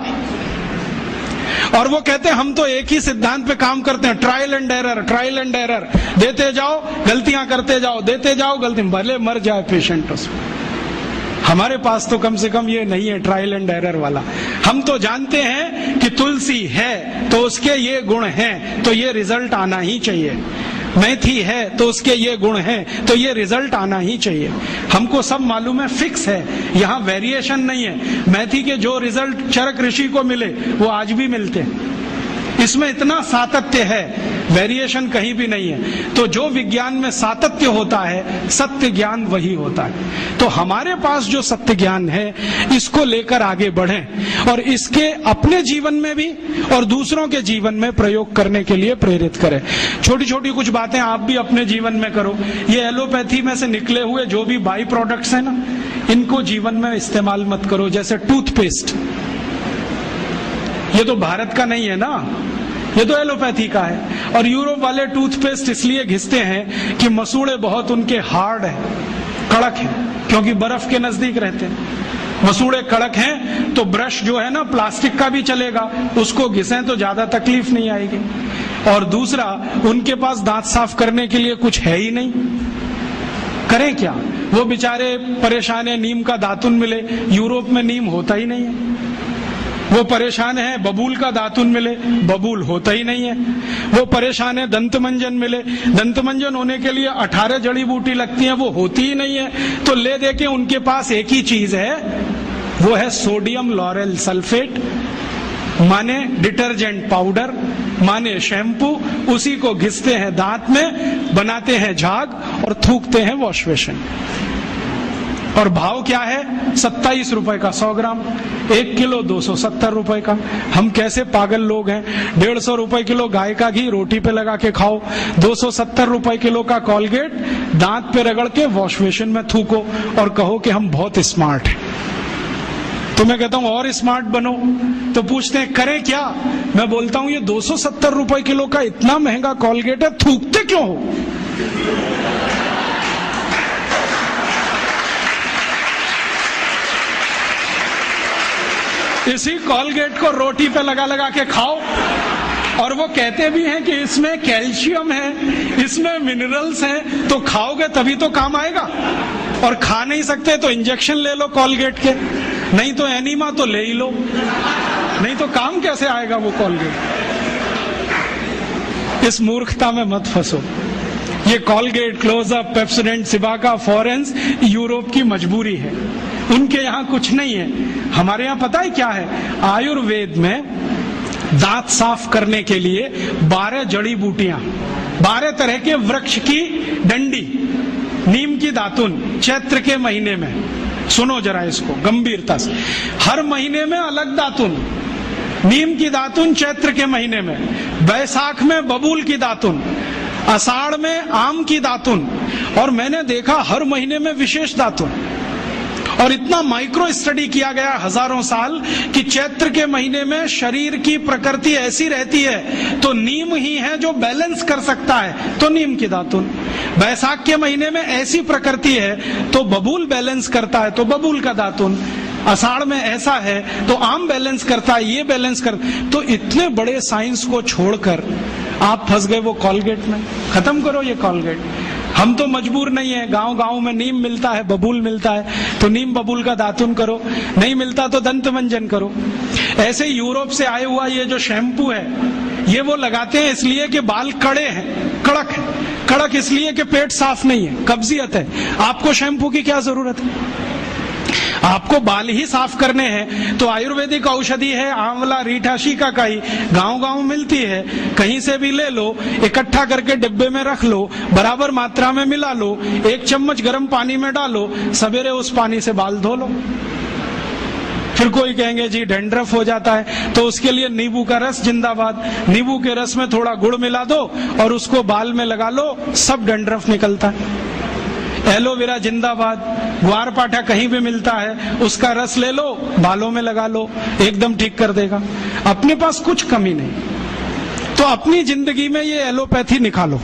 और वो कहते हैं हम तो एक ही सिद्धांत पे काम करते हैं, ट्रायल एंड एरर, देते जाओ गलतियां करते जाओ, देते जाओ गलती, भले मर जाए पेशेंट उसमें। हमारे पास तो कम से कम ये नहीं है ट्रायल एंड एरर वाला। हम तो जानते हैं कि तुलसी है तो उसके ये गुण हैं तो ये रिजल्ट आना ही चाहिए, मेथी है तो उसके ये गुण हैं तो ये रिजल्ट आना ही चाहिए। हमको सब मालूम है, फिक्स है, यहाँ वेरिएशन नहीं है। मेथी के जो रिजल्ट चरक ऋषि को मिले वो आज भी मिलते हैं, इसमें इतना सातत्य है, वेरिएशन कहीं भी नहीं है। तो जो विज्ञान में सातत्य होता है, सत्य ज्ञान वही होता है। तो हमारे पास जो सत्य ज्ञान है इसको लेकर आगे बढ़ें और इसके अपने जीवन में भी और दूसरों के जीवन में प्रयोग करने के लिए प्रेरित करें। छोटी छोटी कुछ बातें आप भी अपने जीवन में करो। ये एलोपैथी में से निकले हुए जो भी बाई प्रोडक्ट्स हैं ना, इनको जीवन में इस्तेमाल मत करो। जैसे टूथपेस्ट, ये तो भारत का नहीं है ना, ये तो एलोपैथी का है। और यूरोप वाले टूथपेस्ट इसलिए घिसते हैं कि मसूड़े बहुत उनके हार्ड है, कड़क है, क्योंकि बर्फ के नजदीक रहते हैं। मसूड़े कड़क हैं तो ब्रश जो है ना प्लास्टिक का भी चलेगा, उसको घिसें तो ज्यादा तकलीफ नहीं आएगी। और दूसरा, उनके पास दांत साफ करने के लिए कुछ है ही नहीं, करें क्या? वो बेचारे परेशान है, नीम का दातुन मिले, यूरोप में नीम होता ही नहीं है। वो परेशान है बबूल का दातुन मिले, बबूल होता ही नहीं है। वो परेशान है दंतमंजन मिले, दंतमंजन होने के लिए 18 जड़ी बूटी लगती हैं, वो होती ही नहीं है। तो ले दे के उनके पास एक ही चीज है, वो है सोडियम लॉरेल सल्फेट, माने डिटर्जेंट पाउडर, माने शैम्पू। उसी को घिसते हैं दांत में, बनाते हैं झाग और थूकते हैं वॉश बेसिन। और भाव क्या है? 27 रुपए का 100 ग्राम, 1 किलो 270 रुपए का। हम कैसे पागल लोग हैं। 150 रुपए किलो गाय का घी रोटी पे लगा के खाओ, 270 रुपए किलो का कोलगेट दांत पे रगड़ के वॉश बेसिन में थूको और कहो कि हम बहुत स्मार्ट हैं। तो मैं कहता हूं और स्मार्ट बनो। तो पूछते हैं करें क्या? मैं बोलता हूं ये 270 रुपए किलो का इतना महंगा कोलगेट है, थूकते क्यों हो? इसी कोलगेट को रोटी पे लगा लगा के खाओ। और वो कहते भी हैं कि इसमें कैल्शियम है, इसमें मिनरल्स हैं, तो खाओगे तभी तो काम आएगा। और खा नहीं सकते तो इंजेक्शन ले लो कोलगेट के, नहीं तो एनीमा तो ले ही लो, नहीं तो काम कैसे आएगा वो कोलगेट। इस मूर्खता में मत फंसो। ये Colgate, Closeup, Pepsodent, Cibaca, Forhans Europe की मजबूरी है, उनके यहाँ कुछ नहीं है। हमारे यहाँ पता है क्या है? आयुर्वेद में दांत साफ करने के लिए 12 जड़ी बूटियां, 12 तरह के वृक्ष की डंडी, नीम की दातुन चैत्र के महीने में, सुनो जरा इसको गंभीरता से, हर महीने में अलग दातुन। नीम की दातुन चैत्र के महीने में, बैसाख में बबूल की दातुन, आषाढ़ में आम की दातुन, और मैंने देखा हर महीने में विशेष दातुन। और इतना माइक्रो स्टडी किया गया हजारों साल कि चैत्र के महीने में शरीर की प्रकृति ऐसी रहती है तो नीम ही है जो बैलेंस कर सकता है, तो नीम की दातुन। बैसाख के महीने में ऐसी प्रकृति है तो बबूल बैलेंस करता है, तो बबूल का दातुन। आषाढ़ में ऐसा है तो आम बैलेंस करता है, ये बैलेंस कर। तो इतने बड़े साइंस को छोड़कर आप फंस गए वो कोलगेट में। खत्म करो ये कोलगेट। हम तो मजबूर नहीं है, गांव गांव में नीम मिलता है, बबूल मिलता है, तो नीम बबूल का दातुन करो, नहीं मिलता तो दंत मंजन करो। ऐसे यूरोप से आए हुआ ये जो शैम्पू है, ये वो लगाते हैं इसलिए कि बाल कड़े हैं, कड़क है। कड़क इसलिए कि पेट साफ नहीं है, कब्जियत है। आपको शैम्पू की क्या जरूरत है? आपको बाल ही साफ करने हैं तो आयुर्वेदिक औषधि है आंवला, रीठा, शिकाकाई, गांव गांव मिलती है, कहीं से भी ले लो, इकट्ठा करके डिब्बे में रख लो, बराबर मात्रा में मिला लो, 1 चम्मच गर्म पानी में डालो, सवेरे उस पानी से बाल धो लो। फिर कोई कहेंगे जी डैंड्रफ हो जाता है, तो उसके लिए नींबू का रस जिंदाबाद। नींबू के रस में थोड़ा गुड़ मिला दो और उसको बाल में लगा लो, सब डैंड्रफ निकलता है। एलोवेरा जिंदाबाद। ग्वार पाठा कहीं भी मिलता है, उसका रस ले लो, बालों में लगा लो, एकदम ठीक कर देगा। अपने पास कुछ कमी नहीं, तो अपनी जिंदगी में ये एलोपैथी निकालो।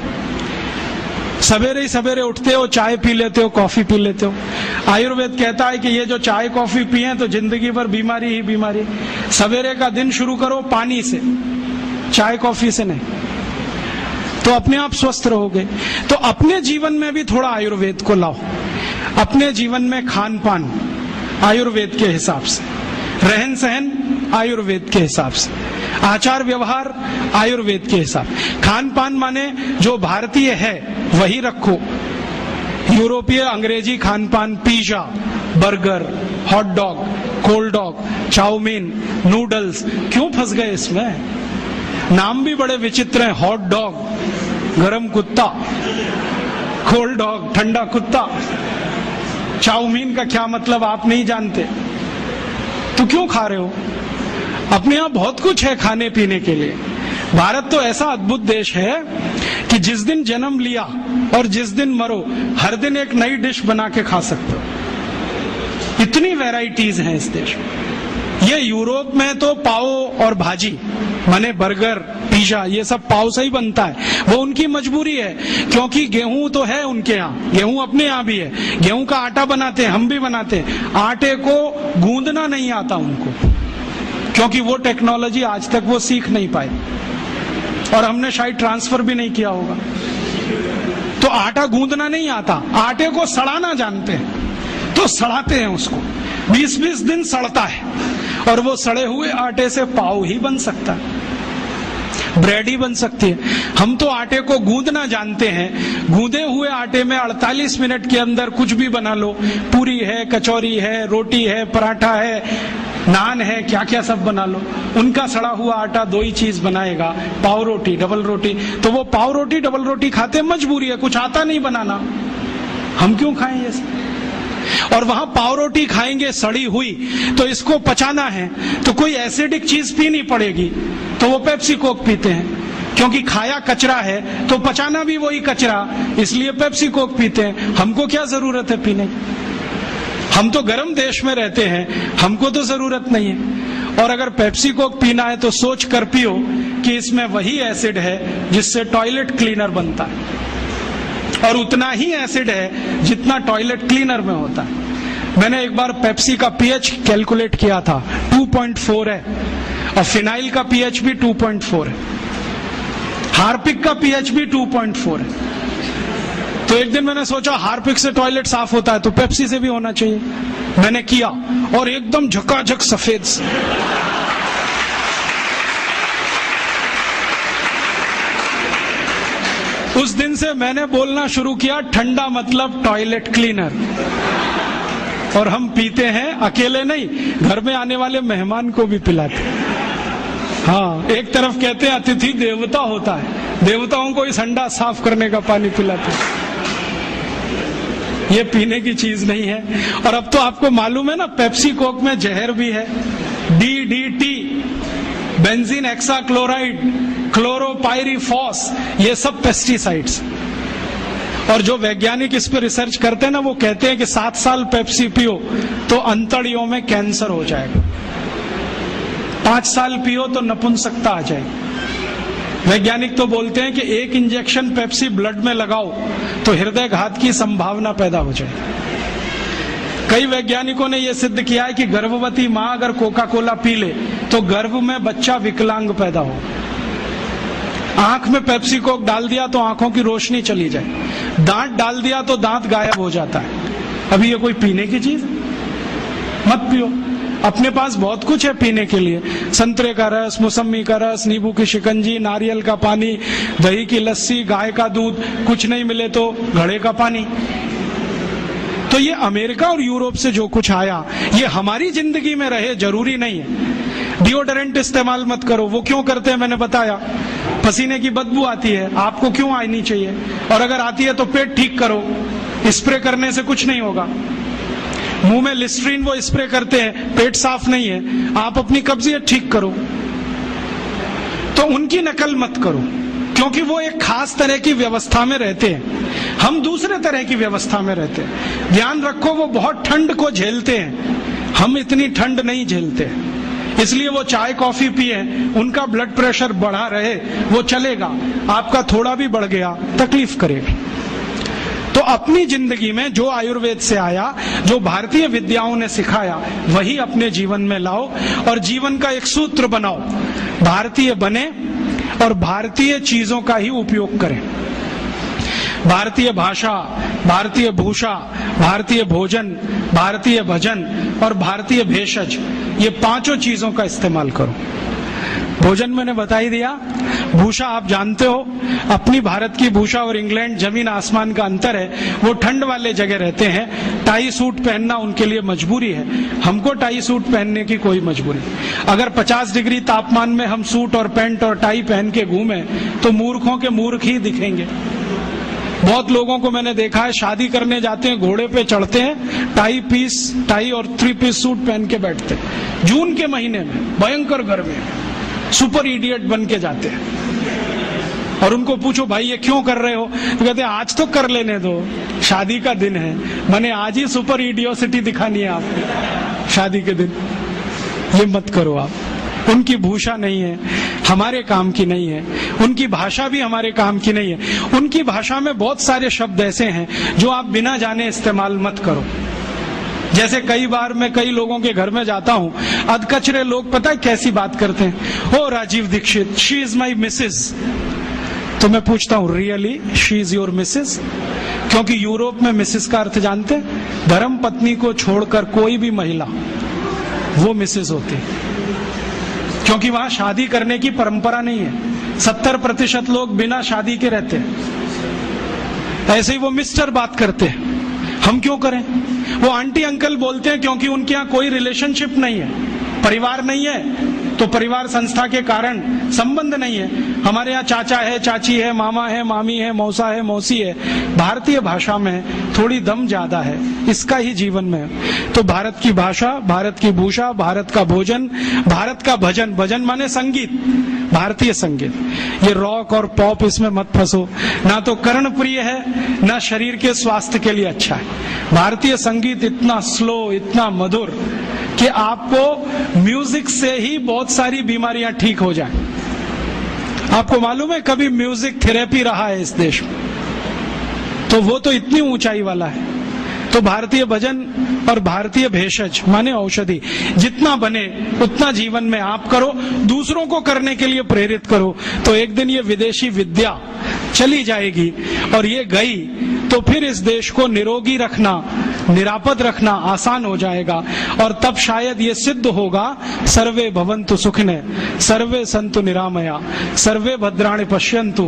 सवेरे ही सवेरे उठते हो, चाय पी लेते हो, कॉफी पी लेते हो। आयुर्वेद कहता है कि ये जो चाय कॉफी पिए तो जिंदगी भर बीमारी ही बीमारी। सवेरे का दिन शुरू करो पानी से, चाय कॉफी से नहीं, तो अपने आप स्वस्थ रहोगे। तो अपने जीवन में भी थोड़ा आयुर्वेद को लाओ। अपने जीवन में खान पान आयुर्वेद के हिसाब से, रहन सहन आयुर्वेद के हिसाब से, आचार व्यवहार आयुर्वेद के हिसाब। खान पान माने जो भारतीय है वही रखो। यूरोपीय अंग्रेजी खान पान, pizza, burger, hot dog, cold dog, chowmein, noodles, क्यों फंस गए इसमें? नाम भी बड़े विचित्र हैं। हॉट डॉग गरम कुत्ता, कोल्ड डॉग ठंडा कुत्ता। चाउमीन का क्या मतलब आप नहीं जानते, तो क्यों खा रहे हो? अपने यहाँ बहुत कुछ है खाने पीने के लिए। भारत तो ऐसा अद्भुत देश है कि जिस दिन जन्म लिया और जिस दिन मरो, हर दिन एक नई डिश बना के खा सकते हो। इतनी वैरायटीज हैं इस देश में। ये यूरोप में तो पाव और भाजी माने बर्गर, पिज्जा, ये सब पाव से ही बनता है। वो उनकी मजबूरी है, क्योंकि गेहूं तो है उनके यहाँ, गेहूं अपने यहाँ भी है, गेहूं का आटा बनाते हैं, हम भी बनाते हैं। आटे को गूंदना नहीं आता उनको, क्योंकि वो टेक्नोलॉजी आज तक वो सीख नहीं पाए और हमने शायद ट्रांसफर भी नहीं किया होगा। तो आटा गूंदना नहीं आता, आटे को सड़ाना जानते हैं, तो सड़ाते हैं उसको, 20-20 दिन सड़ता है और वो सड़े हुए आटे से पाव ही बन सकता है, ब्रेड ही बन सकती है। हम तो आटे को गूंदना जानते हैं, गूंदे हुए आटे में 48 मिनट के अंदर कुछ भी बना लो, पूरी है, कचौरी है, रोटी है, पराठा है, नान है, क्या क्या सब बना लो। उनका सड़ा हुआ आटा 2 ही चीज बनाएगा, पाव रोटी, डबल रोटी। तो वो पाव रोटी डबल रोटी खाते मजबूरी है, कुछ आता नहीं बनाना, हम क्यों खाएं ये सब? और वहां पाव रोटी खाएंगे सड़ी हुई, तो इसको पचाना है तो कोई एसिडिक चीज पीनी पड़ेगी, तो वो पेप्सी कोक पीते हैं, क्योंकि खाया कचरा है तो पचाना भी वही कचरा, इसलिए पेप्सी कोक पीते हैं। हमको क्या जरूरत है पीने की? हम तो गर्म देश में रहते हैं, हमको तो जरूरत नहीं है। और अगर पेप्सी कोक पीना है तो सोच कर पियो कि इसमें वही एसिड है जिससे टॉयलेट क्लीनर बनता है, और उतना ही एसिड है जितना टॉयलेट क्लीनर में होता है। मैंने एक बार पेप्सी का पीएच कैलकुलेट किया था, 2.4 है, और फिनाइल का पीएच भी 2.4 है, हार्पिक का पीएच भी 2.4 है। तो एक दिन मैंने सोचा हार्पिक से टॉयलेट साफ होता है तो पेप्सी से भी होना चाहिए। मैंने किया और एकदम झकाझक सफेद से। उस दिन से मैंने बोलना शुरू किया, ठंडा मतलब टॉयलेट क्लीनर। और हम पीते हैं, अकेले नहीं, घर में आने वाले मेहमान को भी पिलाते। हाँ, एक तरफ कहते हैं अतिथि देवता होता है, देवताओं को इस हंडा साफ करने का पानी पिलाते हैं। ये पीने की चीज नहीं है। और अब तो आपको मालूम है ना, पेप्सी कोक में जहर भी है, DDT, बेंजीन हेक्साक्लोराइड, क्लोरोपाइरीफॉस, ये सब पेस्टिसाइड्स। और जो वैज्ञानिक इस पर रिसर्च करते हैं ना, वो कहते हैं कि 7 साल पेप्सी पियो तो अंतड़ियों में कैंसर हो जाएगा, 5 साल पियो तो नपुंसकता आ जाएगी। वैज्ञानिक तो बोलते हैं कि 1 इंजेक्शन पेप्सी ब्लड में लगाओ तो हृदय घात की संभावना पैदा हो जाएगी। कई वैज्ञानिकों ने यह सिद्ध किया है कि गर्भवती मां अगर कोका कोला पी ले तो गर्भ में बच्चा विकलांग पैदा हो। आंख में पेप्सी कोक डाल दिया तो आंखों की रोशनी चली जाए, दांत डाल दिया तो दांत गायब हो जाता है। अभी ये कोई पीने की चीज? मत पियो। अपने पास बहुत कुछ है पीने के लिए, संतरे का रस, मौसमी का रस, नींबू की शिकंजी, नारियल का पानी, दही की लस्सी, गाय का दूध, कुछ नहीं मिले तो घड़े का पानी। तो ये अमेरिका और यूरोप से जो कुछ आया ये हमारी जिंदगी में रहे जरूरी नहीं है। डिओडोरेंट इस्तेमाल मत करो, वो क्यों करते हैं मैंने बताया, पसीने की बदबू आती है, आपको क्यों आनी चाहिए? और अगर आती है तो पेट ठीक करो, स्प्रे करने से कुछ नहीं होगा। मुंह में लिस्ट्रीन वो स्प्रे करते हैं, पेट साफ नहीं है, आप अपनी कब्जियत ठीक करो। तो उनकी नकल मत करो, क्योंकि वो एक खास तरह की व्यवस्था में रहते हैं, हम दूसरे तरह की व्यवस्था में रहते हैं। ध्यान रखो, वो बहुत ठंड को झेलते हैं, हम इतनी ठंड नहीं झेलते, इसलिए वो चाय कॉफी पिए, उनका ब्लड प्रेशर बढ़ा रहे वो चलेगा, आपका थोड़ा भी बढ़ गया तकलीफ करेगा। तो अपनी जिंदगी में जो आयुर्वेद से आया, जो भारतीय विद्याओं ने सिखाया, वही अपने जीवन में लाओ और जीवन का एक सूत्र बनाओ, भारतीय बने और भारतीय चीजों का ही उपयोग करें। भारतीय भाषा, भारतीय भूषा, भारतीय भोजन, भारतीय भजन और भारतीय भेषज, ये 5 चीजों का इस्तेमाल करो। भोजन मैंने बता ही दिया। भूषा आप जानते हो, अपनी भारत की भूषा और इंग्लैंड जमीन आसमान का अंतर है। वो ठंड वाले जगह रहते हैं, टाई सूट पहनना उनके लिए मजबूरी है, हमको टाई सूट पहनने की कोई मजबूरी। अगर 50 डिग्री तापमान में हम सूट और पैंट और टाई पहन के घूमें तो मूर्खों के मूर्ख ही दिखेंगे। बहुत लोगों को मैंने देखा है, शादी करने जाते हैं, घोड़े पे चढ़ते हैं, टाई और 3 पीस सूट पहन के बैठते हैं, जून के महीने में भयंकर गर्मी, सुपर इडियट बन के जाते हैं। और उनको पूछो भाई ये क्यों कर रहे हो, तो कहते हैं आज तो कर लेने दो, शादी का दिन है, मैंने आज ही सुपर इडियोसिटी दिखानी है आपको शादी के दिन। ये मत करो आप, उनकी भूषा नहीं है, हमारे काम की नहीं है, उनकी भाषा भी हमारे काम की नहीं है। उनकी भाषा में बहुत सारे शब्द ऐसे हैं जो आप बिना जाने इस्तेमाल मत करो। जैसे कई बार मैं कई लोगों के घर में जाता हूं, अधकचरे लोग पता है कैसी बात करते हैं, ओ Rajiv Dixit, she is my Mrs. तो मैं पूछता हूं really she is your Mrs? क्योंकि यूरोप में मिसेज का अर्थ जानते हैं, धर्म पत्नी को छोड़कर कोई भी महिला वो मिसेज होती, क्योंकि वहां शादी करने की परंपरा नहीं है। 70% लोग बिना शादी के रहते हैं। ऐसे ही वो मिस्टर बात करते हैं, हम क्यों करें? वो आंटी अंकल बोलते हैं क्योंकि उनके यहाँ कोई रिलेशनशिप नहीं है, परिवार नहीं है, तो परिवार संस्था के कारण संबंध नहीं है। हमारे यहाँ चाचा है, चाची है, मामा है, मामी है, मौसा है, मौसी है। भारतीय भाषा में थोड़ी दम ज्यादा है, इसका ही जीवन में है। तो भारत की भाषा, भारत की भूषा, भारत का भोजन, भारत का भजन, भजन माने संगीत, भारतीय संगीत। ये रॉक और पॉप, इसमें मत फंसो, ना तो कर्ण प्रिय है ना शरीर के स्वास्थ्य के लिए अच्छा है। भारतीय संगीत इतना स्लो, इतना मधुर कि आपको म्यूजिक से ही बहुत सारी बीमारियां ठीक हो जाएं। आपको मालूम है कभी म्यूजिक थेरेपी रहा है इस देश में, तो वो तो इतनी ऊंचाई वाला है। तो भारतीय भजन और भारतीय भेषज माने औषधि जितना बने उतना जीवन में आप करो, दूसरों को करने के लिए प्रेरित करो, तो एक दिन ये विदेशी विद्या चली जाएगी, और ये गई तो फिर इस देश को निरोगी रखना, निरापद रखना आसान हो जाएगा। और तब शायद ये सिद्ध होगा, सर्वे भवन्तु सुखिनः, सर्वे सन्तु निरामया, सर्वे भद्राणि पश्यन्तु,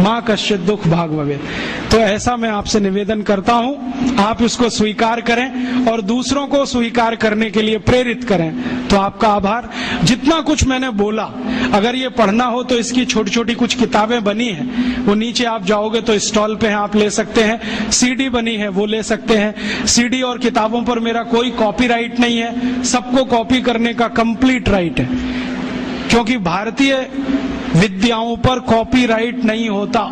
मां कश्चित् दुख भाग भवेत्। तो ऐसा मैं आपसे निवेदन करता हूं, आप इसको स्वीकार करें और दूसरों को स्वीकार करने के लिए प्रेरित करें। तो आपका आभार। जितना कुछ मैंने बोला, अगर ये पढ़ना हो तो इसकी छोटी छोटी कुछ किताबें बनी हैं, वो नीचे आप जाओगे तो स्टॉल पे हैं, आप ले सकते हैं। सीडी बनी है, वो ले सकते हैं। सीडी और किताबों पर मेरा कोई कॉपीराइट नहीं है, सबको कॉपी करने का कंप्लीट राइट है, क्योंकि भारतीय विद्याओं पर कॉपीराइट नहीं होता।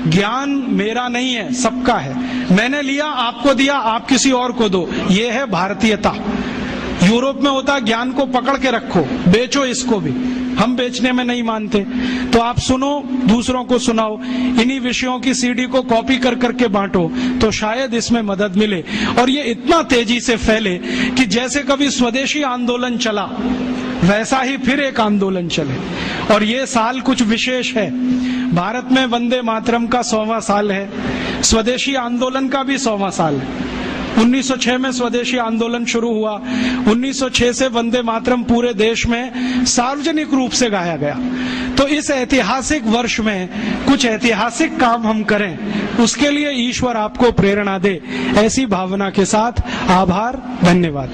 ज्ञान मेरा नहीं है, सबका है। मैंने लिया, आपको दिया, आप किसी और को दो, ये है भारतीयता। यूरोप में होता ज्ञान को पकड़ के रखो, बेचो इसको भी, हम बेचने में नहीं मानते। तो आप सुनो, दूसरों को सुनाओ, इन्हीं विषयों की सीडी को कॉपी कर करके बांटो, तो शायद इसमें मदद मिले और ये इतना तेजी से फैले कि जैसे कभी स्वदेशी आंदोलन चला वैसा ही फिर एक आंदोलन चले। और ये साल कुछ विशेष है, भारत में वंदे मातरम का 100वां साल है, स्वदेशी आंदोलन का भी 100वां साल है। 1906 में स्वदेशी आंदोलन शुरू हुआ, 1906 से वंदे मातरम पूरे देश में सार्वजनिक रूप से गाया गया। तो इस ऐतिहासिक वर्ष में कुछ ऐतिहासिक काम हम करें, उसके लिए ईश्वर आपको प्रेरणा दे, ऐसी भावना के साथ आभार, धन्यवाद।